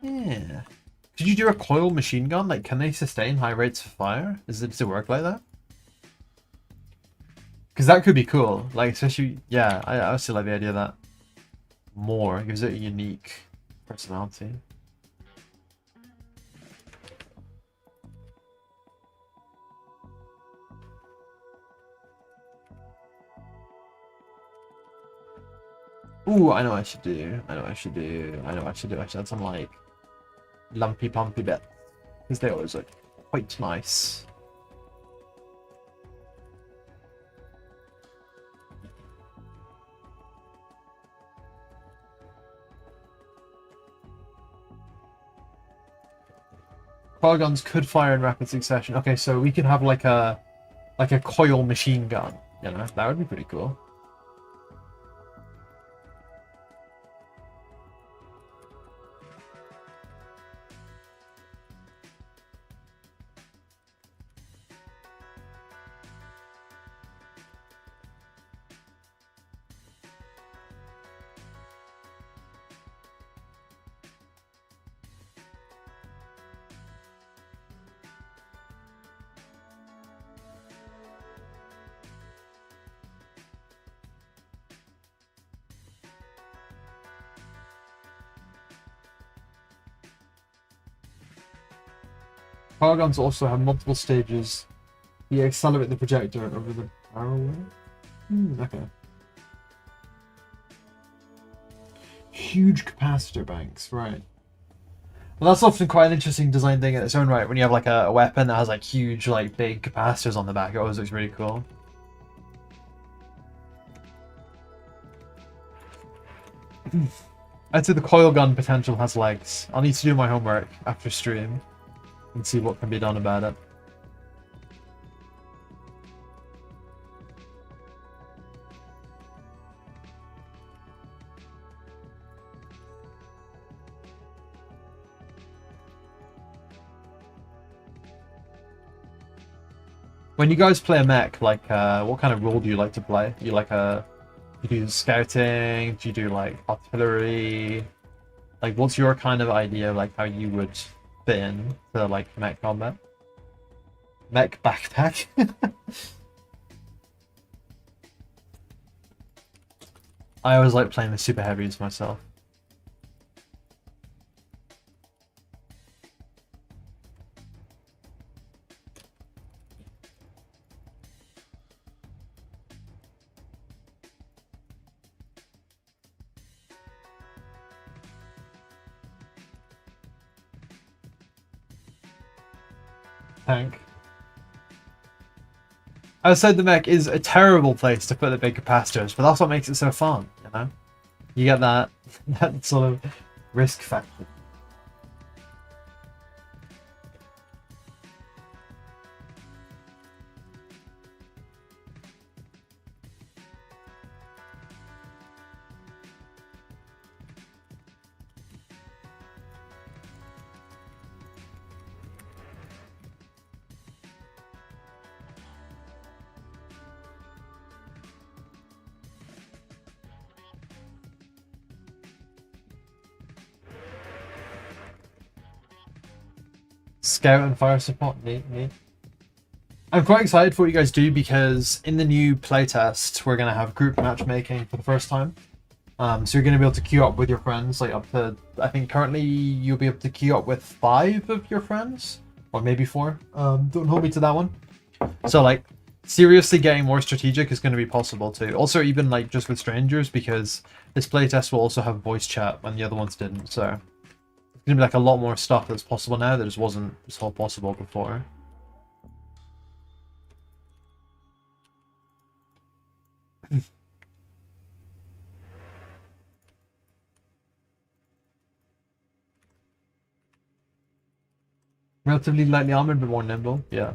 Yeah. Could you do a coil machine gun? Like, can they sustain high rates of fire? Does it work like that? Because that could be cool. Like, especially, yeah, I still like the idea of that more. It gives it a unique personality. Ooh, I know what I should do. I should add some, like, lumpy pumpy bits. Because they always look quite nice. Coil guns could fire in rapid succession. Okay, so we could have like a coil machine gun. You know, that would be pretty cool. Power guns also have multiple stages. You accelerate the projector over the barrel. Okay. Huge capacitor banks, right. Well, that's often quite an interesting design thing in its own right. When you have like a weapon that has like huge, like big capacitors on the back, it always looks really cool. I'd say the coil gun potential has legs. I'll need to do my homework after stream and see what can be done about it. When you guys play a mech, like, what kind of role do you like to play? You like you do scouting? Do you do like artillery? Like, what's your kind of idea of like how you would fit in to like mech combat? Mech backpack. I always like playing the super heavies myself. Tank. I said the mech is a terrible place to put the big capacitors, but that's what makes it so fun, you know? You get that sort of risk factor. Scout and fire support, neat. I'm quite excited for what you guys do because in the new playtest, we're going to have group matchmaking for the first time. So you're going to be able to queue up with your friends, like up to, I think currently you'll be able to queue up with 5 of your friends, or maybe 4. Don't hold me to that one. So like, seriously getting more strategic is going to be possible too. Also even like just with strangers, because this playtest will also have voice chat when the other ones didn't, so it's going to be like a lot more stuff that's possible now that just wasn't so possible before. Relatively lightly armored, but more nimble. Yeah.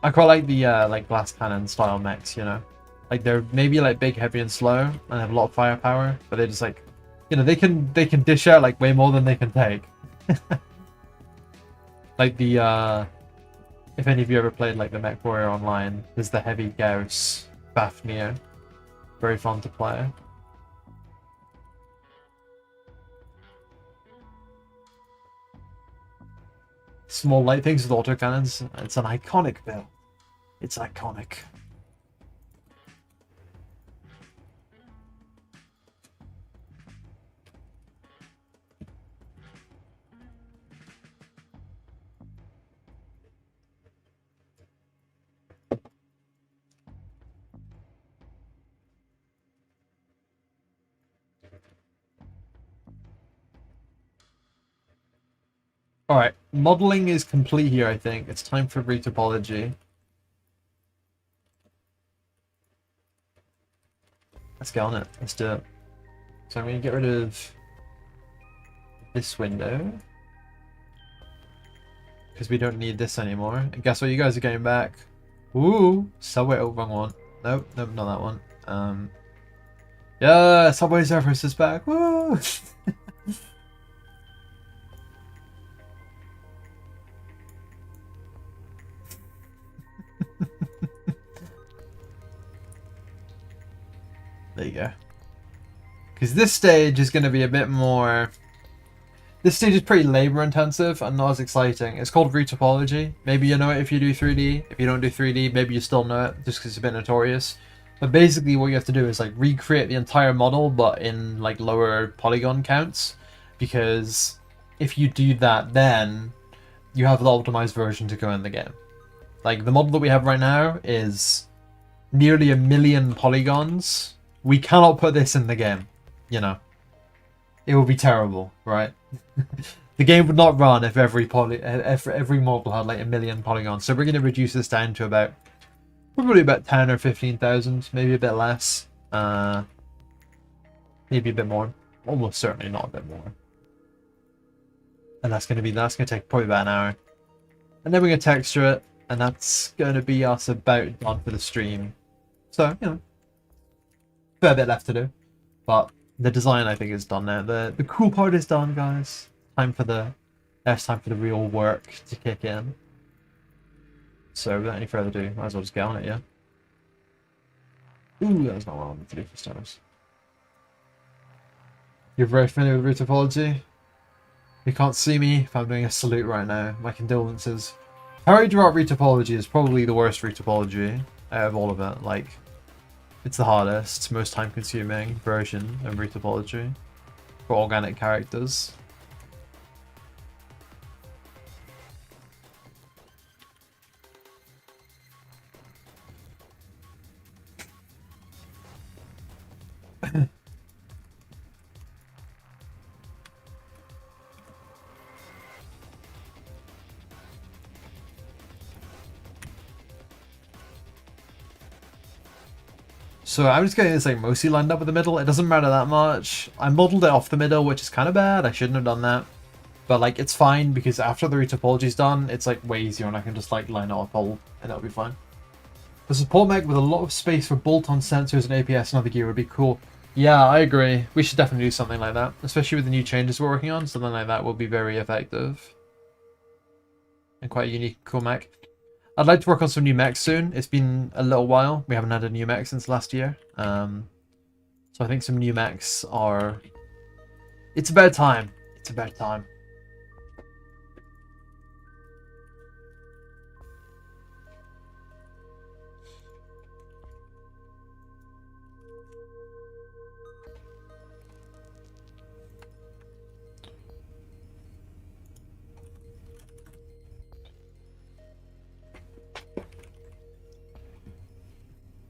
I quite like the like glass cannon style mechs, you know, like they're maybe like big, heavy, and slow, and have a lot of firepower, but they're just like, you know, they can dish out like way more than they can take. Like the if any of you ever played like the Mech Warrior Online, there's the heavy Gauss Fafnir, very fun to play. Small light things with autocannons. It's an iconic build. It's iconic. Alright, modeling is complete here, I think. It's time for Topology. Let's get on it. Let's do it. So I'm going to get rid of this window, because we don't need this anymore. And guess what? You guys are getting back. Ooh, Subway. Oh, wrong one. Nope, nope, not that one. Yeah, Subway Surfers is back. Woo! There you go. Because this stage is going to be a bit more This stage is pretty labor intensive and not as exciting. It's called retopology. Maybe you know it if you do 3D. If you don't do 3D, maybe you still know it just because it's a bit notorious. But basically what you have to do is like recreate the entire model but in like lower polygon counts, because if you do that then you have the optimized version to go in the game. Like the model that we have right now is nearly 1 million polygons. We cannot put this in the game, you know. It would be terrible, right? The game would not run if every model had like 1 million polygons. So we're going to reduce this down to probably about 10 or 15,000, maybe a bit less, maybe a bit more. Almost certainly not a bit more. And that's going to take probably about an hour. And then we're going to texture it, and that's going to be us about done for the stream. So, you know, fair bit left to do, but the design I think is done now. The cool part is done, guys. Time for the real work to kick in. So without any further ado, might as well just get on it, yeah. Ooh, that was not what I wanted to do for starters. You're very familiar with Topology. You can't see me if I'm doing a salute right now. My condolences. How you draw out retopology is probably the worst retopology out of all of it. Like, it's the hardest, most time-consuming version of retopology for organic characters. So I'm just getting this like mostly lined up with the middle. It doesn't matter that much. I modeled it off the middle, which is kind of bad. I shouldn't have done that. But like it's fine because after the retopology is done, it's like way easier and I can just like line it up all and that'll be fine. The support mech with a lot of space for bolt-on sensors and APS and other gear would be cool. Yeah, I agree. We should definitely do something like that, especially with the new changes we're working on. Something like that will be very effective and quite a unique, cool mech. I'd like to work on some new mechs soon. It's been a little while. We haven't had a new mech since last year. So I think some new mechs are... It's about time. It's about time.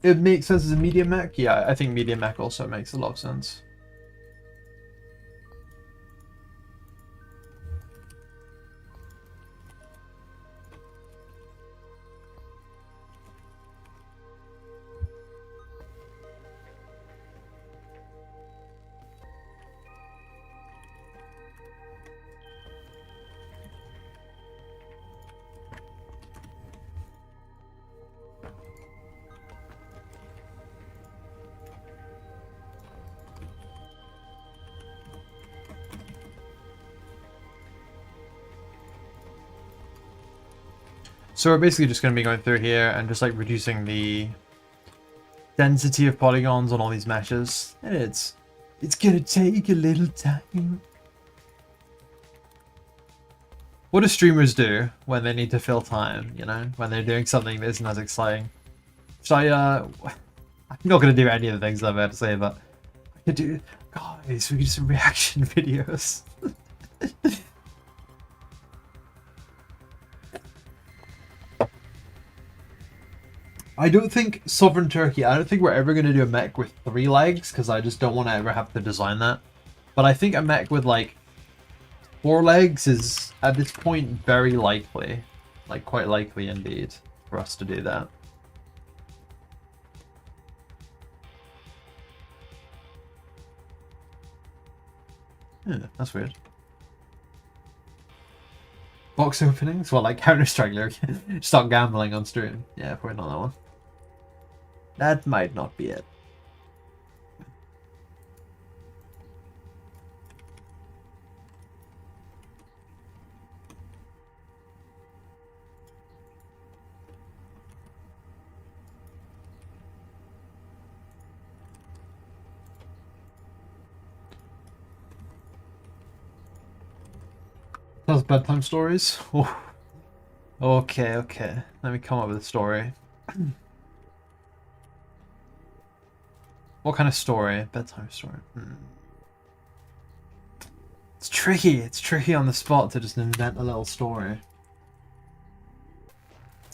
It makes sense as a medium mech? Yeah, I think medium mech also makes a lot of sense. So we're basically just going to be going through here and just like reducing the density of polygons on all these meshes. And it's going to take a little time. What do streamers do when they need to fill time, you know? When they're doing something that isn't as exciting? So I'm not going to do any of the things I'm about to say, but I could do... Guys, we could do some reaction videos. I don't think Sovereign Turkey, I don't think we're ever going to do a mech with 3 legs, because I just don't want to ever have to design that. But I think a mech with like 4 legs is, at this point, very likely. Like, quite likely indeed, for us to do that. Yeah, that's weird. Box openings? Well, like Counter-Strike, start gambling on stream. Yeah, probably not that one. That might not be it. Does bedtime stories? Oh. Okay, okay. Let me come up with a story. What kind of story? Bedtime story. It's tricky. It's tricky on the spot to just invent a little story.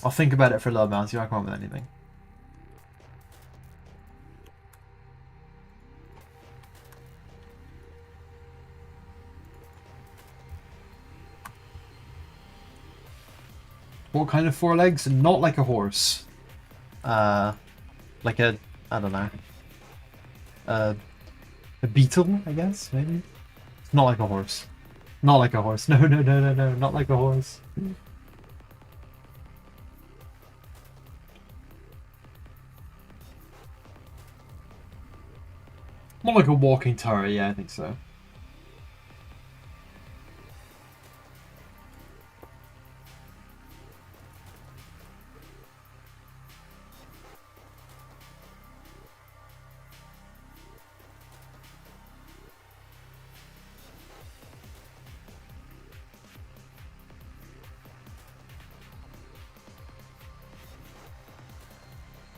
I'll think about it for a little bit and see if I come up with anything. What kind of four legs? Not like a horse. Like a, I don't know. A beetle, I guess, maybe? Not like a horse. Not like a horse. No, no, no, no, no. Not like a horse. More like a walking turret, yeah, I think so.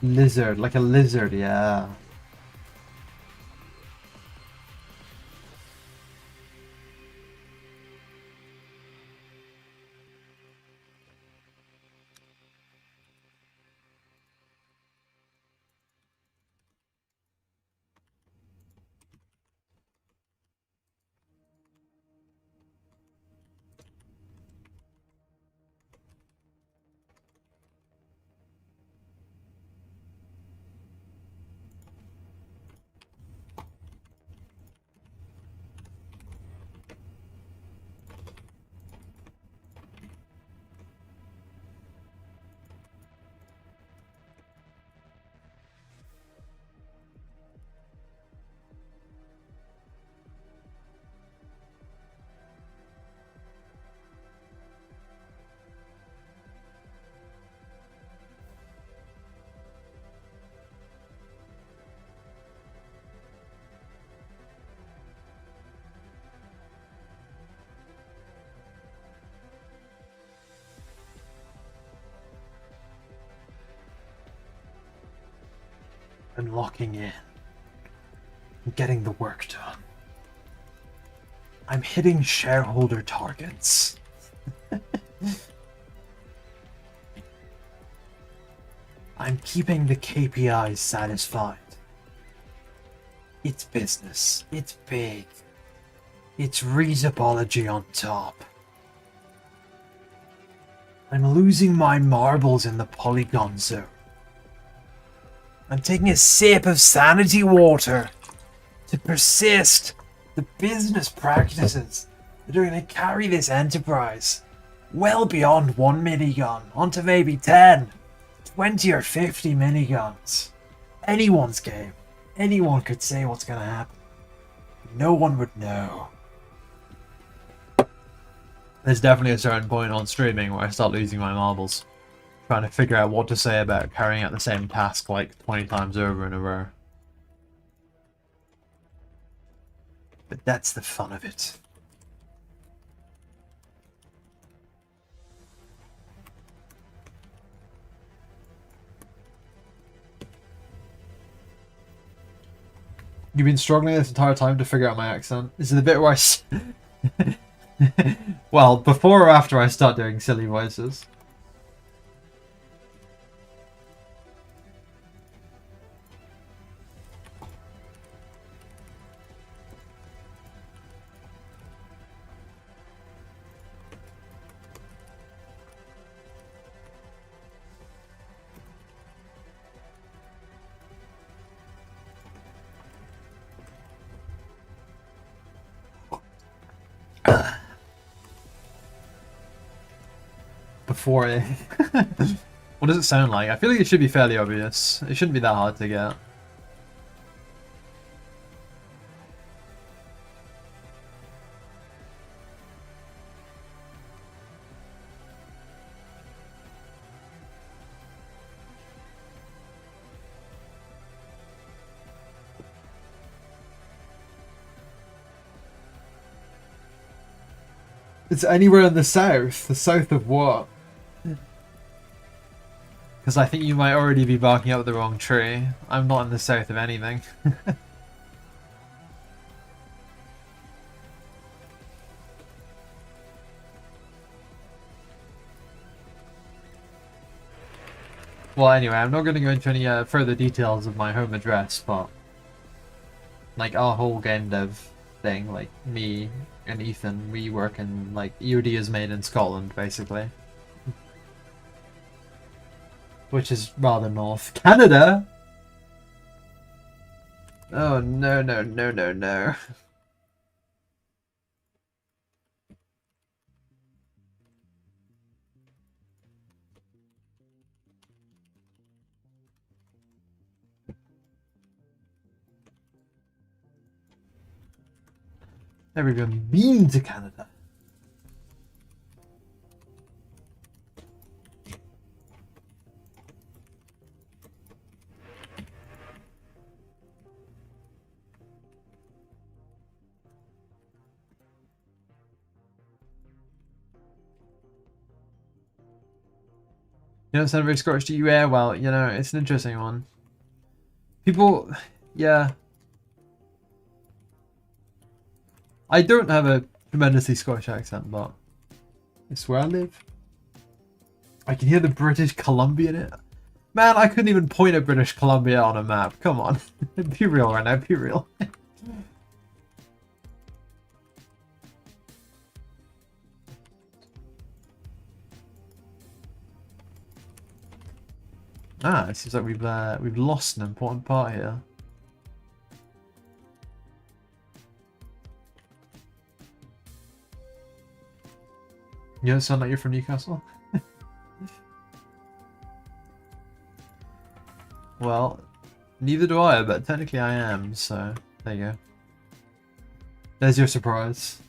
Lizard, like a lizard, yeah. And locking in. And getting the work done. I'm hitting shareholder targets. I'm keeping the KPIs satisfied. It's business. It's big. It's Topology on top. I'm losing my marbles in the polygon zone. I'm taking a sip of sanity water to persist the business practices that are going to carry this enterprise well beyond one minigun onto maybe 10, 20 or 50 miniguns. Anyone's game. Anyone could say what's going to happen. No one would know. There's definitely a certain point on streaming where I start losing my marbles. Trying to figure out what to say about carrying out the same task like 20 times over in a row. But that's the fun of it. You've been struggling this entire time to figure out my accent? Is it the bit where I... Well, before or after I start doing silly voices? Before it... What does it sound like? I feel like it should be fairly obvious. It shouldn't be that hard to get. It's anywhere in the south. The south of what? Because I think you might already be barking up the wrong tree. I'm not in the south of anything. Well, anyway, I'm not going to go into any further details of my home address, but like our whole game dev thing, like me and Ethan, we work in like EOD is made in Scotland, basically. Which is rather north. Canada? Oh, no, no, no, no, no. Never even been to Canada. You don't sound very Scottish, do you? Yeah, well, you know, it's an interesting one. People, yeah. I don't have a tremendously Scottish accent, but it's where I live. I can hear the British Columbia in it. Man, I couldn't even point at British Columbia on a map. Come on. Be real right now, be real. Ah, it seems like we've lost an important part here. You don't sound like you're from Newcastle? Well, neither do I, but technically I am, so there you go. There's your surprise.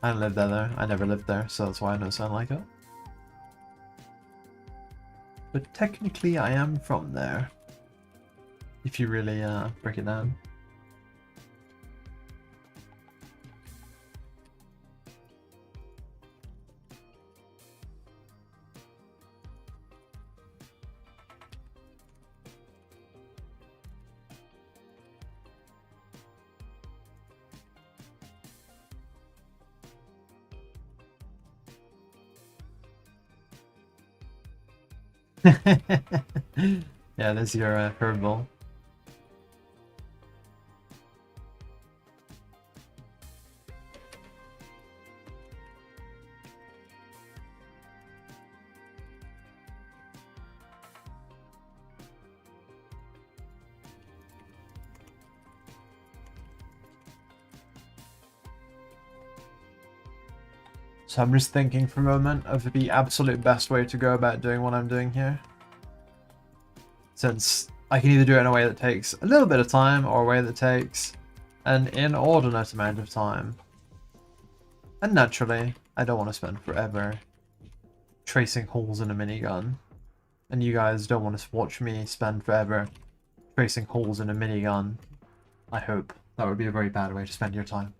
I don't live there though. I never lived there, so that's why I don't sound like it. But technically I am from there. If you really break it down. Yeah, there's your curveball. So I'm just thinking for a moment of the absolute best way to go about doing what I'm doing here. Since I can either do it in a way that takes a little bit of time or a way that takes an inordinate amount of time. And naturally, I don't want to spend forever tracing holes in a minigun. And you guys don't want to watch me spend forever tracing holes in a minigun. I hope. That would be a very bad way to spend your time.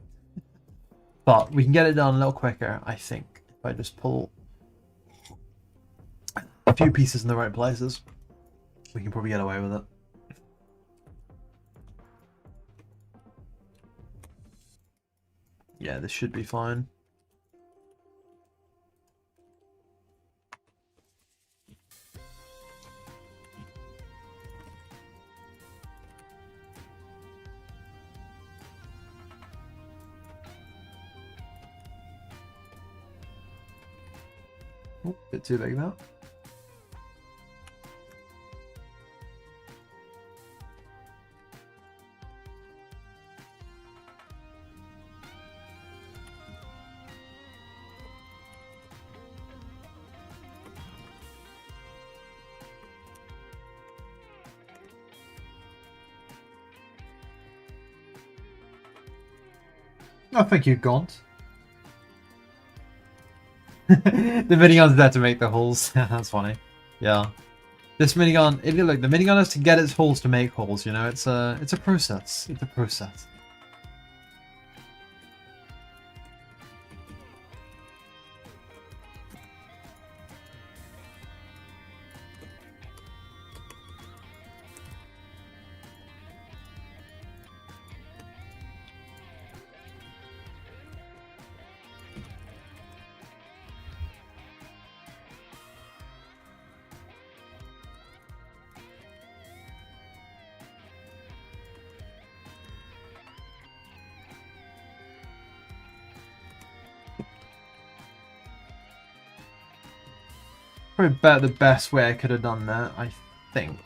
But we can get it done a little quicker, I think, if I just pull a few pieces in the right places. We can probably get away with it. Yeah, this should be fine. Oh, bit too big now. Oh, thank you, Gaunt. The minigun's there to make the holes. That's funny. Yeah. This minigun, look, the minigun has to get its holes to make holes, you know? It's a process. It's a process. Probably about the best way I could have done that, I think.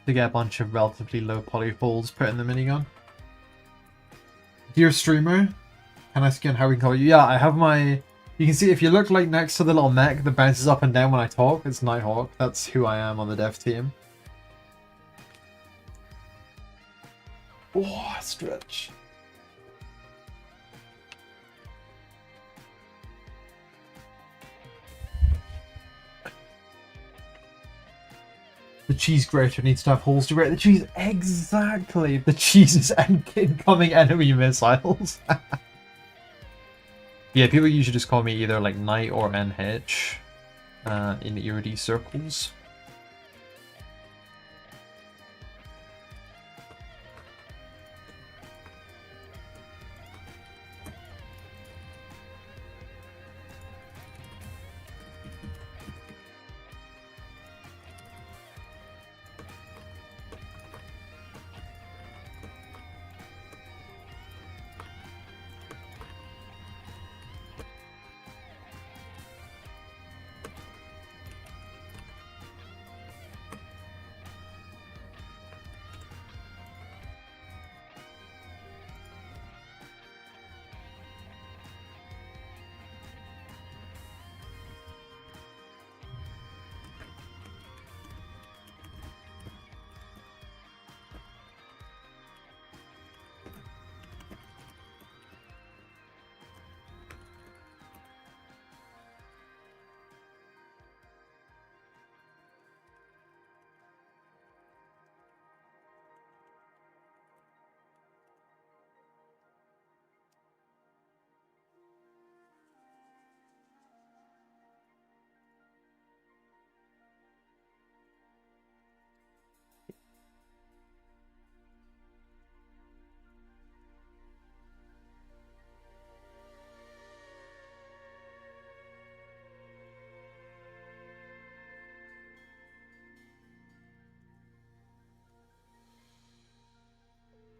To get a bunch of relatively low poly holes put in the minigun. Dear streamer, can I scan how we can call you? Yeah, I have my... You can see if you look like next to the little mech that bounces up and down when I talk, it's Nighthawk. That's who I am on the dev team. Oh, stretch. The cheese grater needs to have holes to grate the cheese. Exactly. The cheeses and incoming enemy missiles. Yeah, people usually just call me either like Knight or NH in the ERD circles.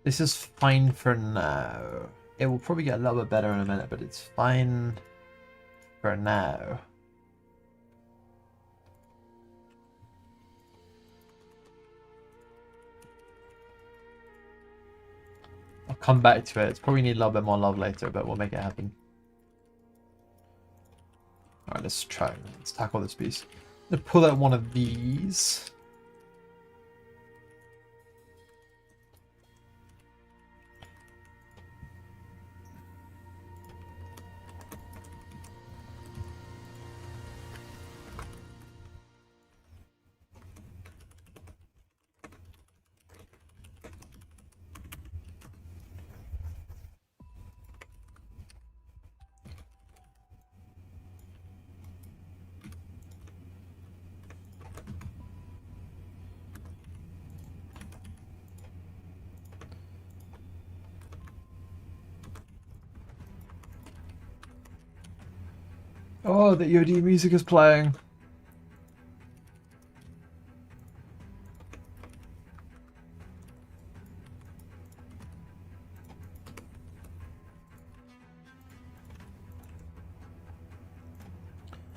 This is fine for now. It will probably get a little bit better in a minute, but it's fine for now. I'll come back to it. It's probably need a little bit more love later, but we'll make it happen. Alright, let's try. Let's tackle this piece. I'm gonna pull out one of these. Oh, the EOD music is playing.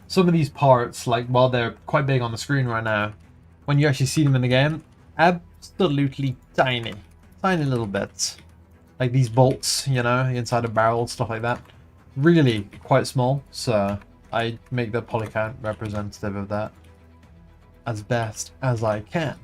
Some of these parts, like, while they're quite big on the screen right now, when you actually see them in the game, absolutely tiny. Tiny little bits. Like these bolts, you know, inside a barrel, stuff like that. Really quite small, so I make the poly count representative of that as best as I can.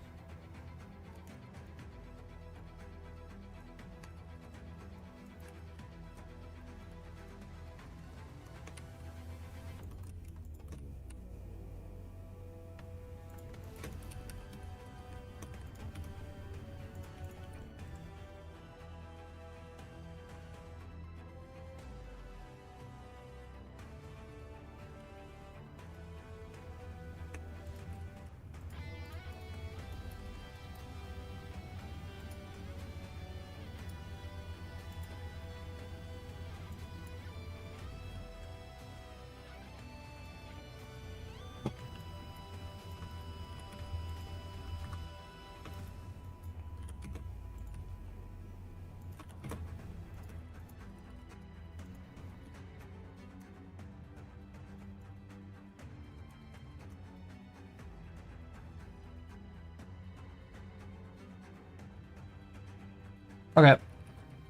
Okay, I'm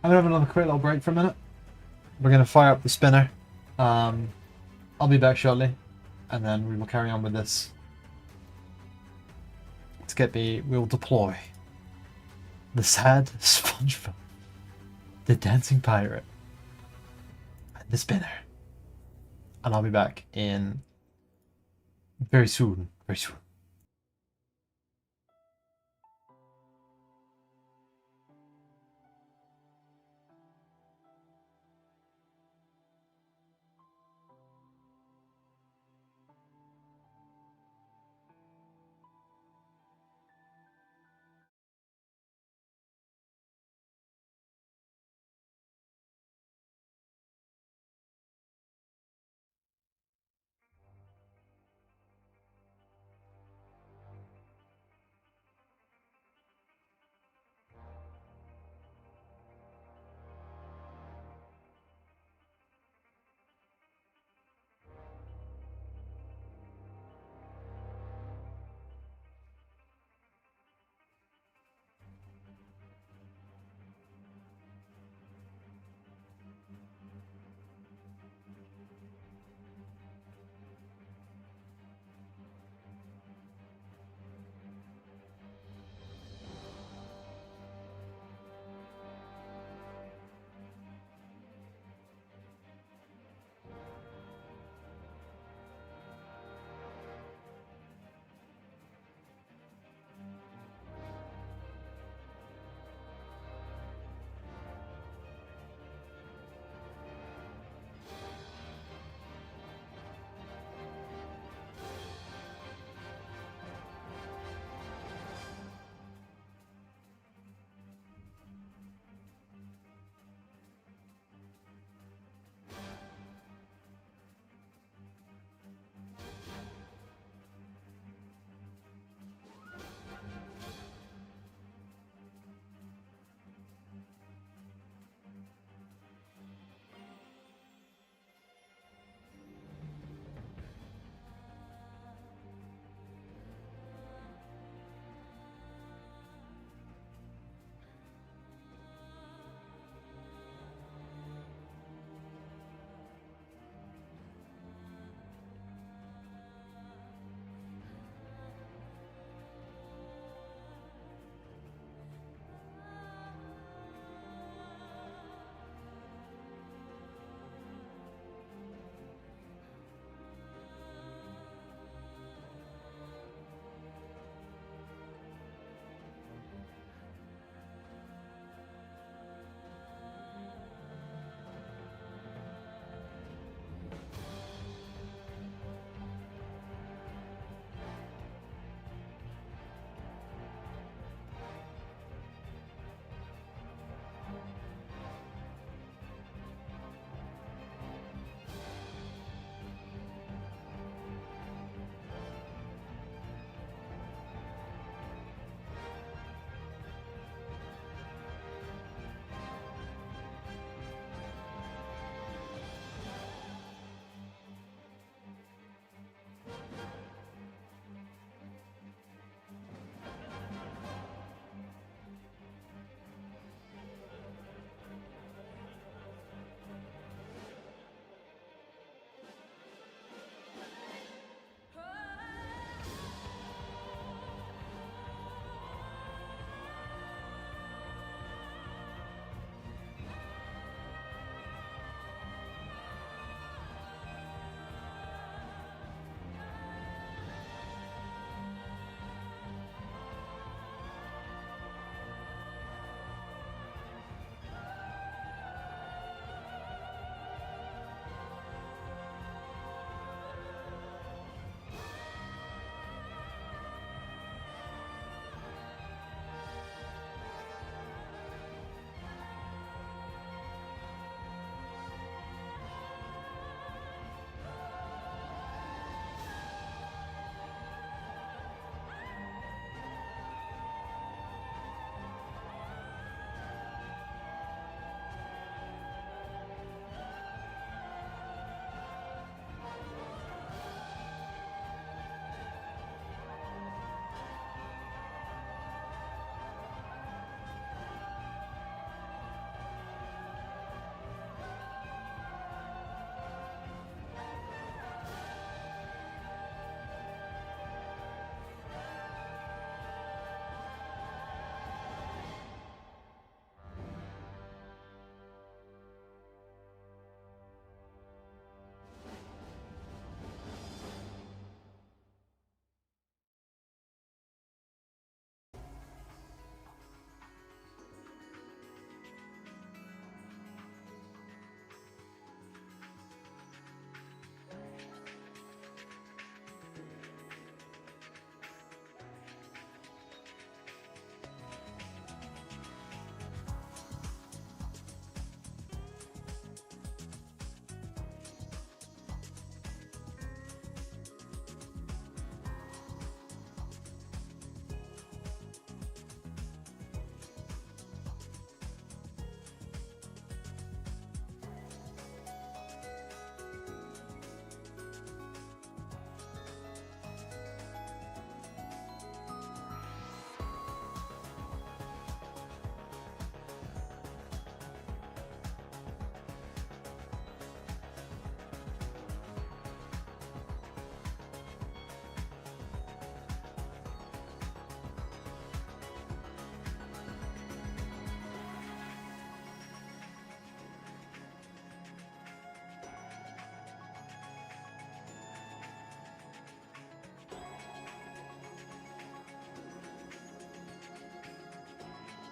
gonna have another quick little break for a minute. We're gonna fire up the spinner. I'll be back shortly, and then we will carry on with this. We'll deploy the sad SpongeBob, the dancing pirate, and the spinner. And I'll be back in very soon. Very soon.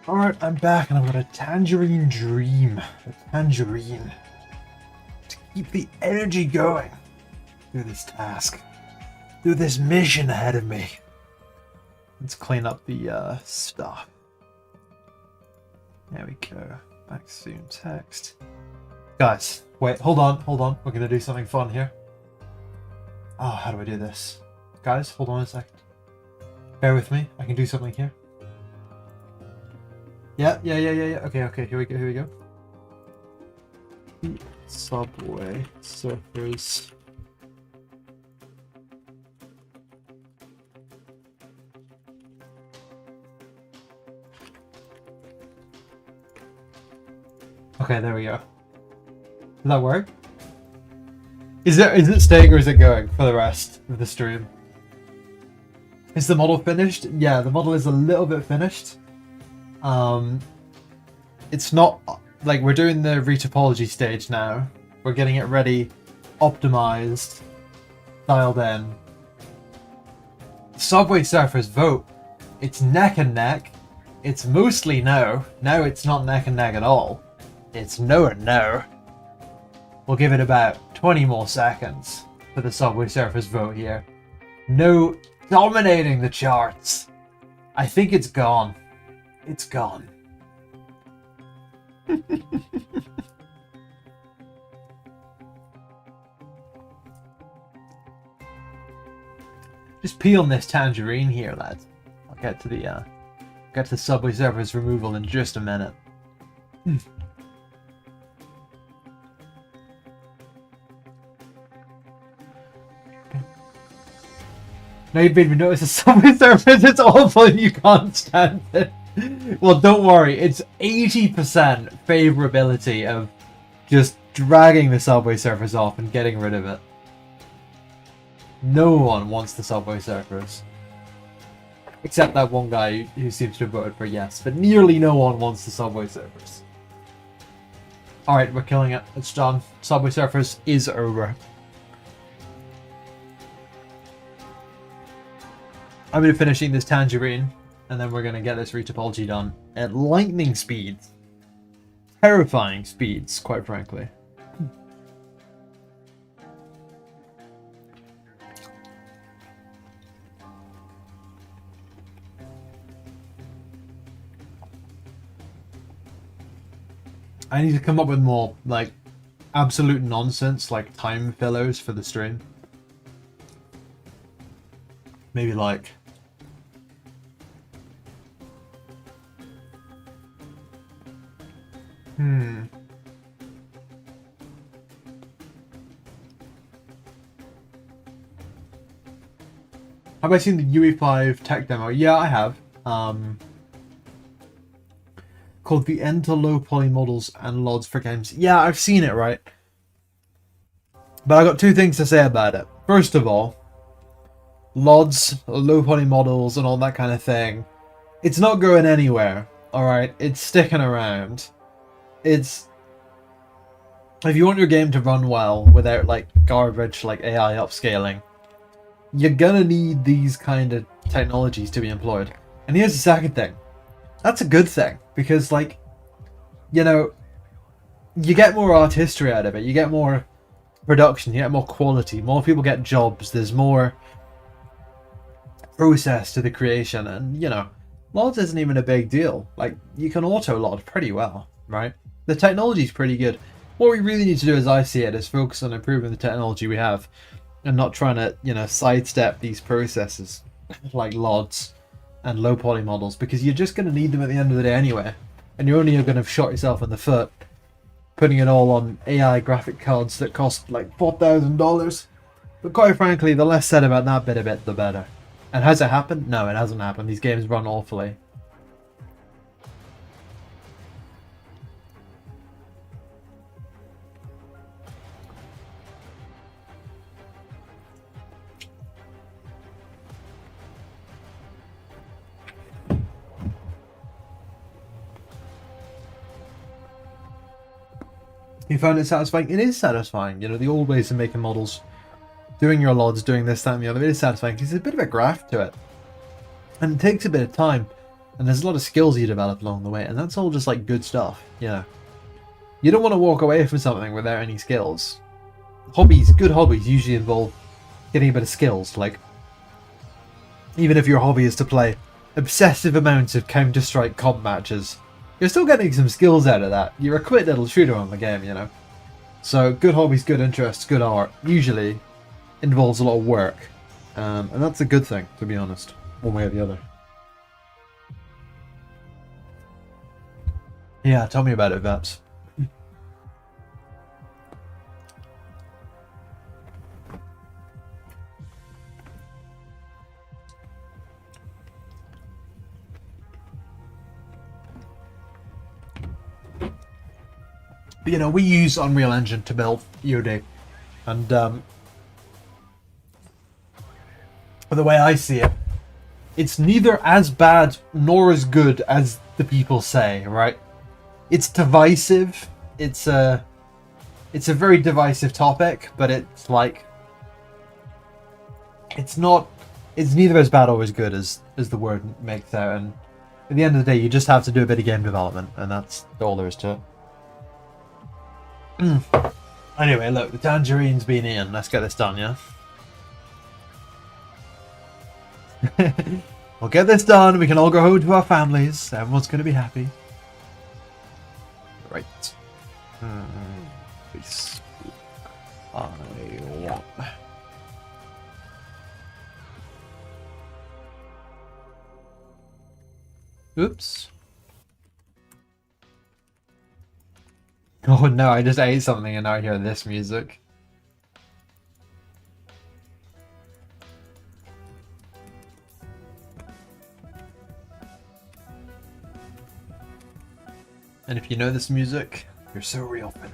Alright, I'm back and I've got a tangerine dream. A tangerine. To keep the energy going through this task. Through this mission ahead of me. Let's clean up the stuff. There we go. Back soon text. Guys, wait, hold on. We're gonna do something fun here. Oh, how do I do this? Guys, hold on a second. Bear with me, I can do something here. Yeah. Okay, here we go. Subway surfers. Okay, there we go. Does that work? Is it staying or is it going for the rest of the stream? Is the model finished? Yeah, the model is a little bit finished. It's not like we're doing the retopology stage now. We're getting it ready, optimized, dialed in. Subway Surfers vote. It's neck and neck. It's mostly no. No, it's not neck and neck at all. It's no and no. We'll give it about 20 more seconds for the Subway Surfers vote here. No dominating the charts. I think it's gone. It's gone. Just peel this tangerine here, lads. I'll get to the Subway Surfers removal in just a minute. Now you've made me notice the Subway Surfers, it's awful and you can't stand it. Well, don't worry, it's 80% favorability of just dragging the Subway Surfers off and getting rid of it. No one wants the Subway Surfers. Except that one guy who seems to have voted for yes, but nearly no one wants the Subway Surfers. Alright, we're killing it. It's done. Subway Surfers is over. I'm going to finish eating this tangerine, and then we're going to get this retopology done at lightning speeds. Terrifying speeds, quite frankly. I need to come up with more, like, absolute nonsense, like time fillers for the stream. Maybe like... Have I seen the UE5 tech demo? Yeah, I have. Called the End to Low Poly Models and LODs for Games. Yeah, I've seen it, right? But I got two things to say about it. First of all, LODs, low poly models, and all that kind of thing. It's not going anywhere, alright? It's sticking around. It's... If you want your game to run well without, like, garbage like AI upscaling, you're gonna need these kind of technologies to be employed. And here's the second thing. That's a good thing, because, like, you know, you get more art history out of it, you get more production, you get more quality, more people get jobs, there's more process to the creation, and, you know, LODs isn't even a big deal. Like, you can auto-LOD pretty well, right? The technology's pretty good. What we really need to do, as I see it, is focus on improving the technology we have, and not trying to, you know, sidestep these processes, like LODs and low poly models, because you're just going to need them at the end of the day anyway, and you're only going to have shot yourself in the foot putting it all on AI graphic cards that cost like $4,000. But quite frankly, the less said about that bit of it, the better. And has it happened? No, it hasn't happened. These games run awfully. You found it satisfying? It is satisfying. You know, the old ways of making models, doing your LODs, doing this, that, and the other, it is satisfying because there's a bit of a graft to it. And it takes a bit of time. And there's a lot of skills you develop along the way, and that's all just like good stuff, you know. You don't want to walk away from something without any skills. Hobbies, good hobbies usually involve getting a bit of skills, like even if your hobby is to play obsessive amounts of Counter-Strike comp matches, you're still getting some skills out of that. You're a quick little shooter on the game, you know. So good hobbies, good interests, good art usually involves a lot of work. And that's a good thing, to be honest, one way or the other. Yeah, tell me about it, Vaps. You know, we use Unreal Engine to build EOD, and the way I see it, it's neither as bad nor as good as the people say, right? It's divisive. It's a very divisive topic, but it's like it's neither as bad or as good as the word makes out. And at the end of the day, you just have to do a bit of game development, and that's all there is to it. Anyway, look, the tangerine's been in. Let's get this done, yeah? We'll get this done. We can all go home to our families. Everyone's going to be happy. Right. Facebook. I want... Oops. Oh no, I just ate something and now I hear this music. And if you know this music, you're so real for it.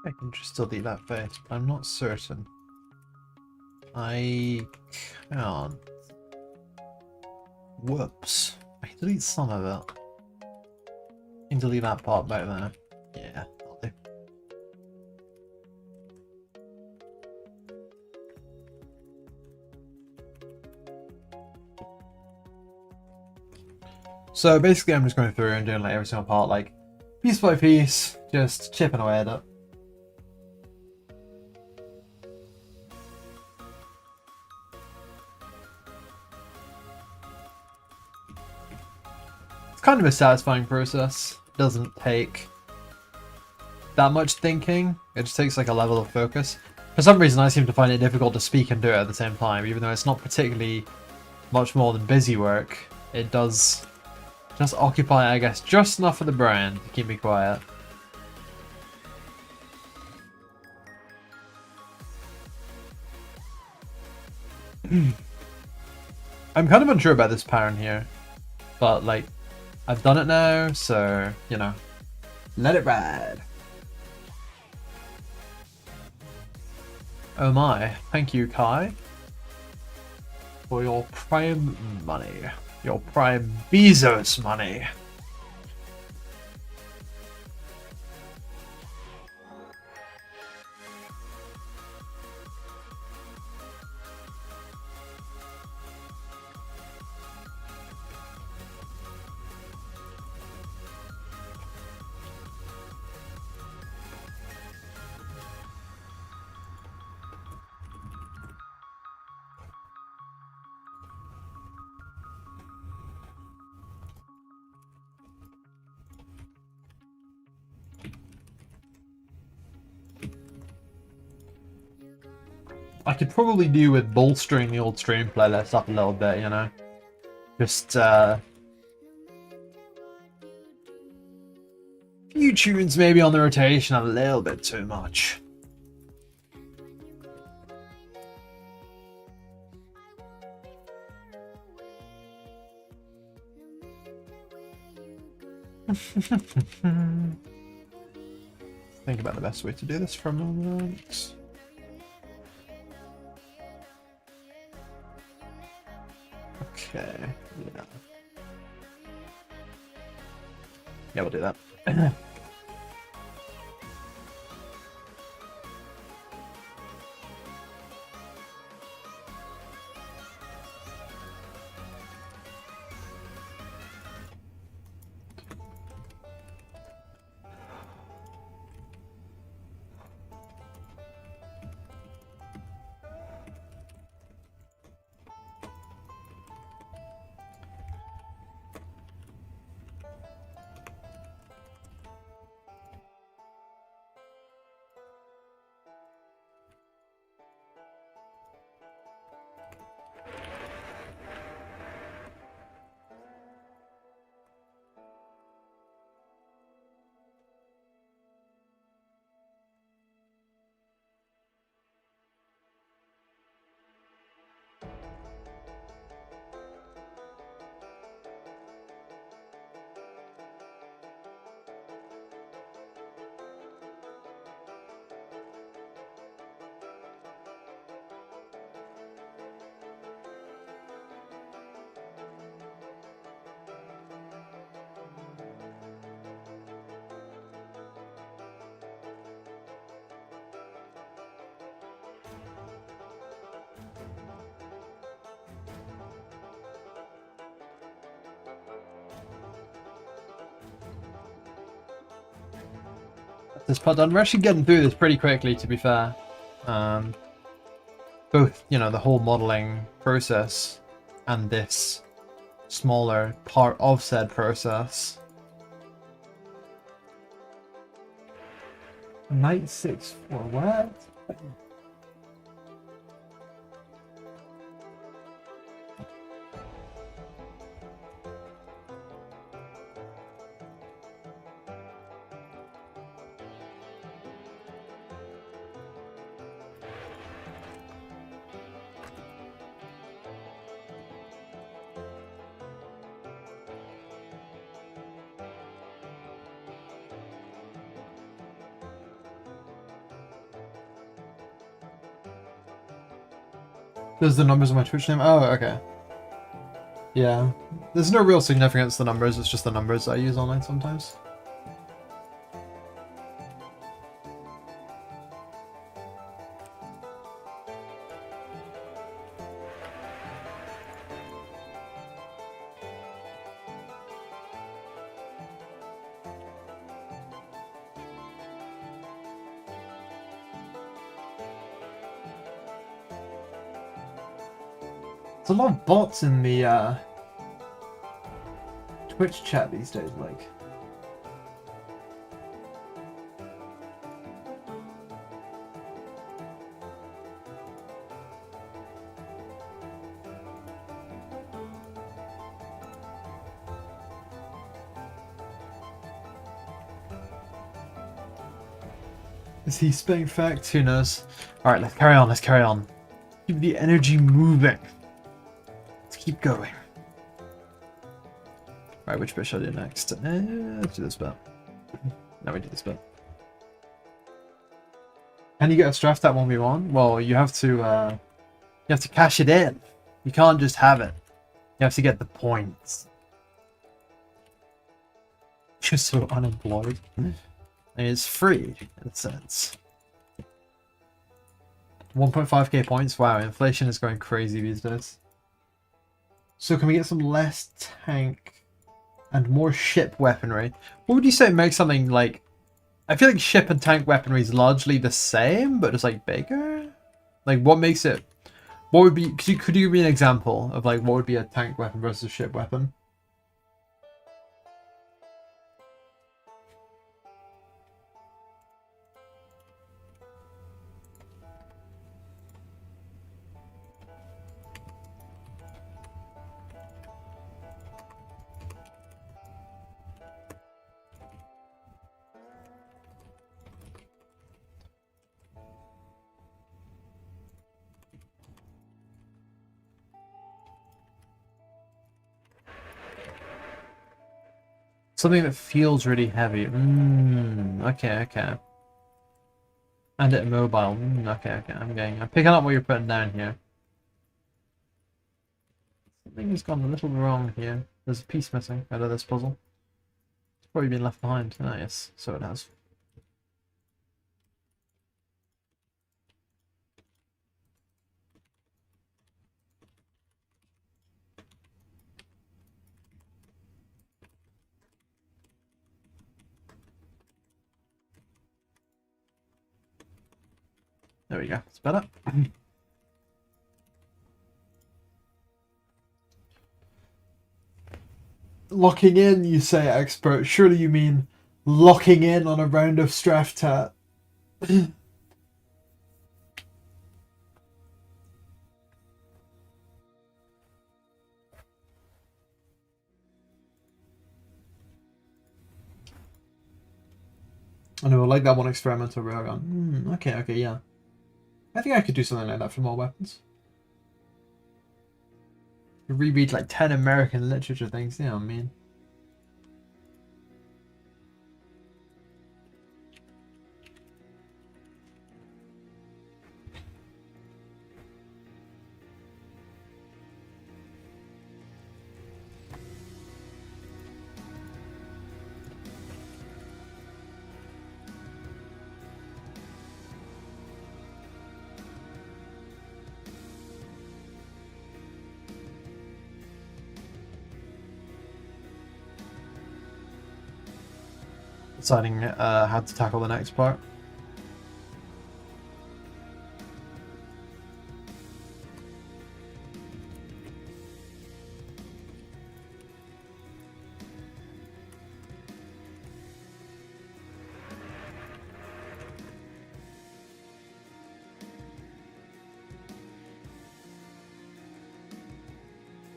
I can just delete that face, but I'm not certain. I can't. Whoops. I can delete some of it. I can delete that part back there. Yeah, that'll do. So basically I'm just going through and doing like every single part, like piece by piece, just chipping away at it. Kind of a satisfying process. It doesn't take that much thinking. It just takes like a level of focus. For some reason I seem to find it difficult to speak and do it at the same time, even though it's not particularly much more than busy work. it does just occupy, I guess, just enough of the brain to keep me quiet. I'm kind of unsure about this pattern here, but like, I've done it now, so, you know, let it ride. Oh my, thank you, Kai, for your prime money, your prime Bezos money. I could probably do with bolstering the old stream playlist up a little bit, you know? Just, few tunes maybe on the rotation a little bit too much. Think about the best way to do this for a moment. Okay, yeah. Yeah, we'll do that. This part done. We're actually getting through this pretty quickly, to be fair. Both, you know, the whole modeling process and this smaller part of said process. Knight 6 for what? There's the numbers on my Twitch name? Oh, okay. Yeah. There's no real significance to the numbers, it's just the numbers I use online sometimes. There's a lot of bots in the Twitch chat these days, like. Is he spitting facts? Who knows? Alright, let's carry on, let's carry on. Keep the energy moving. Let's keep going. Right, which bit should I do next? Let's do this bit. No, we do this bit. Can you get a straft at 1v1? Well, you have to cash it in. You can't just have it. You have to get the points. You're so unemployed. And it's free, in a sense. 1.5k points? Wow, inflation is going crazy these days. So can we get some less tank and more ship weaponry? What would you say makes something like... I feel like ship and tank weaponry is largely the same, but it's like bigger? Like what makes it... What would be... Could you give me an example of like what would be a tank weapon versus a ship weapon? Something that feels really heavy. Okay, okay. And it mobile. Okay, okay. I'm picking up what you're putting down here. Something has gone a little wrong here. There's a piece missing out of this puzzle. It's probably been left behind. Ah, yes, so it has. There we go. It's better. Locking in, you say, expert. Surely you mean locking in on a round of Straftat. I know, I like that one experimental railgun. Okay, okay, yeah. I think I could do something like that for more weapons. Reread like 10 American literature things, you know what I mean? Deciding how to tackle the next part.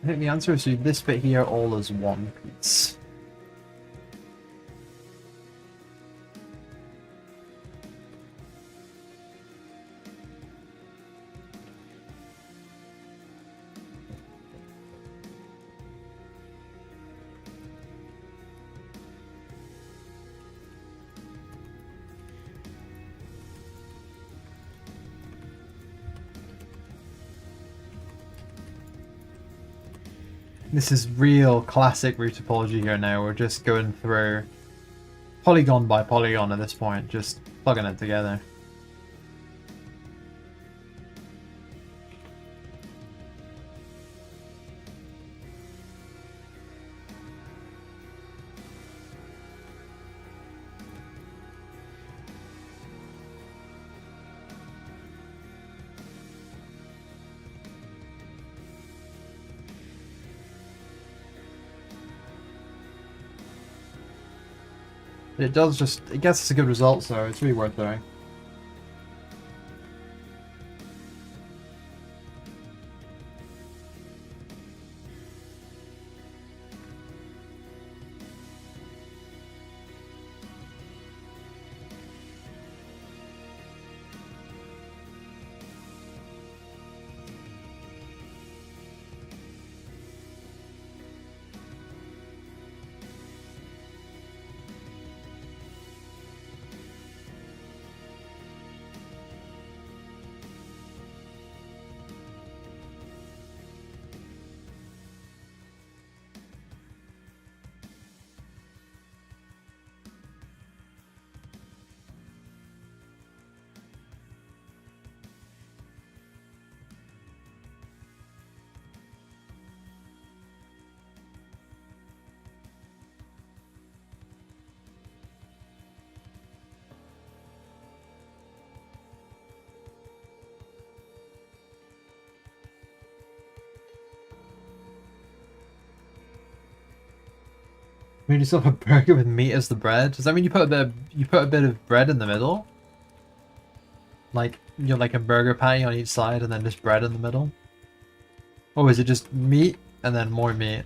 I think the answer is this bit here all as one piece. This is real classic root topology here now. We're just going through polygon by polygon at this point, just plugging it together. It does just, it gets us a good result, so it's really worth doing. Made yourself a burger with meat as the bread. Does that mean you put a bit of bread in the middle? Like you're like a burger patty on each side and then just bread in the middle? Or is it just meat and then more meat?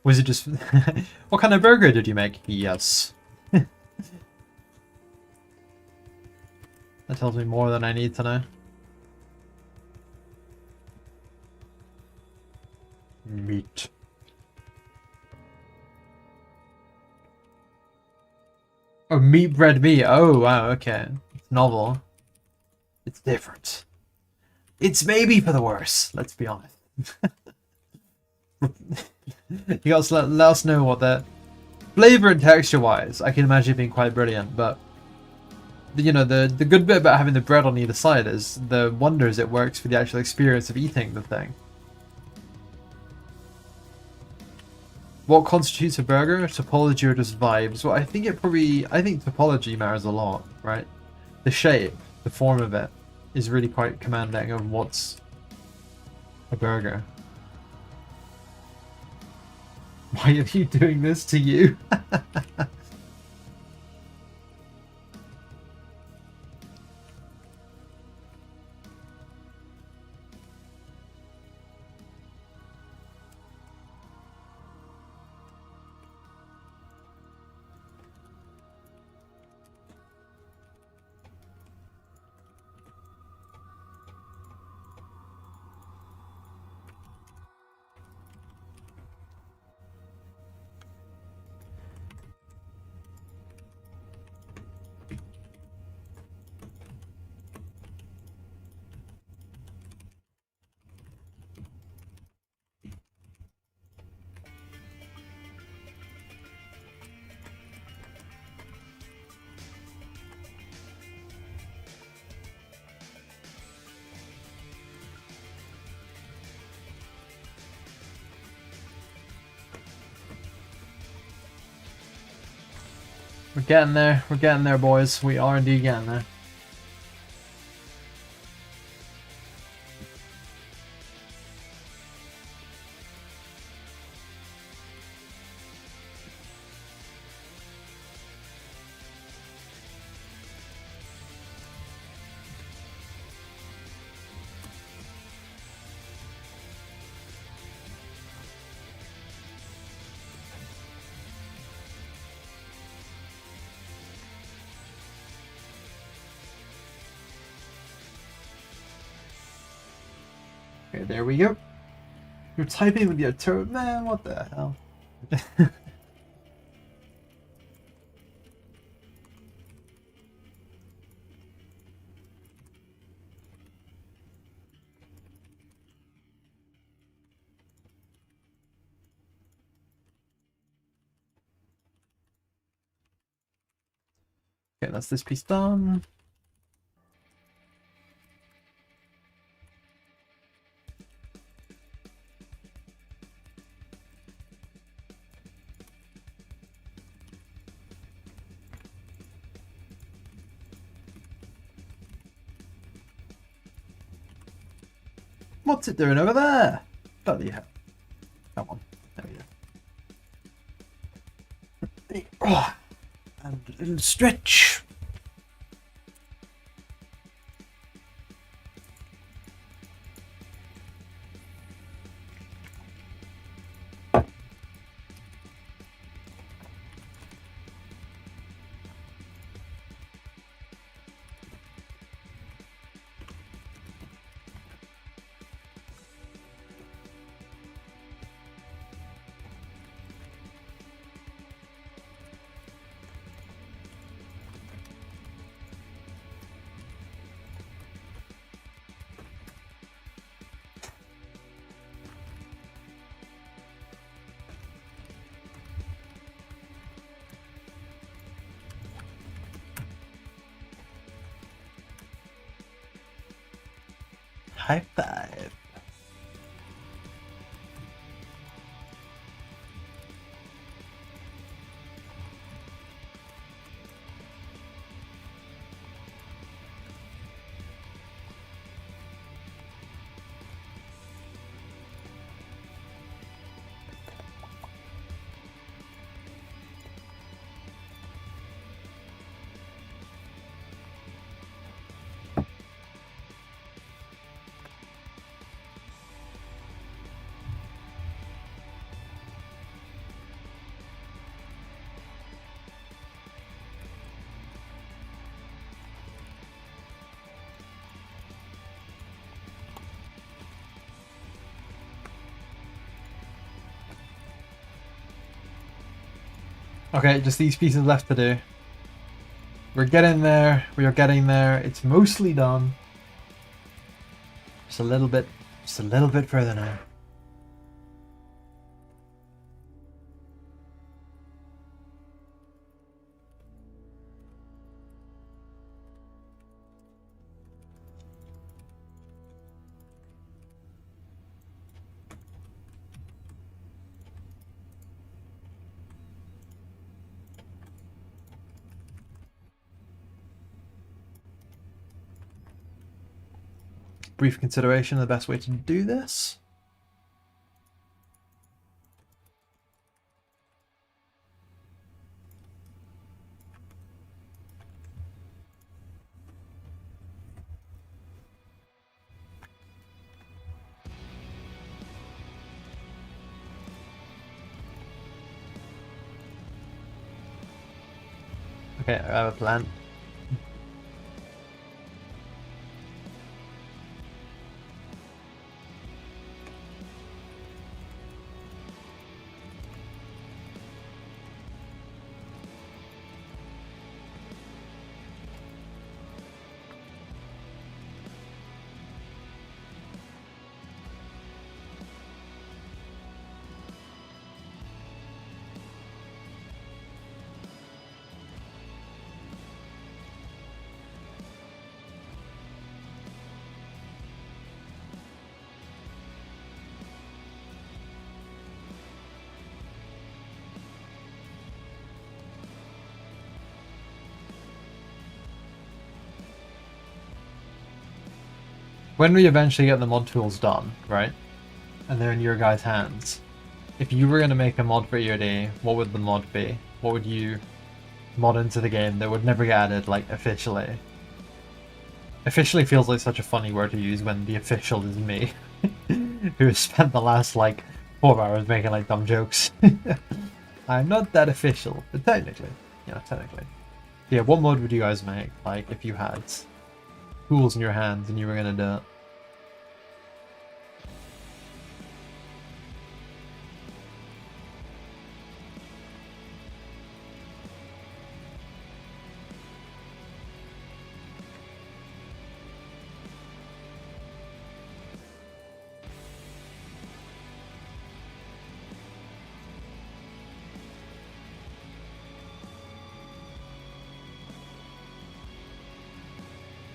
Was it just... What kind of burger did you make? Yes. That tells me more than I need to know. Meat. Oh, meat, bread, meat. Oh, wow, okay. It's novel. It's different. It's maybe for the worse, let's be honest. You guys let us know what that... Flavor and texture-wise, I can imagine it being quite brilliant, but... You know, the good bit about having the bread on either side is the wonders it works for the actual experience of eating the thing. What constitutes a burger? Topology or just vibes? Well, I think topology matters a lot, right? The shape, the form of it, is really quite commanding of what's a burger. Why are you doing this to you? We're getting there, boys. We are indeed getting there. Okay, there we go. You're typing with your turret, man. What the hell? Okay, that's this piece done. What's it doing over there? Bloody hell. Come on. There we go. Oh, and a little stretch. High five. Okay, just these pieces left to do. We're getting there. We are getting there. It's mostly done. Just a little bit further now. Brief consideration of the best way to do this. Okay, I have a plan. When we eventually get the mod tools done, right, and they're in your guys' hands, if you were going to make a mod for EOD, what would the mod be? What would you mod into the game that would never get added, like, officially? Officially feels like such a funny word to use when the official is me, who has spent the last, like, 4 hours making, like, dumb jokes. I'm not that official, but technically. Yeah, technically. Yeah, what mod would you guys make, like, if you had tools in your hands and you were going to do it?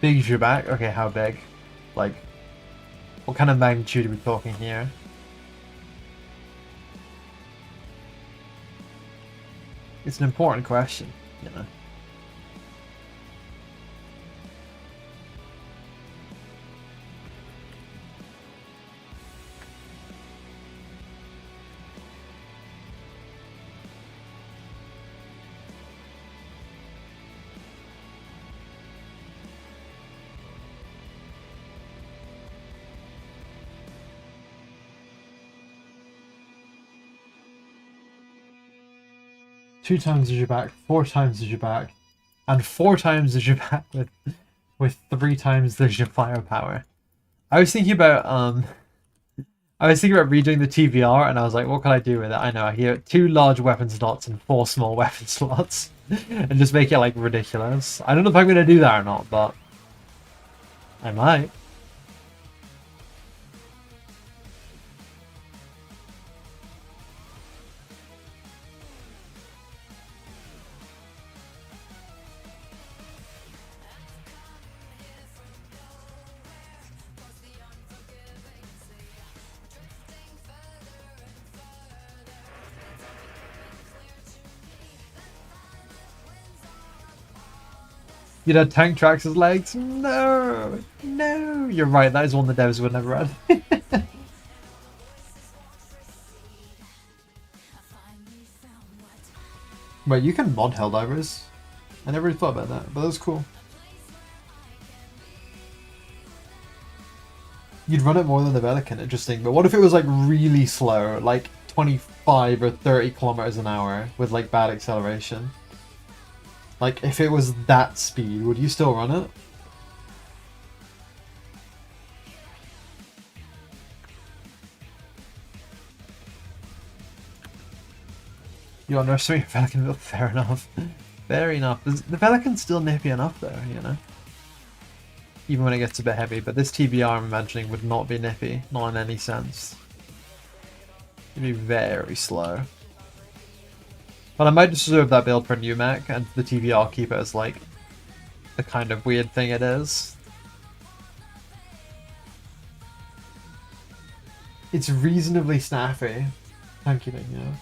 Big is your back? Okay, how big? Like, what kind of magnitude are we talking here? It's an important question, you know. Two times as your back, 4 times as your back, and 4 times as your back with 3 times as your firepower. I was thinking about redoing the TVR, and I was like, what can I do with it? I know, I hear 2 large weapon slots and 4 small weapon slots, and just make it like ridiculous. I don't know if I'm gonna do that or not, but I might. You know, tank tracks his legs? No! No! You're right, that is one the devs would never add. Wait, you can mod Helldivers? I never really thought about that, but that's cool. You'd run it more than the Velikan, interesting. But what if it was like really slow, like 25 or 30 kilometers an hour with like bad acceleration? Like, if it was that speed, would you still run it? You underestimate your Pelican build, fair enough. Fair enough. The Pelican's still nippy enough though, you know? Even when it gets a bit heavy, but this TBR I'm imagining would not be nippy, not in any sense. It'd be very slow. But I might just reserve that build for a new mech, and the TBR keep it as like the kind of weird thing it is. It's reasonably snappy. Thank you, yeah.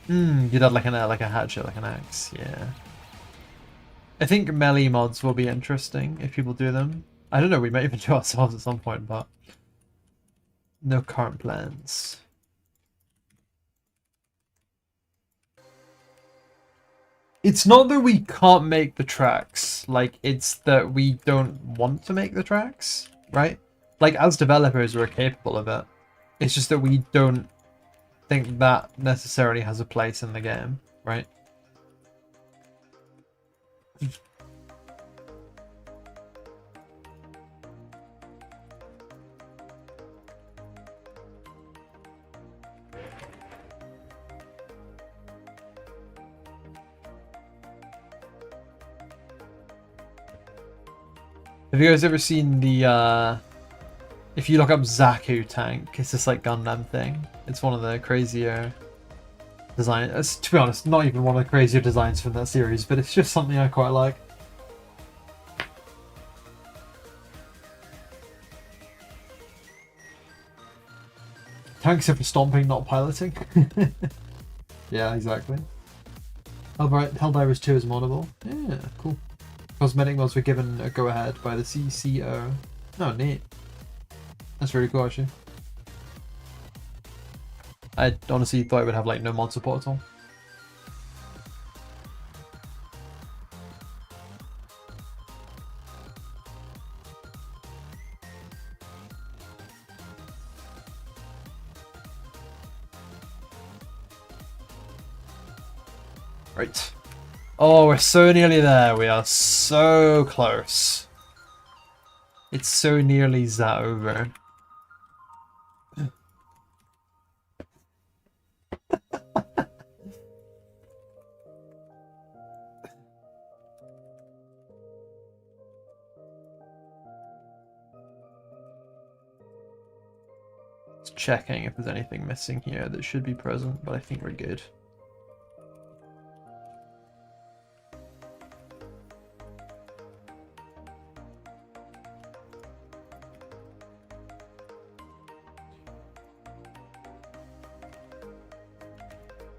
You'd have like a hatchet, like an axe, yeah. I think melee mods will be interesting if people do them. I don't know, we might even do ourselves at some point, but no current plans. It's not that we can't make the tracks, like, it's that we don't want to make the tracks, right? Like, as developers, we're capable of it. It's just that we don't think that necessarily has a place in the game, right? Have you guys ever seen the, if you look up Zaku tank, it's this like Gundam thing. It's one of the crazier designs. To be honest, not even one of the crazier designs from that series, but it's just something I quite like. Tanks are for stomping, not piloting. Yeah, exactly. Helldivers 2 is moddable. Yeah, cool. Cosmetic mods were given a go-ahead by the CCO. Oh, neat. That's really cool, actually. I honestly thought it would have like no mod support at all. Right. Oh, we're so nearly there. We are so close. It's so nearly over. Just checking if there's anything missing here that should be present, but I think we're good.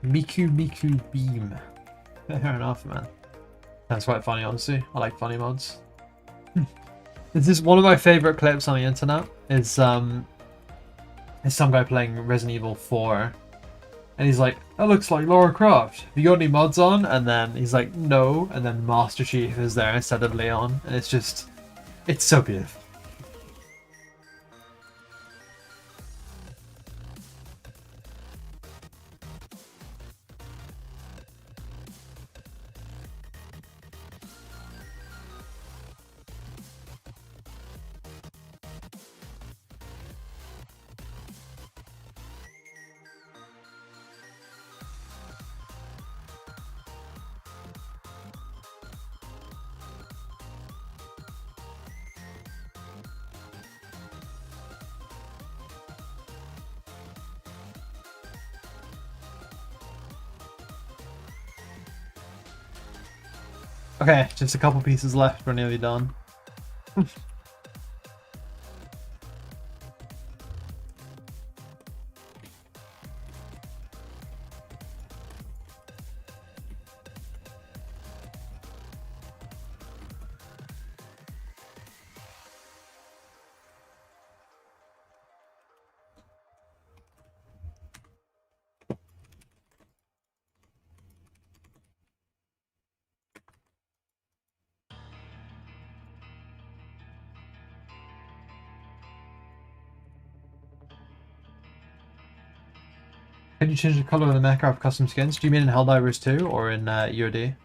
Miku Beam. Fair enough, man. That's quite funny, honestly. I like funny mods. This is one of my favorite clips on the internet. Is some guy playing Resident Evil 4, and he's like, "That looks like Lara Croft. Have you got any mods on?" And then he's like, "No." And then Master Chief is there instead of Leon, and it's so beautiful. Okay, just a couple pieces left. We're nearly done. Can you change the color of the mech of custom skins? Do you mean in Helldivers 2 or in UOD?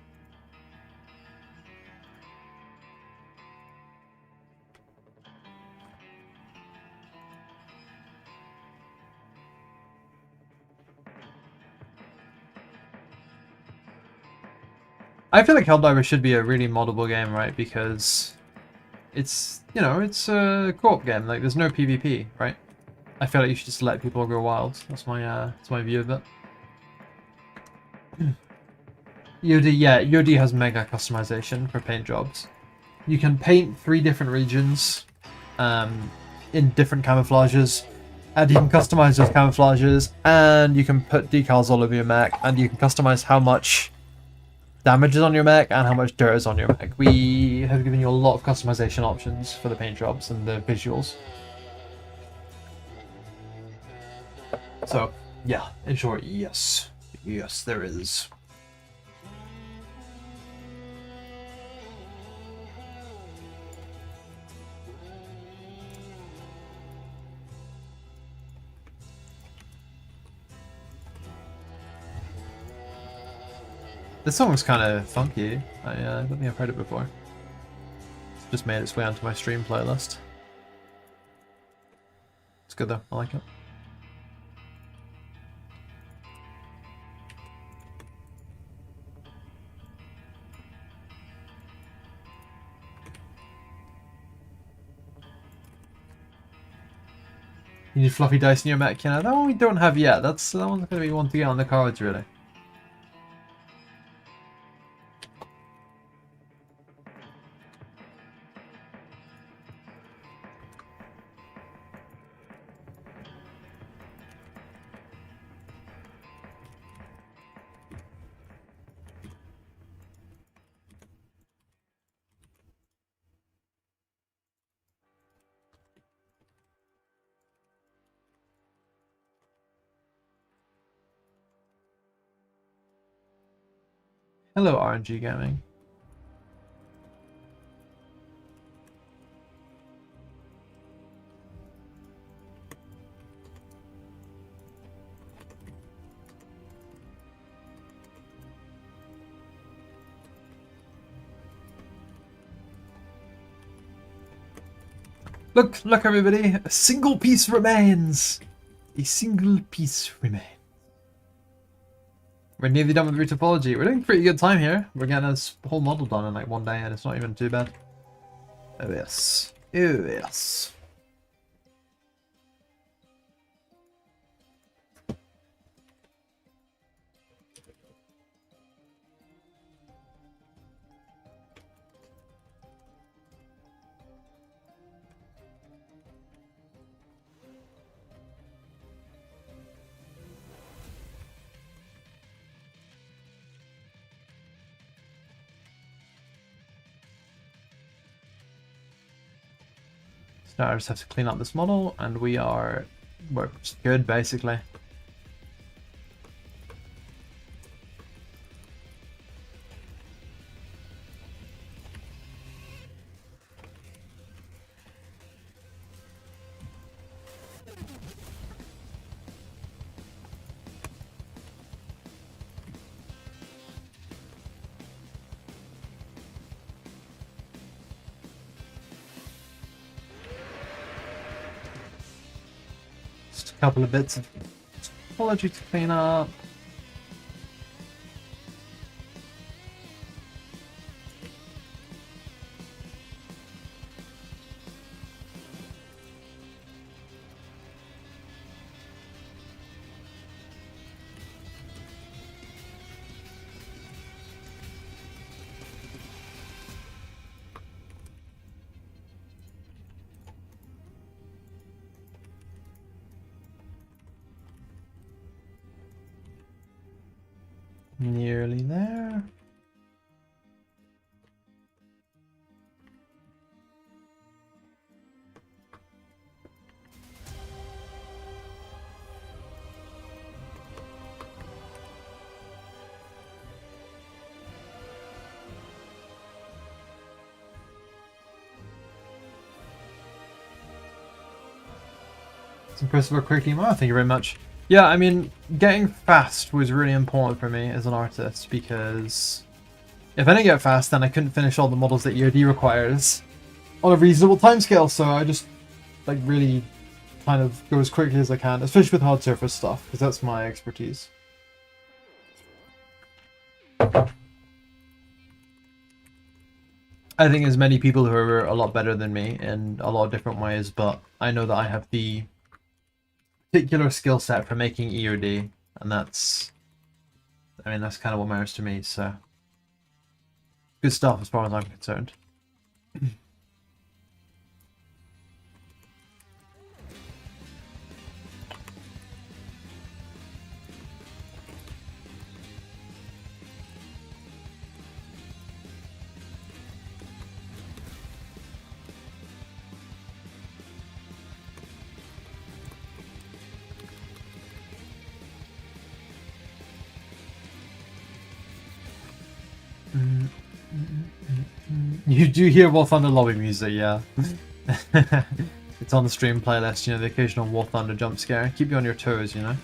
I feel like Helldivers should be a really moddable game, right? Because it's, you know, it's a co-op game. Like, there's no PvP, right? I feel like you should just let people go wild. That's my view of it. UOD, yeah, UOD has mega customization for paint jobs. You can paint 3 different regions in different camouflages, and you can customize those camouflages, and you can put decals all over your mech, and you can customize how much damage is on your mech and how much dirt is on your mech. We have given you a lot of customization options for the paint jobs and the visuals. So, yeah, in short, yes. Yes, there is. This song's kind of funky. I don't think I've heard it before. It's just made its way onto my stream playlist. It's good though, I like it. You need fluffy dice in your mech, you know? That one we don't have yet. That one's going to be one to get on the cards, really. Hello, RNG Gaming. Look, everybody! A single piece remains! A single piece remains. We're nearly done with Topology. We're doing a pretty good time here. We're getting this whole model done in like one day and it's not even too bad. Oh yes. Oh yes. So now I just have to clean up this model and we're just good basically. Couple of bits of topology to clean up. Nearly there. It's impressive how quickly you are. Thank you very much. Yeah, I mean, getting fast was really important for me as an artist, because if I didn't get fast, then I couldn't finish all the models that EOD requires on a reasonable timescale, so I just like really kind of go as quickly as I can, especially with hard surface stuff, because that's my expertise. I think there's many people who are a lot better than me in a lot of different ways, but I know that I have the particular skill set for making EOD, and that's kind of what matters to me, so good stuff as far as I'm concerned. You do hear War Thunder lobby music, yeah. It's on the stream playlist, you know, the occasional War Thunder jump scare. Keep you on your toes, you know.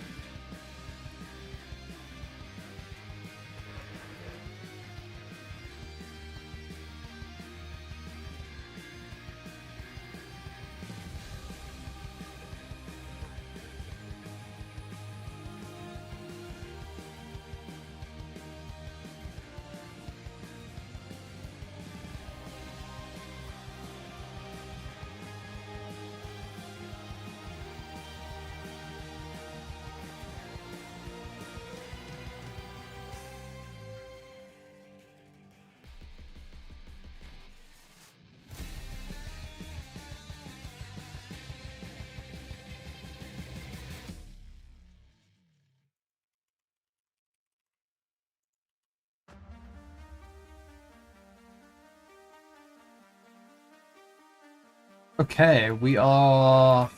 Okay, we are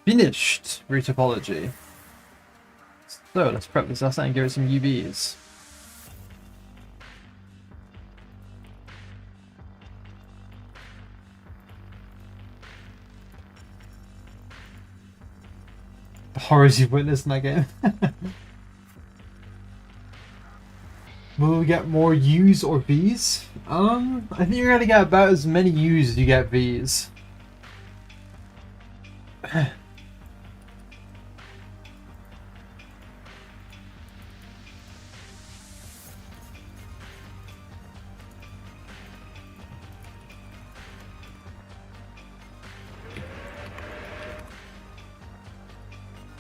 finished with Topology. So let's prep this asset and give it some UVs. The horrors you've witnessed in that game. Will we get more U's or V's? I think you're gonna get about as many U's as you get V's.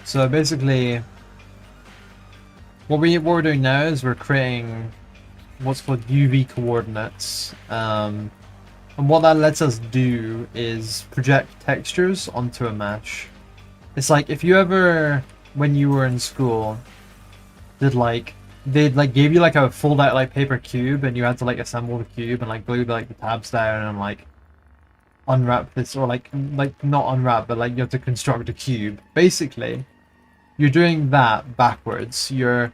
So basically, what we're doing now is we're creating what's called UV coordinates, and what that lets us do is project textures onto a mesh. It's like if you ever, when you were in school, they'd gave you like a fold out like paper cube, and you had to like assemble the cube and like glue like the tabs down and like unwrap this, or like not unwrap, but like you have to construct a cube. Basically, you're doing that backwards. You're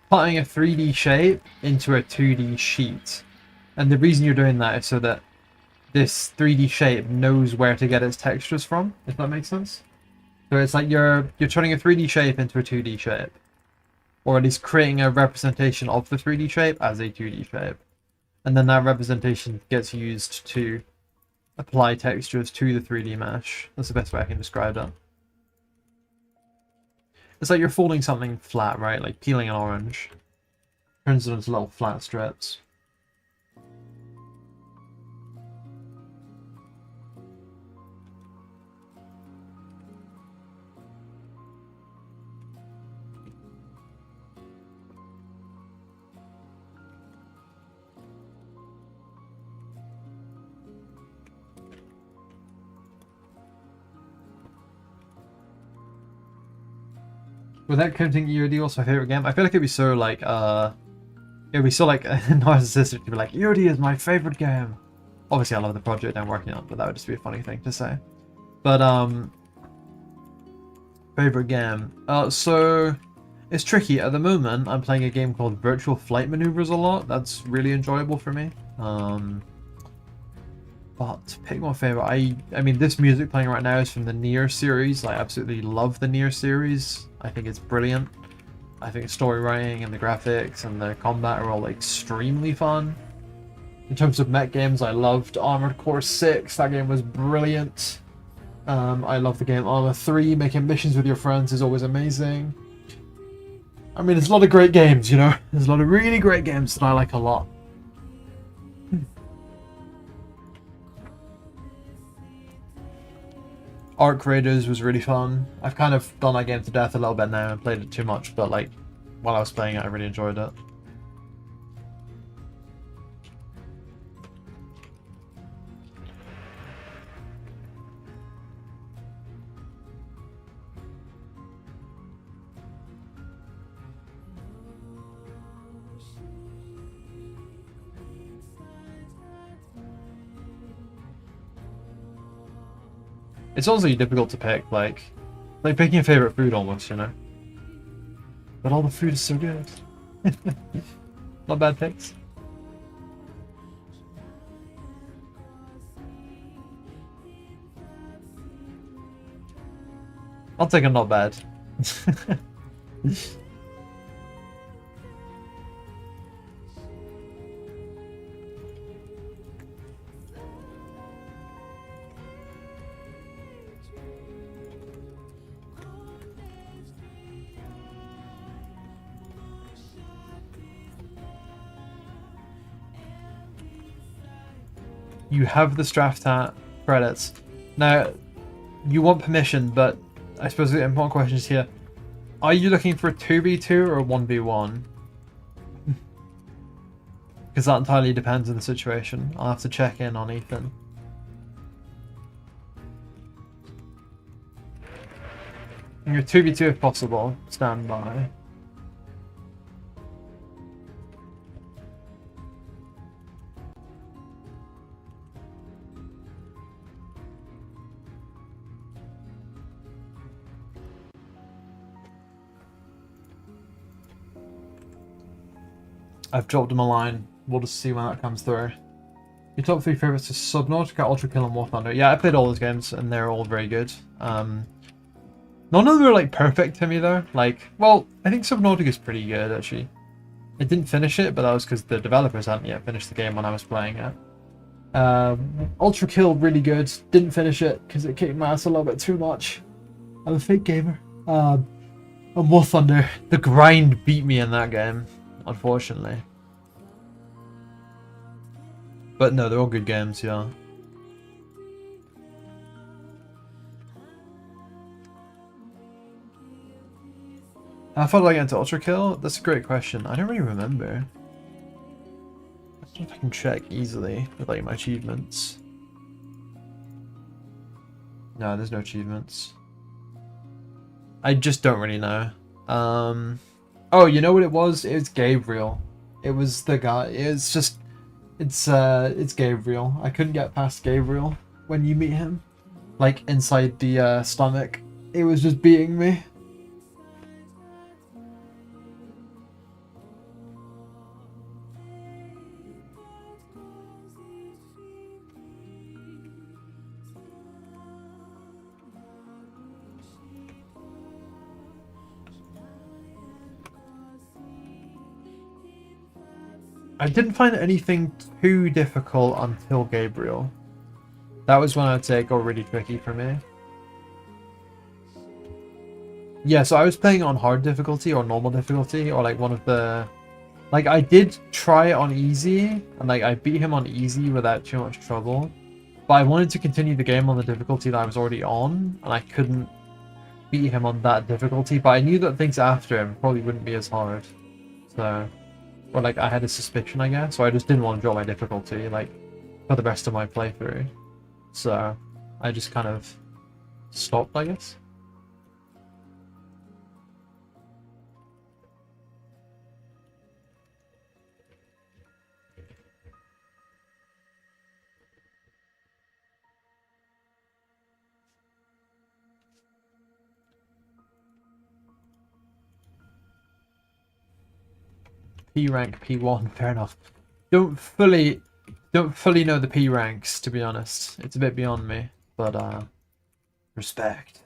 putting a 3D shape into a 2D sheet. And the reason you're doing that is so that this 3D shape knows where to get its textures from, if that makes sense. So it's like you're turning a 3D shape into a 2D shape. Or at least creating a representation of the 3D shape as a 2D shape. And then that representation gets used to apply textures to the 3D mesh. That's the best way I can describe it. It's like you're folding something flat, right? Like peeling an orange. Turns it into little flat strips. Without counting EOD, what's my favorite game? I feel like it'd be so like it'd be so like narcissistic to be like EOD is my favorite game. Obviously I love the project I'm working on, but that would just be a funny thing to say. But favorite game. So it's tricky. At the moment I'm playing a game called Virtual Flight Maneuvers a lot. That's really enjoyable for me. But to pick my favorite, I mean this music playing right now is from the Nier series. I absolutely love the Nier series. I think it's brilliant. I think the story writing and the graphics and the combat are all extremely fun. In terms of mech games, I loved Armored Core 6. That game was brilliant. I love the game Arma 3. Making missions with your friends is always amazing. I mean, there's a lot of great games, you know? There's a lot of really great games that I like a lot. Arc Raiders was really fun. I've kind of done that game to death a little bit now and played it too much, but like, while I was playing it, I really enjoyed it. It's also difficult to pick, like picking your favorite food almost, you know? But all the food is so good. Not bad picks. I'll take a not bad. You have the Straftat credits. Now, you want permission, but I suppose the important question is here. Are you looking for a 2v2 or a 1v1? Because that entirely depends on the situation. I'll have to check in on Ethan. You're 2v2 if possible. Stand by. I've dropped him a line. We'll just see when that comes through. Your top 3 favorites are Subnautica, Ultra Kill, and War Thunder. Yeah, I played all those games, and they're all very good. None of them are like perfect to me though. Like, well, I think Subnautica is pretty good actually. I didn't finish it, but that was because the developers hadn't yet finished the game when I was playing it. Ultra Kill, really good. Didn't finish it because it kicked my ass a little bit too much. I'm a fake gamer. And War Thunder, the grind beat me in that game, unfortunately. But no, they're all good games, yeah. How far did I get into Ultra Kill? That's a great question. I don't really remember. I don't know if I can check easily with like my achievements. No, there's no achievements. I just don't really know. Oh, you know what it was? It was Gabriel. It was the guy. It's just, it's Gabriel. I couldn't get past Gabriel when you meet him, like inside the stomach. It was just beating me. I didn't find anything too difficult until Gabriel. That was when I'd say it got really tricky for me. Yeah, so I was playing on hard difficulty or normal difficulty or like one of the... Like I did try it on easy and like I beat him on easy without too much trouble. But I wanted to continue the game on the difficulty that I was already on and I couldn't beat him on that difficulty. But I knew that things after him probably wouldn't be as hard. So... Or like I had a suspicion, I guess, so I just didn't want to drop my difficulty like for the rest of my playthrough. So I just kind of stopped, I guess. P rank, P1, fair enough. Don't fully know the P ranks, to be honest. It's a bit beyond me, but respect.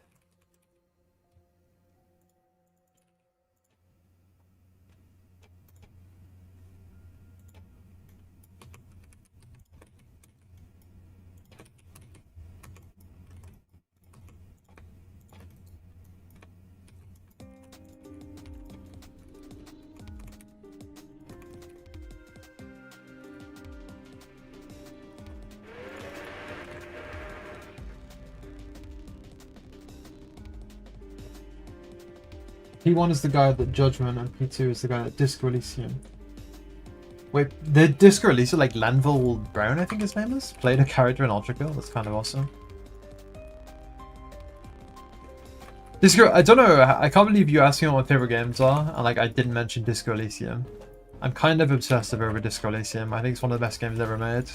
P1 is the guy that Judgment, and P2 is the guy that Disco Elysium. Wait, the Disco Elysium, like Lanville Brown, I think his name is, played a character in Ultra Kill. That's kind of awesome. Disco, I don't know, I can't believe you asked me what my favorite games are, and like I didn't mention Disco Elysium. I'm kind of obsessive over Disco Elysium. I think it's one of the best games ever made.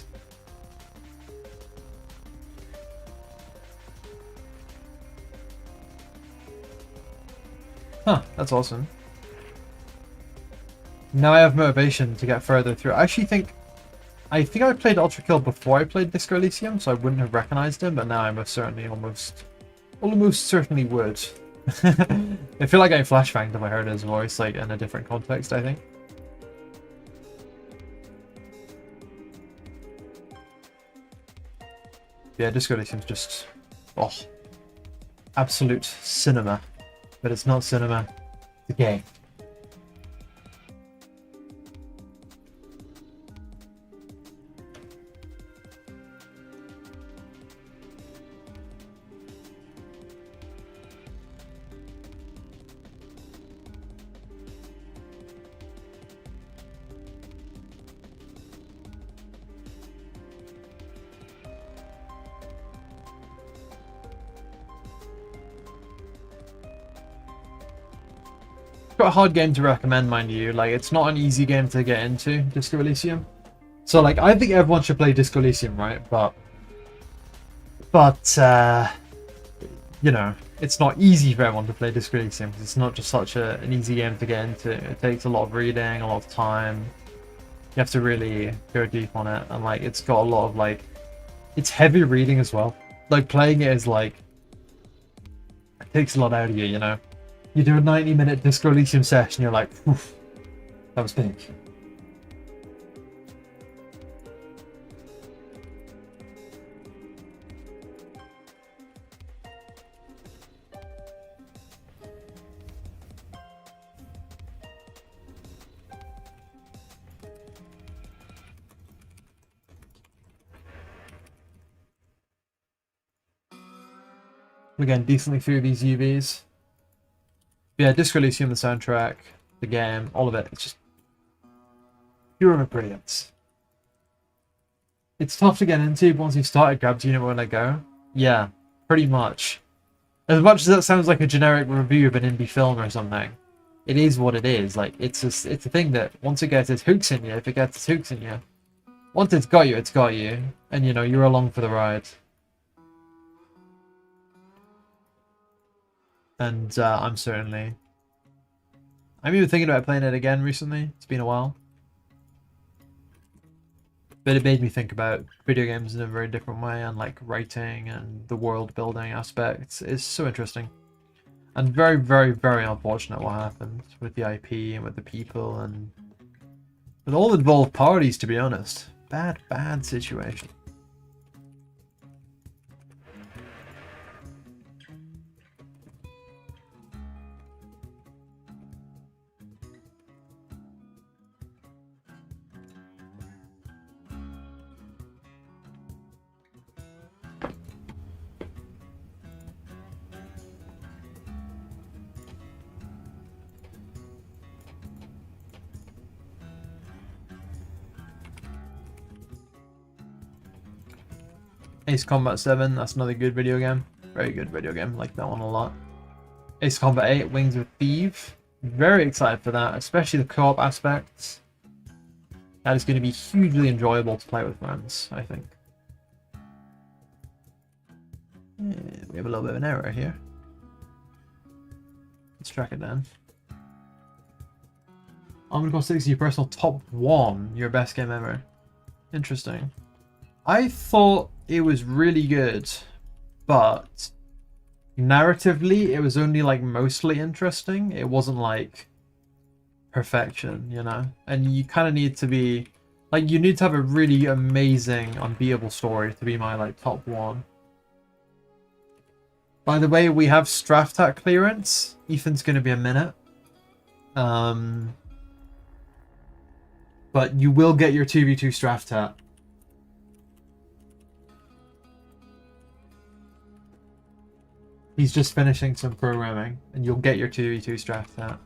Huh, that's awesome. Now I have motivation to get further through. I think I played Ultra Kill before I played Disco Elysium, so I wouldn't have recognized him, but now I most certainly almost certainly would. I feel like I flashbanged if I heard his voice, like in a different context, I think. Yeah, Disco Elysium's just, oh, absolute cinema. But it's not cinema, it's a game. Quite a hard game to recommend, mind you. Like, it's not an easy game to get into, Disco Elysium. So, like, I think everyone should play Disco Elysium, right? But you know, it's not easy for everyone to play Disco Elysium because it's not just such an easy game to get into. It takes a lot of reading, a lot of time. You have to really go deep on it, and like, it's got a lot of like, it's heavy reading as well. Like, playing it is like, it takes a lot out of you, you know. You do a 90-minute Disco Elysium session, you're like, oof, that was big. Again, decently through these UVs. Yeah, Disco Elysium, the soundtrack, the game, all of it. It's just pure brilliance. It's tough to get into, but once you start, it grabs you and it won't let go. Yeah, pretty much. As much as that sounds like a generic review of an indie film or something, it is what it is. Like, it's a thing that once it gets its hooks in you, if it gets its hooks in you, once it's got you, and you know, you're along for the ride. And I'm even thinking about playing it again recently. It's been a while. But it made me think about video games in a very different way, and like writing and the world building aspects. It's so interesting. And very, very, very unfortunate what happened with the IP and with the people and with all involved parties, to be honest. Bad, bad situation. Ace Combat 7, that's another good video game. Very good video game, like that one a lot. Ace Combat 8, Wings of Thief. Very excited for that, especially the co-op aspects. That is going to be hugely enjoyable to play with friends, I think. Yeah, we have a little bit of an error here. Let's track it down. I'm going to go 60, your personal top 1, your best game ever. Interesting. I thought it was really good, but narratively it was only like mostly interesting. It wasn't like perfection, you know? And you kind of need to be like, you need to have a really amazing, unbeatable story to be my like top 1. By the way, we have Straftat clearance. Ethan's going to be a minute. But you will get your 2v2 Straftat. He's just finishing some programming, and you'll get your 2v2 draft out.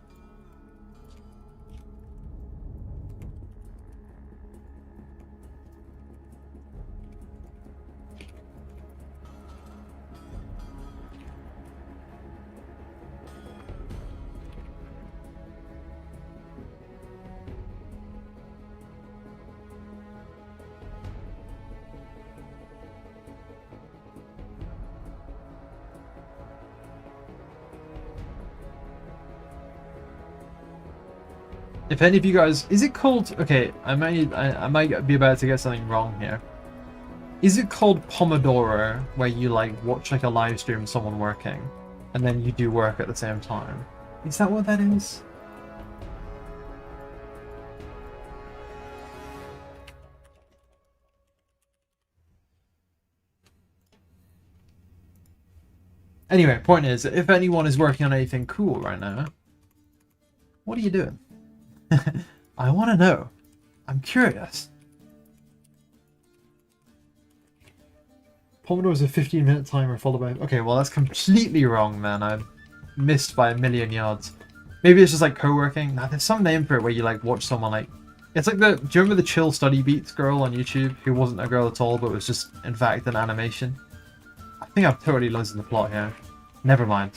If any of you guys, is it called? Okay, I might be about to get something wrong here. Is it called Pomodoro, where you like watch like a live stream of someone working, and then you do work at the same time? Is that what that is? Anyway, point is, if anyone is working on anything cool right now, what are you doing? I want to know. I'm curious. Pomodoro is a 15-minute timer followed by... Okay, well that's completely wrong, man. I missed by a million yards. Maybe it's just like co-working. Nah, there's some name for it where you like watch someone like... It's like the... Do you remember the Chill Study Beats girl on YouTube? Who wasn't a girl at all, but was just, in fact, an animation? I think I've totally lost the plot here. Never mind.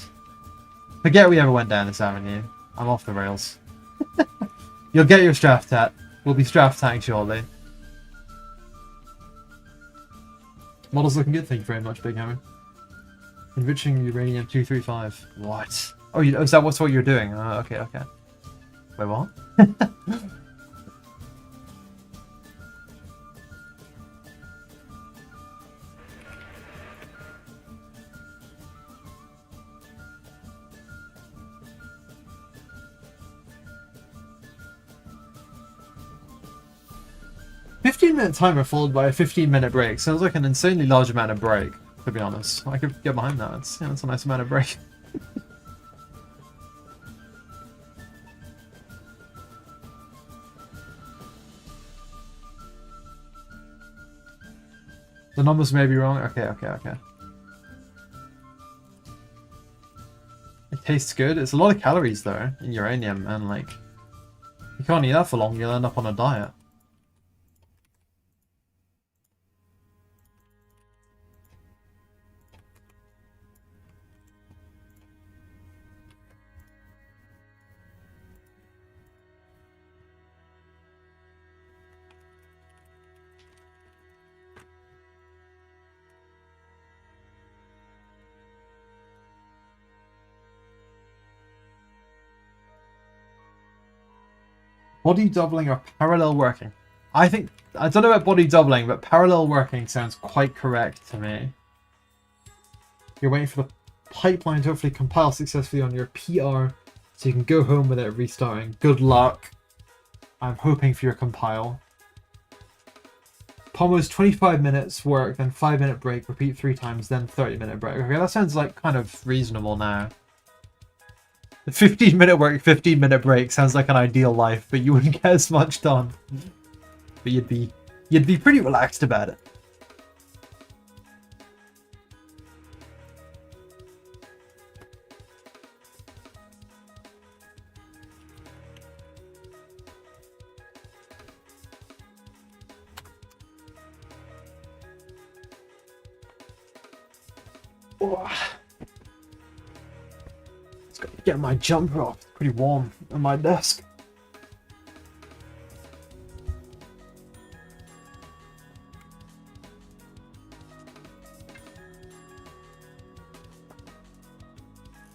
Forget we ever went down this avenue. I'm off the rails. You'll get your straft tat. We'll be straft tatting shortly. Model's looking good, thank you very much, Big Hammer. Enriching uranium 235. What? Oh, is that what you're doing? Okay, okay. Wait, what? 15-minute timer followed by a 15-minute break. Sounds like an insanely large amount of break, to be honest. I could get behind that. It's, that's a nice amount of break. The numbers may be wrong. Okay, okay, okay. It tastes good. It's a lot of calories, though, in uranium, and, like, you can't eat that for long. You'll end up on a diet. Body doubling or parallel working? I don't know about body doubling, but parallel working sounds quite correct to me. You're waiting for the pipeline to hopefully compile successfully on your PR so you can go home without restarting. Good luck. I'm hoping for your compile. Pomo's 25 minutes work, then 5-minute break, repeat 3 times, then 30-minute break. Okay, that sounds like kind of reasonable now. The 15-minute work, 15-minute break sounds like an ideal life, but you wouldn't get as much done. But you'd be pretty relaxed about it. Oh. Get my jumper off. It's pretty warm on my desk.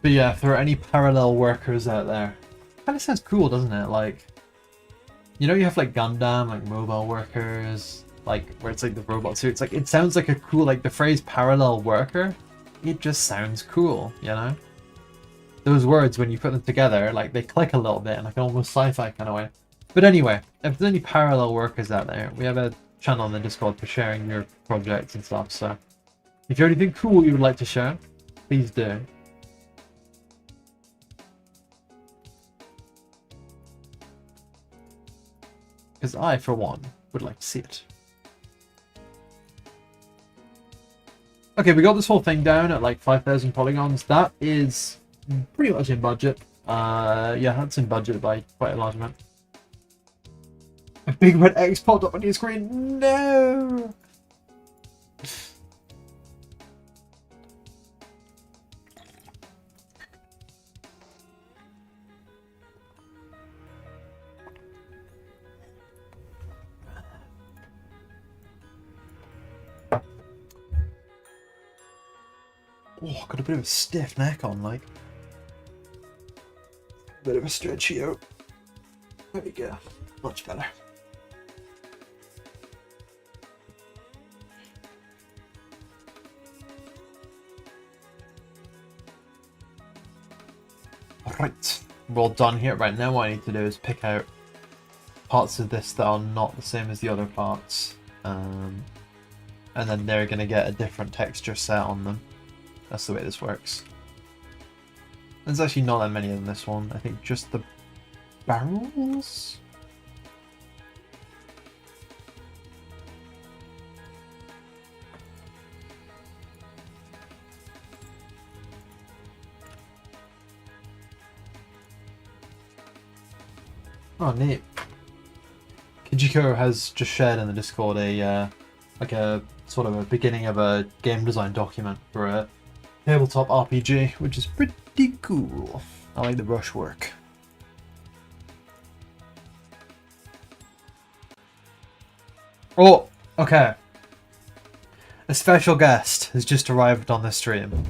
But yeah, if there are any parallel workers out there, kind of sounds cool, doesn't it? Like, you know, you have like Gundam, like mobile workers, like where it's like the robot suits. Like, it sounds like a cool, like the phrase parallel worker. It just sounds cool, you know? Those words, when you put them together, like they click a little bit in like an almost sci-fi kind of way. But anyway, if there's any parallel workers out there, we have a channel on the Discord for sharing your projects and stuff. So if you have anything cool you would like to share, please do. Because I, for one, would like to see it. Okay, we got this whole thing down at like 5,000 polygons. That is pretty much in budget. Yeah, that's in budget by quite a large amount. A big red X popped up on your screen. No. Oh, got a bit of a stiff neck on, like. A bit of a stretchy out. There we go. Much better. Alright, we're all done here. Right now what I need to do is pick out parts of this that are not the same as the other parts. And then they're going to get a different texture set on them. That's the way this works. There's actually not that many in this one. I think just the barrels? Oh, neat. Kijiko has just shared in the Discord a like a sort of a beginning of a game design document for a tabletop RPG, which is pretty cool. I like the brushwork. Oh, okay. A special guest has just arrived on the stream.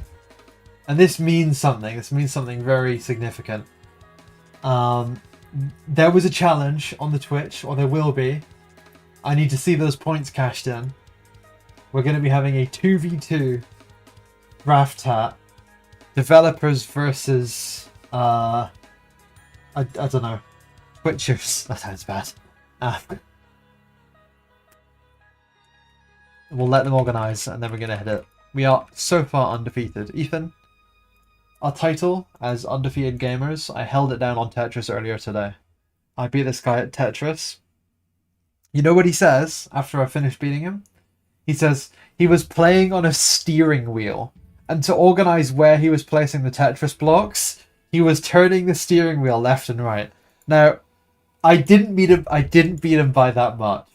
And this means something. This means something very significant. There was a challenge on the Twitch, or there will be. I need to see those points cashed in. We're going to be having a 2v2 draft hat. Developers versus, I don't know, Twitchers. That sounds bad. We'll let them organise, and then we're going to hit it. We are so far undefeated. Ethan, our title as undefeated gamers, I held it down on Tetris earlier today. I beat this guy at Tetris. You know what he says after I finished beating him? He says he was playing on a steering wheel, and to organise where he was placing the Tetris blocks, he was turning the steering wheel left and right. Now, I didn't beat him by that much.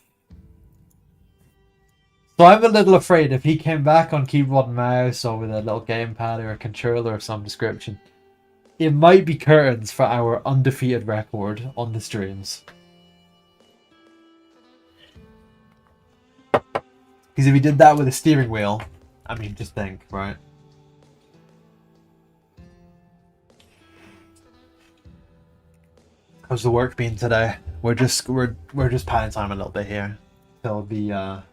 So I'm a little afraid if he came back on keyboard and mouse or with a little gamepad or a controller of some description, it might be curtains for our undefeated record on the streams. Because if he did that with a steering wheel, I mean, just think, right? How's the work been today? We're just padding time a little bit here till the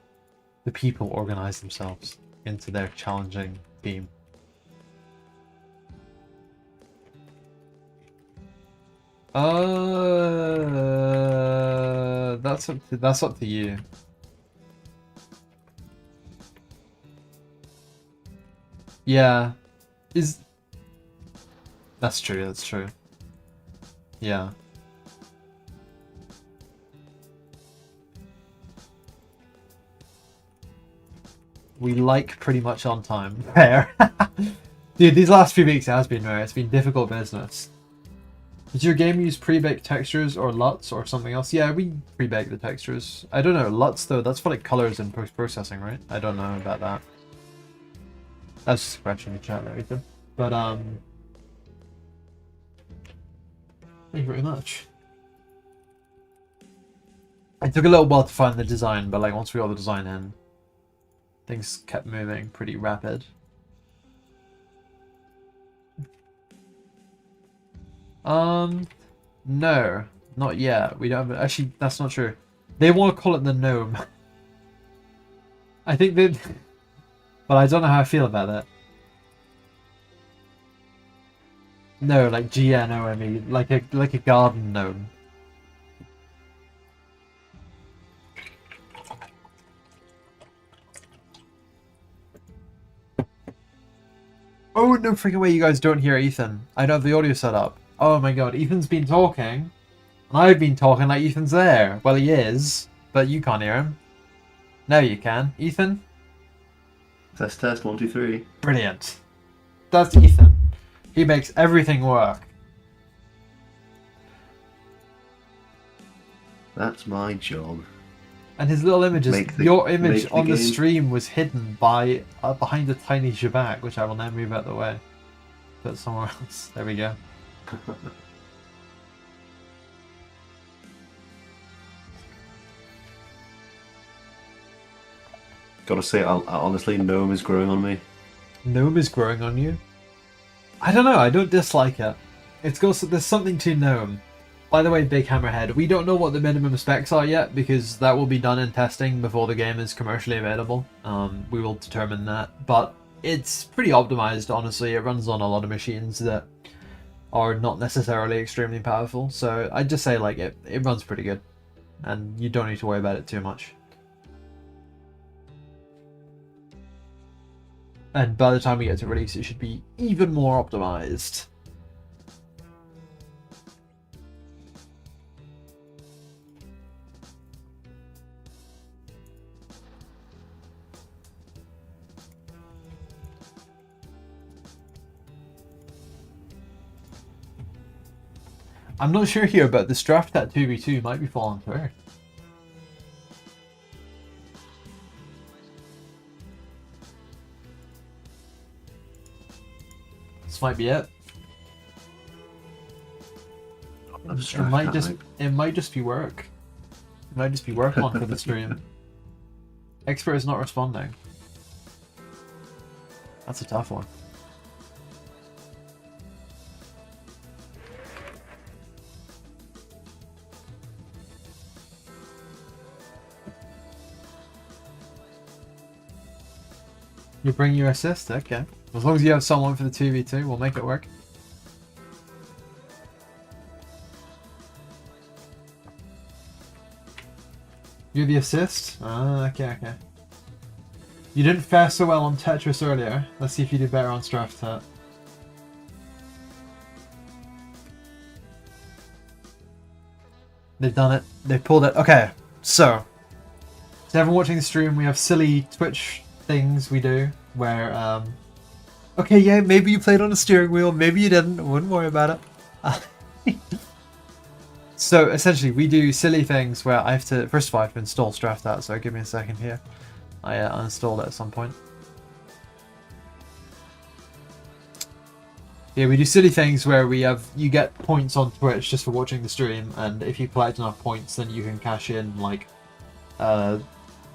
people organize themselves into their challenging theme. That's up to you. Yeah. That's true, that's true. Yeah. We like pretty much on time. Fair. Dude, these last few weeks it has been rare. It's been difficult business. Does your game use pre-baked textures or LUTs or something else? Yeah, we pre-bake the textures. I don't know, LUTs though, that's for like colors and post-processing, right? I don't know about that. That's just a question in the chat there, Ethan. But, thank you very much. It took a little while to find the design, but like once we got the design in, things kept moving pretty rapid. No, not yet. We don't have, actually, that's not true. They want to call it the gnome. I think they, but I don't know how I feel about that. No, like GNOME, like a garden gnome. Oh, no freaking way you guys don't hear Ethan. I don't have the audio set up. Oh my god, Ethan's been talking. And I've been talking like Ethan's there. Well, he is, but you can't hear him. Now you can. Ethan? Test, test, 1, 2, 3. Brilliant. That's Ethan. He makes everything work. That's my job. And his little images, Make the- your image make the on the game. stream was hidden by behind a tiny shabak, which I will now move out the way. Put somewhere else. There we go. Gotta say, I honestly, Gnome is growing on me. Gnome is growing on you? I don't know, I don't dislike it. There's something to Gnome. By the way, Big Hammerhead, we don't know what the minimum specs are yet because that will be done in testing before the game is commercially available. We will determine that, but it's pretty optimized, honestly. It runs on a lot of machines that are not necessarily extremely powerful, so I'd just say like it runs pretty good, and you don't need to worry about it too much. And by the time we get to release, it should be even more optimized. I'm not sure here, but this draft at 2v2 might be falling through. This might be it. It might just be work. It might just be work on for the stream. Expert is not responding. That's a tough one. You bring your assist? Okay. As long as you have someone for the 2v2, we'll make it work. You're the assist? Ah, okay. You didn't fare so well on Tetris earlier. Let's see if you do better on Straftat. They've done it. They've pulled it. Okay, so to everyone watching the stream, we have silly Twitch things we do where okay, yeah, maybe you played on a steering wheel, maybe you didn't, I wouldn't worry about it. So essentially we do silly things where I have to, first of all I have to install Straftat, so give me a second here. I uninstalled it at some point. Yeah, we do silly things where you get points on Twitch just for watching the stream, and if you collect enough points then you can cash in like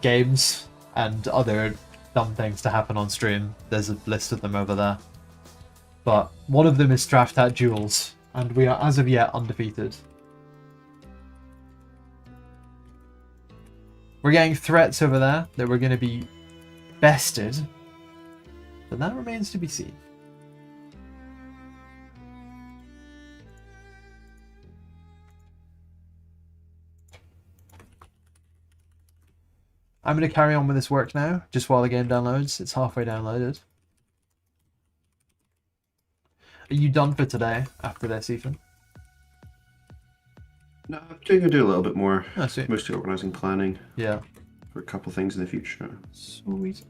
games and other dumb things to happen on stream. There's a list of them over there. But one of them is Straftat Duels, and we are as of yet undefeated. We're getting threats over there that we're going to be bested, but that remains to be seen. I'm going to carry on with this work now, just while the game downloads. It's halfway downloaded. Are you done for today after this, Ethan? No, I'm going to do a little bit more. Oh, sweet. Mostly organising, planning. Yeah. For a couple of things in the future. Sweet.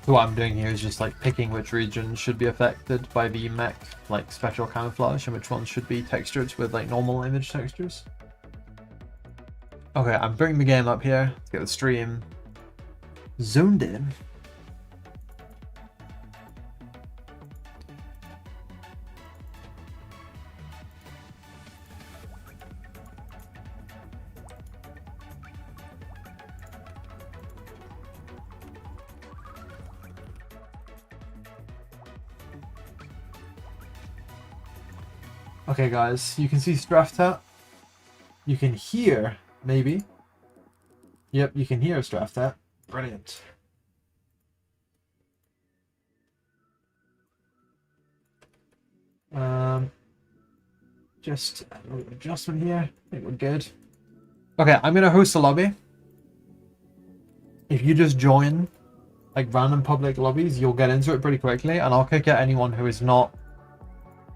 So what I'm doing here is just like picking which regions should be affected by the mech, like special camouflage, and which ones should be textured with like normal image textures. Okay, I'm bringing the game up here to get the stream zoomed in. Okay, guys, you can see Straftat. You can hear, maybe. Yep, you can hear Straftat. Brilliant. Just a little adjustment here. I think we're good. Okay, I'm gonna host a lobby. If you just join like random public lobbies, you'll get into it pretty quickly, and I'll kick out anyone who is not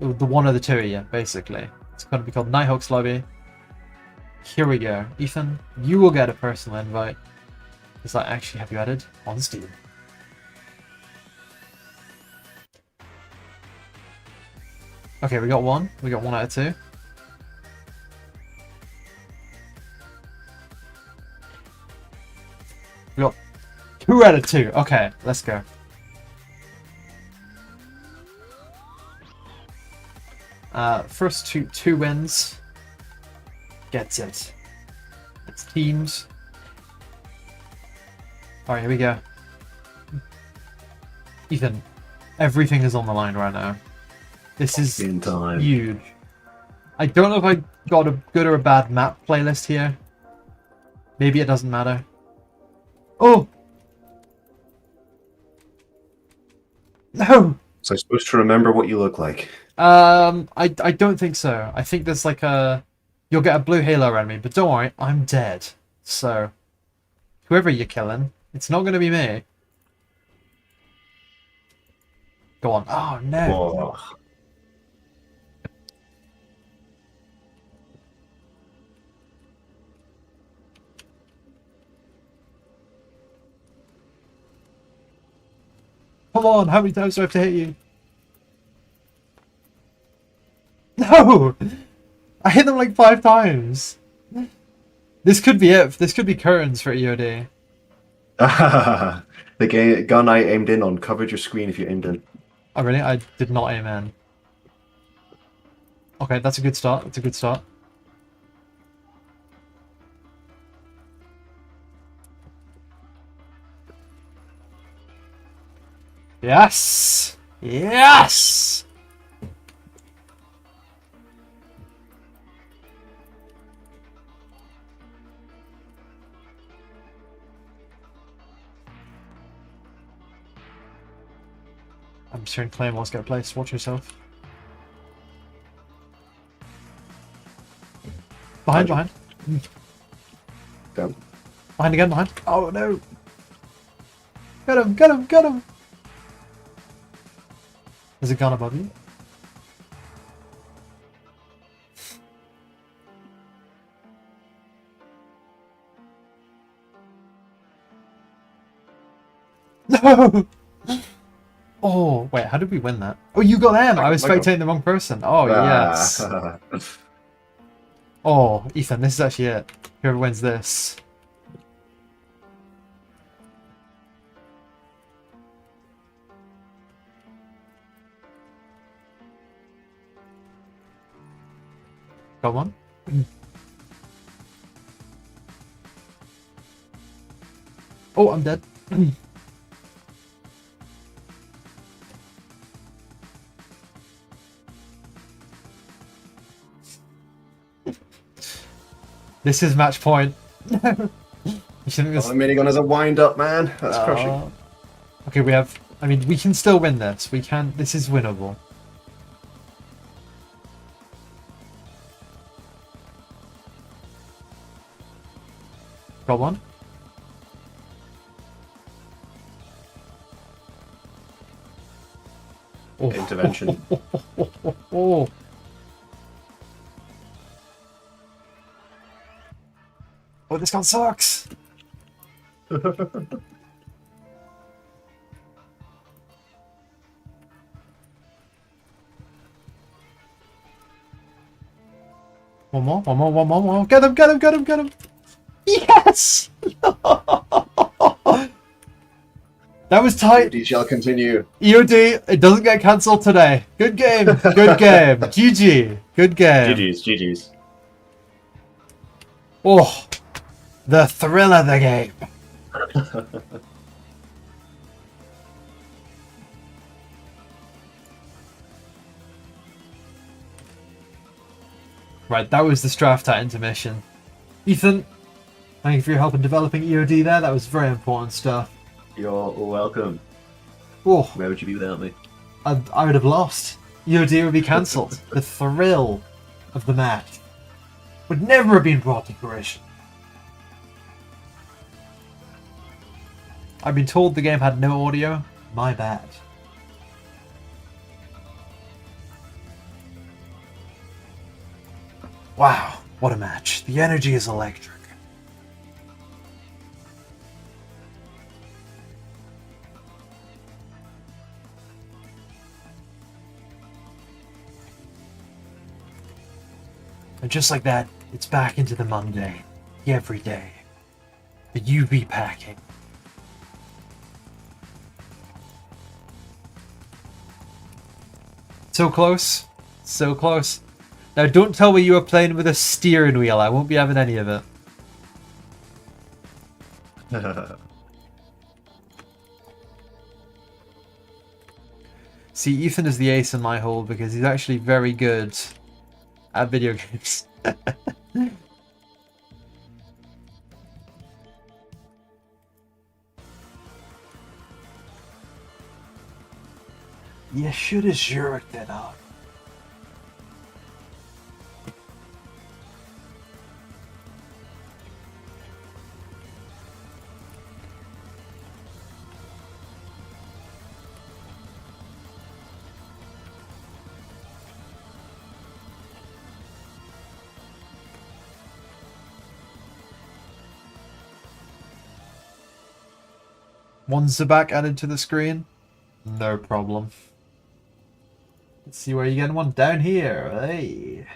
the one of the two of you, basically. It's gonna be called Nighthawk's Lobby. Here we go. Ethan, you will get a personal invite. Because I actually have you added on Steam. Okay, we got one. We got 1 out of 2. We got 2 out of 2. Okay, let's go. First two wins. Gets it. It's teams. Alright, here we go. Ethan, everything is on the line right now. This is huge. I don't know if I got a good or a bad map playlist here. Maybe it doesn't matter. Oh! No! So I'm supposed to remember what you look like. I don't think so. I think there's like a... You'll get a blue halo around me, but don't worry, I'm dead. So, whoever you're killing, it's not going to be me. Go on. Oh, no. Whoa. Come on, how many times do I have to hit you? No! I hit them like 5 times. This could be it. This could be curtains for EOD. The gun I aimed in on covered your screen if you aimed in. Oh, really? I did not aim in. Okay, that's a good start. That's a good start. Yes! Yes! I'm just hearing claymores get placed. Watch yourself. Behind, behind. Down. Behind again, behind. Oh no! Get him, get him, get him! There's a gun above you. No! Oh, wait, how did we win that? Oh, you got them! I was spectating the wrong person. Oh, yes. Oh, Ethan, this is actually it. Whoever wins this. Got one? Oh, I'm dead. This is match point. You shouldn't The minigun is a wind-up, man. That's crushing. Okay, we have... I mean, we can still win this. We can... This is winnable. Got one. Oh. Intervention. Oh. Oh, this gun sucks! One more, one more, one more, one more. Get him, get him, get him, get him! Yes! That was tight. EOD shall continue. EOD, it doesn't get cancelled today. Good game, good game. GG, good game. GG's, GG's. Oh, the thrill of the game. Right, that was the draft at intermission. Ethan, thank you for your help in developing EOD there. That was very important stuff. You're welcome. Oh, Where would you be without me? I would have lost. EOD would be cancelled. The thrill of the match would never have been brought to fruition. I've been told the game had no audio. My bad. Wow, what a match. The energy is electric. And just like that, it's back into the mundane. The everyday. The UV packing. So close. So close. Now don't tell me you were playing with a steering wheel. I won't be having any of it. See, Ethan is the ace in my hole because he's actually very good at video games. You should have jerked it up. One Zabak added to the screen? No problem. Let's see where you get one down here. Hey.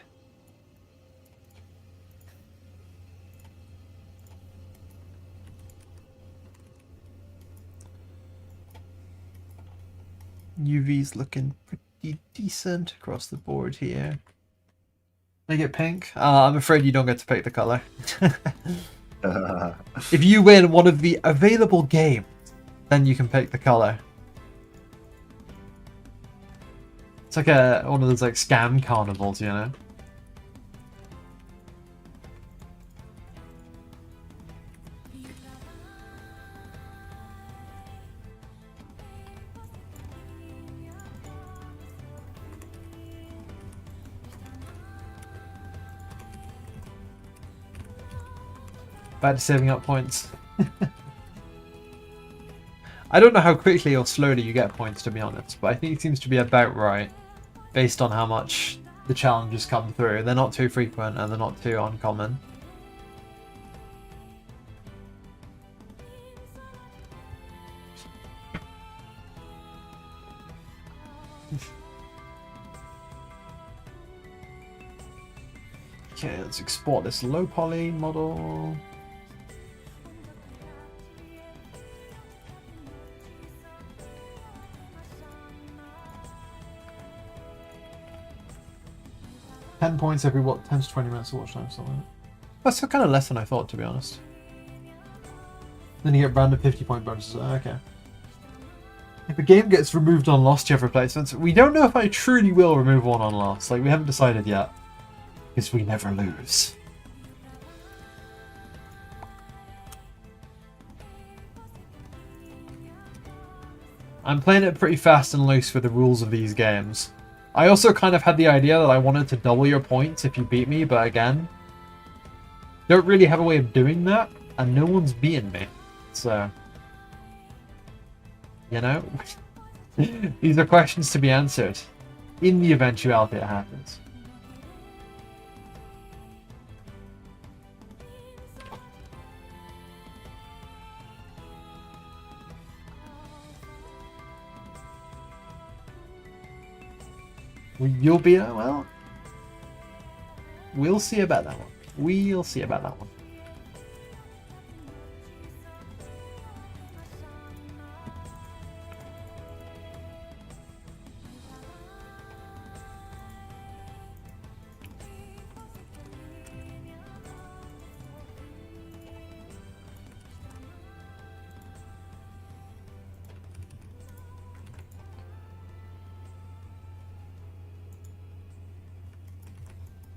UV's looking pretty decent across the board here. I get pink? I'm afraid you don't get to pick the color. If you win one of the available games, then you can pick the color. It's like one of those like scam carnivals, you know? Bad saving up points. I don't know how quickly or slowly you get points, to be honest, but I think it seems to be about right, based on how much the challenges come through. They're not too frequent and they're not too uncommon. Okay, let's export this low poly model. £10 every 10 to 20 minutes of watch time, something like that. That's kind of less than I thought, to be honest. Then you get random 50-point bonuses. Okay. If a game gets removed on lost, you have replacements. We don't know if I truly will remove one on lost. Like, we haven't decided yet. Because we never lose. I'm playing it pretty fast and loose with the rules of these games. I also kind of had the idea that I wanted to double your points if you beat me, but again, don't really have a way of doing that, and no one's beaten me. So, you know, these are questions to be answered in the eventuality it happens. You'll be, well, we'll see about that one. We'll see about that one.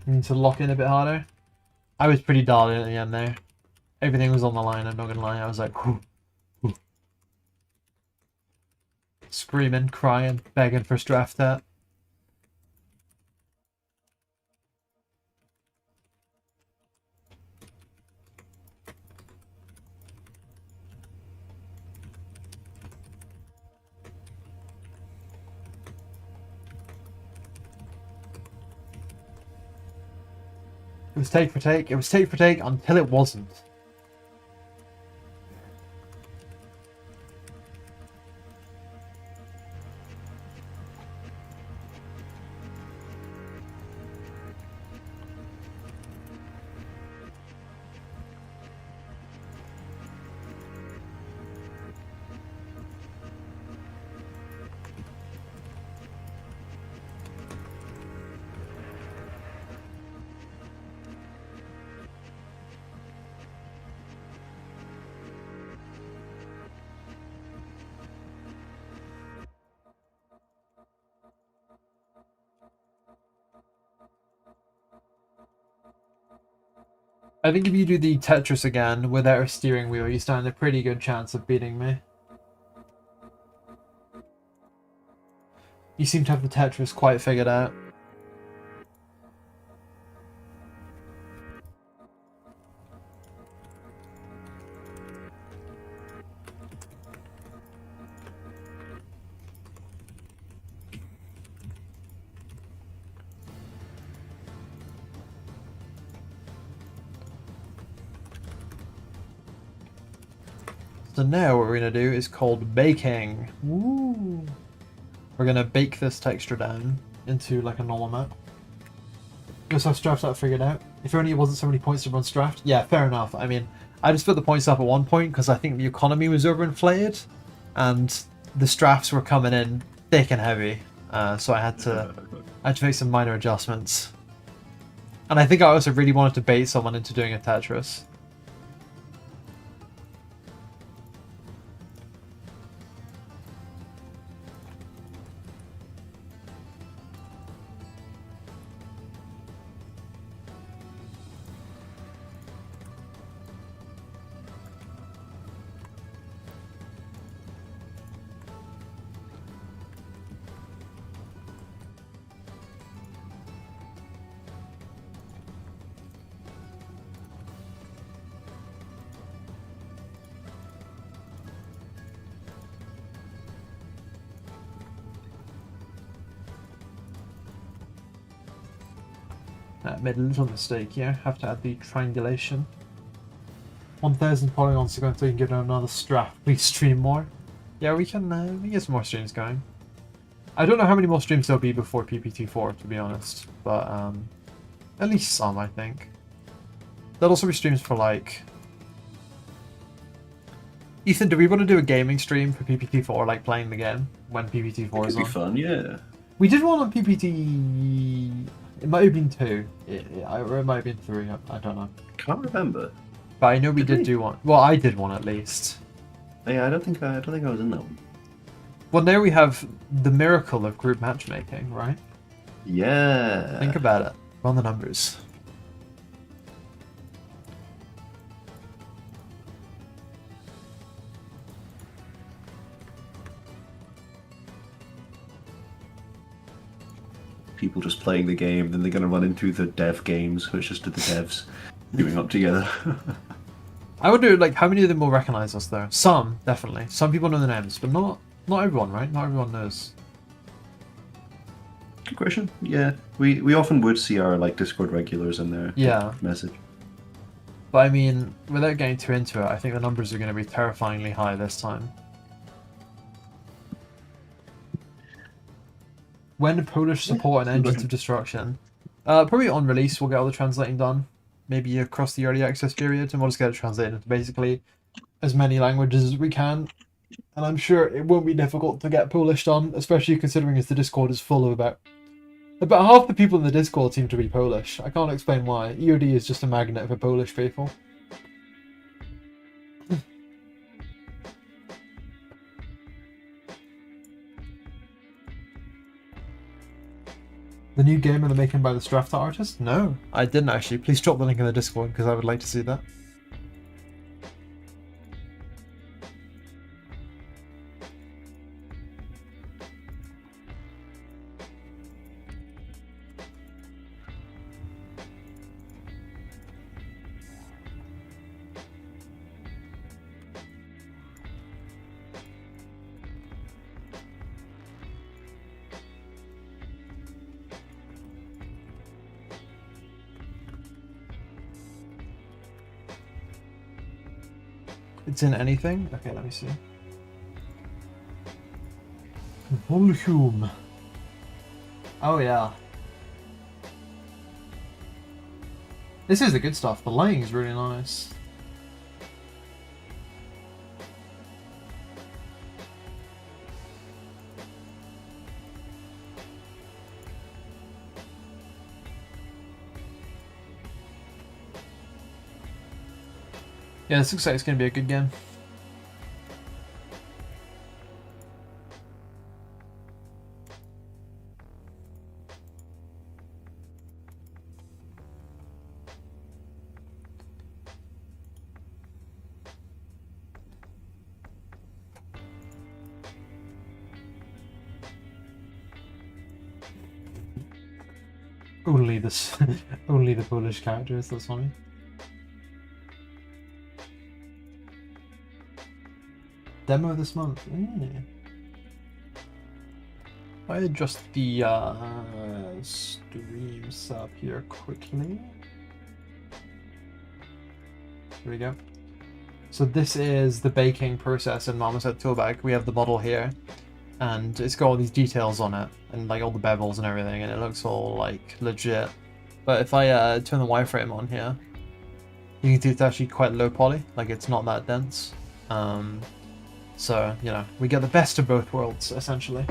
You need to lock in a bit harder. I was pretty dialed in at the end there. Everything was on the line, I'm not gonna lie. I was like, whew, whew. Screaming, crying, begging for straff tat. It was take for take. It was take for take until it wasn't. I think if you do the Tetris again without a steering wheel, you stand a pretty good chance of beating me. You seem to have the Tetris quite figured out. So now what we're going to do is called baking. Woo! We're going to bake this texture down into like a normal map. Just have Straft that figured out. If only it wasn't so many points to run Straft. Yeah, fair enough. I mean, I just put the points up at one point because I think the economy was overinflated and the Strafts were coming in thick and heavy. So I had to make some minor adjustments. And I think I also really wanted to bait someone into doing a Tetris. Made a little mistake here. Have to add the triangulation. 1,000 polygons to go until you can give them another strap. Please stream more. Yeah, we can get some more streams going. I don't know how many more streams there'll be before PPT4, to be honest, but at least some, I think. There'll also be streams for like. Ethan, do we want to do a gaming stream for PPT4, like playing the game when PPT4 is on? It'd be fun, yeah. We did one on PPT. It might have been 2. Or it might have been 3. I don't know. Can't remember. But I know we did do one. Well, I did one at least. Yeah, I don't think I was in that one. Well, now we have the miracle of group matchmaking, right? Yeah. Think about it. Run the numbers. People just playing the game, then they're going to run into the dev games, which is just the devs doing up together. I wonder, like, how many of them will recognize us though? Some, definitely. Some people know the names, but not everyone, right? Not everyone knows. Good question. Yeah, we often would see our like Discord regulars in there. Yeah. Message. But I mean, without getting too into it, I think the numbers are going to be terrifyingly high this time. When Polish support and engines of destruction? Probably on release we'll get all the translating done. Maybe across the early access period, and we'll just get it translated into basically as many languages as we can. And I'm sure it won't be difficult to get Polish done, especially considering as the Discord is full of about half the people in the Discord seem to be Polish. I can't explain why. EOD is just a magnet for Polish people. The new game in the making by the Strafta artist? No, I didn't actually. Please drop the link in the Discord because I would like to see that. It's in anything? Okay, let me see. Volume. Oh yeah. This is the good stuff. The lighting is really nice. Yeah, this looks like it's going to be a good game. Only this, only the Polish characters. That's funny. Demo this month. I adjust the stream sub here quickly. Here we go. So this is the baking process in Marmoset Toolbag. We have the model here, and it's got all these details on it, and like all the bevels and everything, and it looks all like legit. But if I turn the wireframe on here, you can see it's actually quite low poly, like it's not that dense. So, you know, we get the best of both worlds, essentially.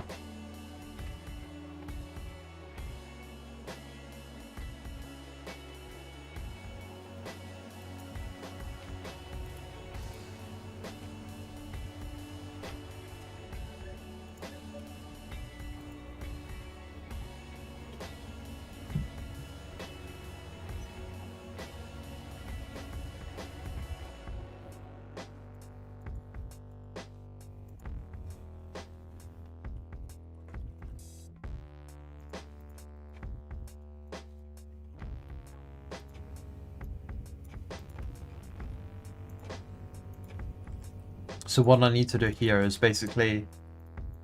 So what I need to do here is basically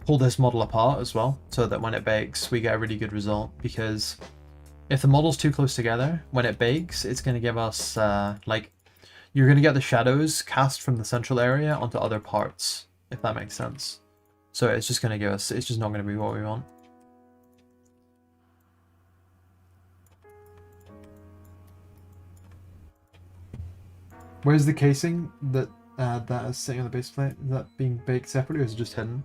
pull this model apart as well, so that when it bakes, we get a really good result. Because if the model's too close together, when it bakes, it's going to give us, like, you're going to get the shadows cast from the central area onto other parts, if that makes sense. So it's just going to give us, it's just not going to be what we want. Where's the casing that that is sitting on the base plate? Is that being baked separately, or is it just hidden?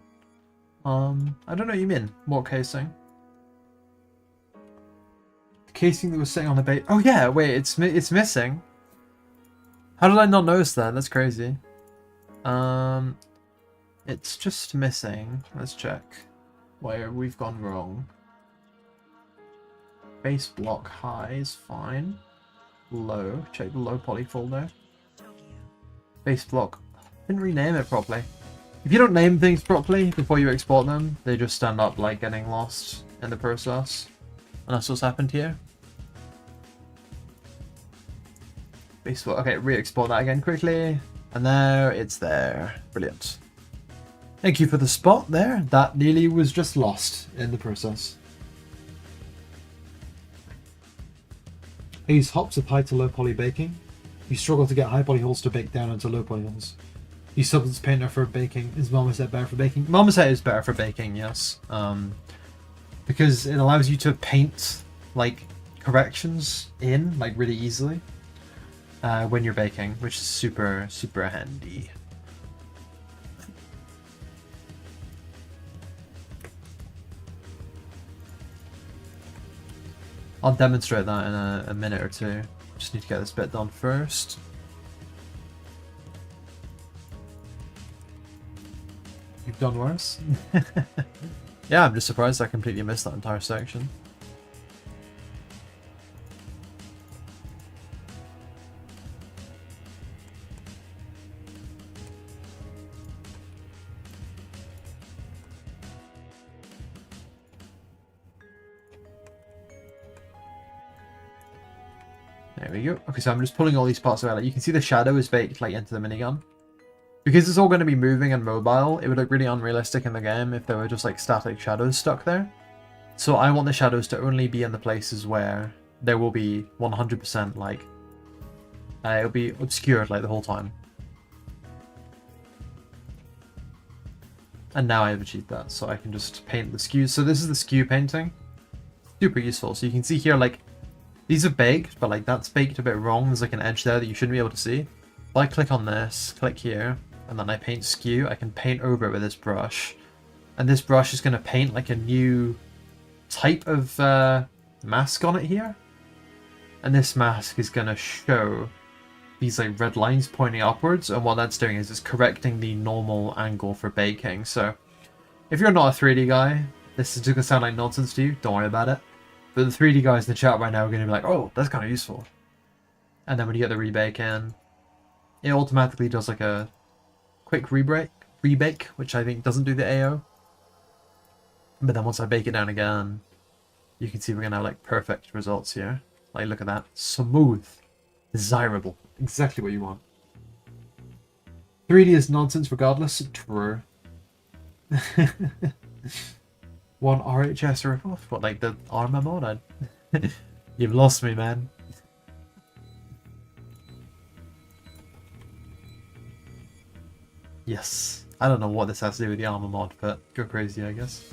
I don't know what you mean. What casing? The casing that was sitting on the base. Oh yeah, wait, it's missing. How did I not notice that? That's crazy. It's just missing. Let's check where we've gone wrong. Base block high is fine. Low. Check the low poly folder. Base block. Didn't rename it properly. If you don't name things properly before you export them, they just stand up like getting lost in the process. And that's what's happened here. Base block. Okay, re-export that again quickly. And there, it's there. Brilliant. Thank you for the spot there. That nearly was just lost in the process. I use hops of high to low poly baking. You struggle to get high poly holes to bake down into low poly holes. You Substance Painter for baking. Is Marmoset better for baking? Marmoset is better for baking, yes. Because it allows you to paint like corrections in like really easily when you're baking, which is super, super handy. I'll demonstrate that in a minute or two. Just need to get this bit done first. You've done worse? Yeah, I'm just surprised I completely missed that entire section. There we go. Okay, so I'm just pulling all these parts out. Like, you can see the shadow is baked like into the minigun. Because it's all going to be moving and mobile, it would look really unrealistic in the game if there were just like static shadows stuck there. So I want the shadows to only be in the places where there will be 100% like... it'll be obscured like the whole time. And now I have achieved that, so I can just paint the skews. So this is the skew painting. Super useful. So you can see here, like, these are baked, but like that's baked a bit wrong. There's like an edge there that you shouldn't be able to see. If I click on this, click here, and then I paint skew, I can paint over it with this brush. And this brush is going to paint like a new type of mask on it here. And this mask is going to show these like red lines pointing upwards, and what that's doing is it's correcting the normal angle for baking. So if you're not a 3D guy, this is going to sound like nonsense to you, don't worry about it. But the 3D guys in the chat right now are going to be like, oh, that's kind of useful. And then when you get the rebake in, it automatically does like a quick rebake, which I think doesn't do the AO. But then once I bake it down again, you can see we're going to have like perfect results here. Like, look at that. Smooth. Desirable. Exactly what you want. 3D is nonsense regardless. True. One RHS ripoff? What, like the armor mod? You've lost me, man. Yes. I don't know what this has to do with the armor mod, but go crazy, I guess.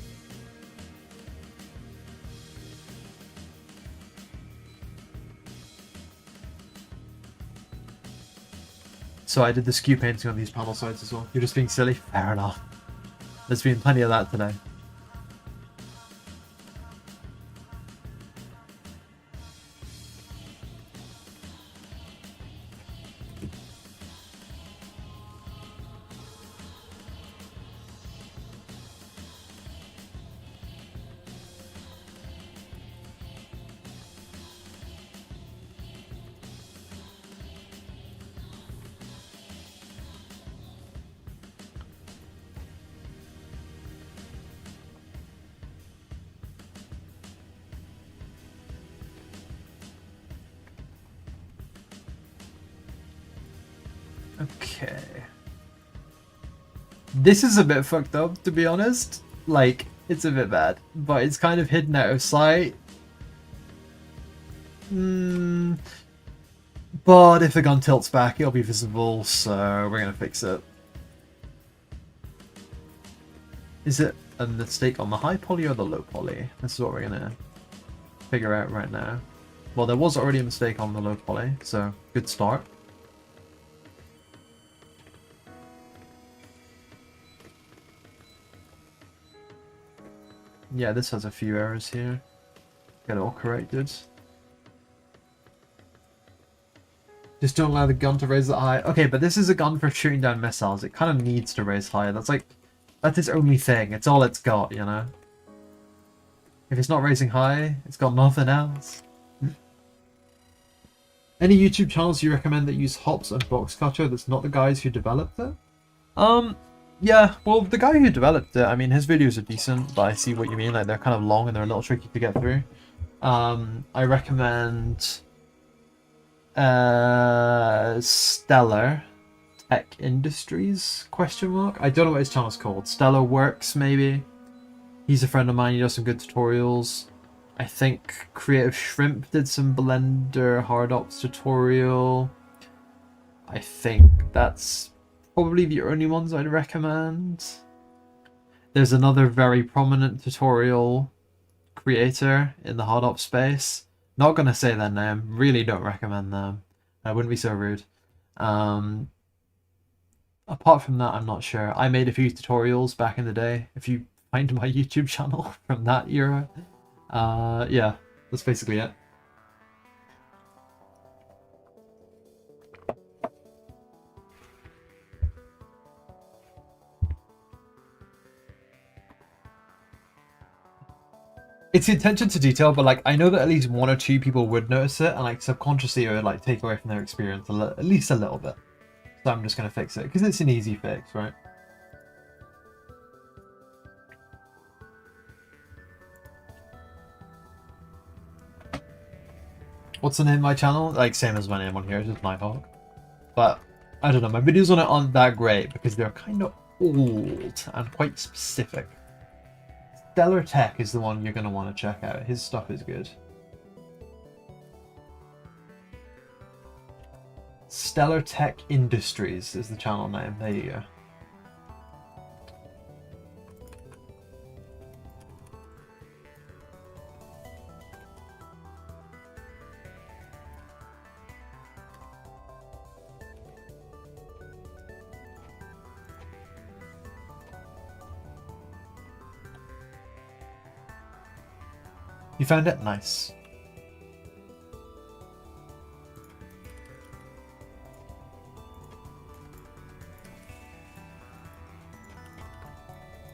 So I did the skew painting on these panel sides as well. You're just being silly? Fair enough. There's been plenty of that today. Okay. This is a bit fucked up, to be honest. Like, it's a bit bad, but it's kind of hidden out of sight. But if the gun tilts back, it'll be visible, so we're gonna fix it. Is it a mistake on the high poly or the low poly? This is what we're gonna figure out right now. Well, there was already a mistake on the low poly, so good start. Yeah, this has a few errors here. Get it all corrected. Just don't allow the gun to raise that high. Okay, but this is a gun for shooting down missiles. It kind of needs to raise higher. That's its only thing. It's all it's got, you know? If it's not raising high, it's got nothing else. Any YouTube channels you recommend that use hops and box cutter that's not the guys who developed it? Yeah, well, the guy who developed it, I mean, his videos are decent, but I see what you mean. Like, they're kind of long and they're a little tricky to get through. I recommend Stellar Tech Industries, question mark? I don't know what his channel's called. Stellar Works, maybe? He's a friend of mine. He does some good tutorials. I think Creative Shrimp did some Blender Hard Ops tutorial. I think that's probably the only ones I'd recommend. There's another very prominent tutorial creator in the hard ops space. Not gonna say their name. Really don't recommend them. I wouldn't be so rude. Apart from that, I'm not sure. I made a few tutorials back in the day. If you find my YouTube channel from that era, yeah, that's basically it. It's the attention to detail, but like I know that at least one or two people would notice it, and like subconsciously it would like take away from their experience at least a little bit. So I'm just gonna fix it because it's an easy fix, right? What's the name of my channel? Like, same as my name on here, it's just Nighthawk. But, I don't know, my videos on it aren't that great because they're kind of old and quite specific. Stellar Tech is the one you're going to want to check out. His stuff is good. Stellar Tech Industries is the channel name. There you go. You found it? Nice.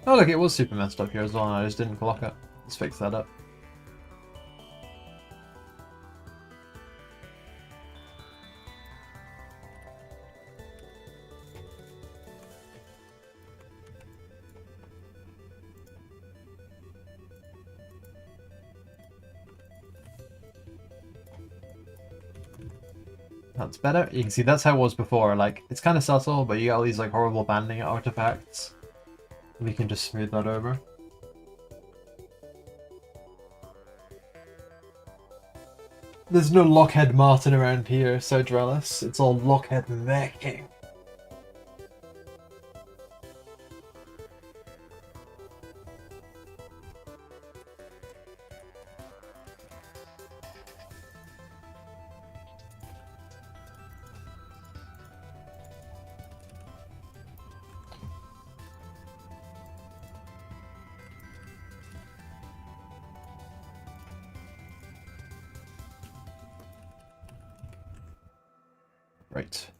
Oh look, it was super messed up here as well, and I just didn't clock it. Let's fix that up. That's better. You can see that's how it was before. Like, it's kind of subtle, but you got all these like horrible banding artifacts. We can just smooth that over. There's no Lockheed Martin around here, so jealous. It's all Lockheed Meching. Right.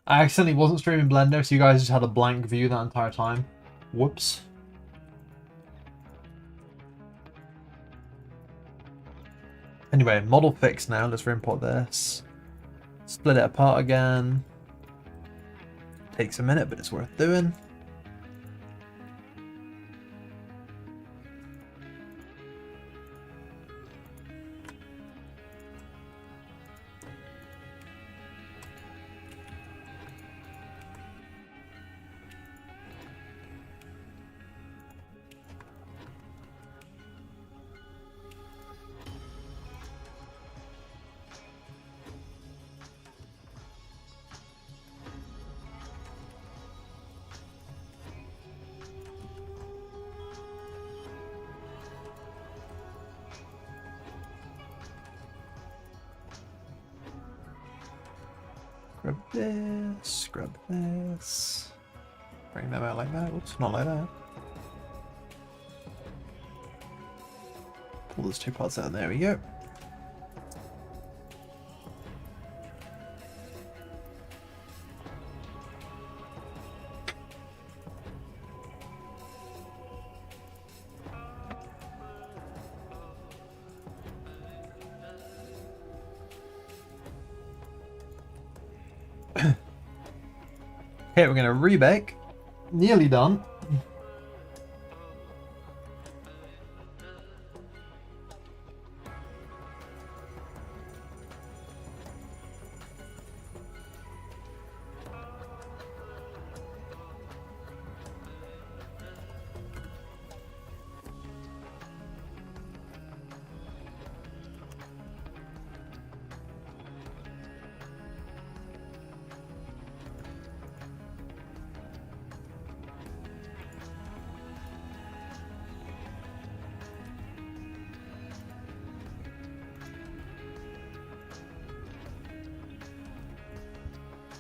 I accidentally wasn't streaming Blender, so you guys just had a blank view that entire time. Whoops. Anyway, model fixed now. Let's re-import this. Split it apart again. Takes a minute, but it's worth doing. Grab this, grab this. Bring them out like that. Oops, not like that. Pull those two parts out. There we go. Okay, we're gonna rebake. Nearly done.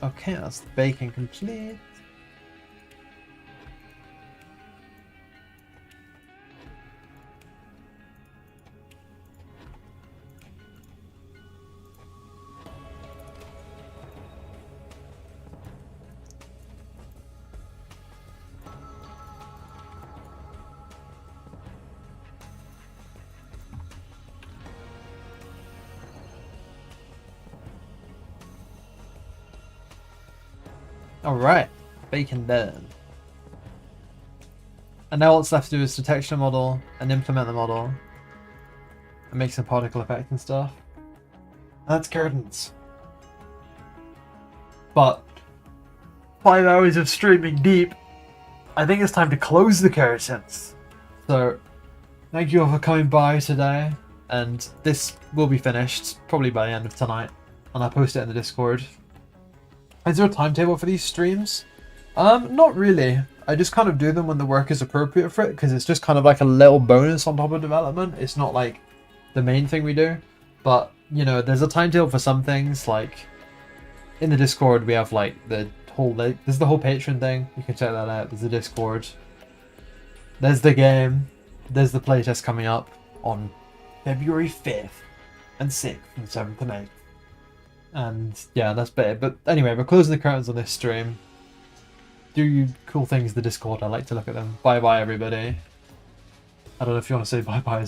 Okay, that's the baking complete. Alright, bacon done. And now what's left to do is to texture the model and implement the model and make some particle effect and stuff. That's curtains. But 5 hours of streaming deep, I think it's time to close the curtains. So, thank you all for coming by today, and this will be finished probably by the end of tonight, and I'll post it in the Discord. Is there a timetable for these streams? Not really. I just kind of do them when the work is appropriate for it, because it's just kind of like a little bonus on top of development. It's not like the main thing we do, but you know, there's a timetable for some things. Like in the Discord, we have like there's the whole Patreon thing. You can check that out. There's the Discord. There's the game. There's the playtest coming up on February 5th and 6th and 7th and 8th. And yeah, that's it. But anyway, we're closing the curtains on this stream. Do cool things in the Discord. I like to look at them. Bye bye, everybody. I don't know if you want to say bye bye.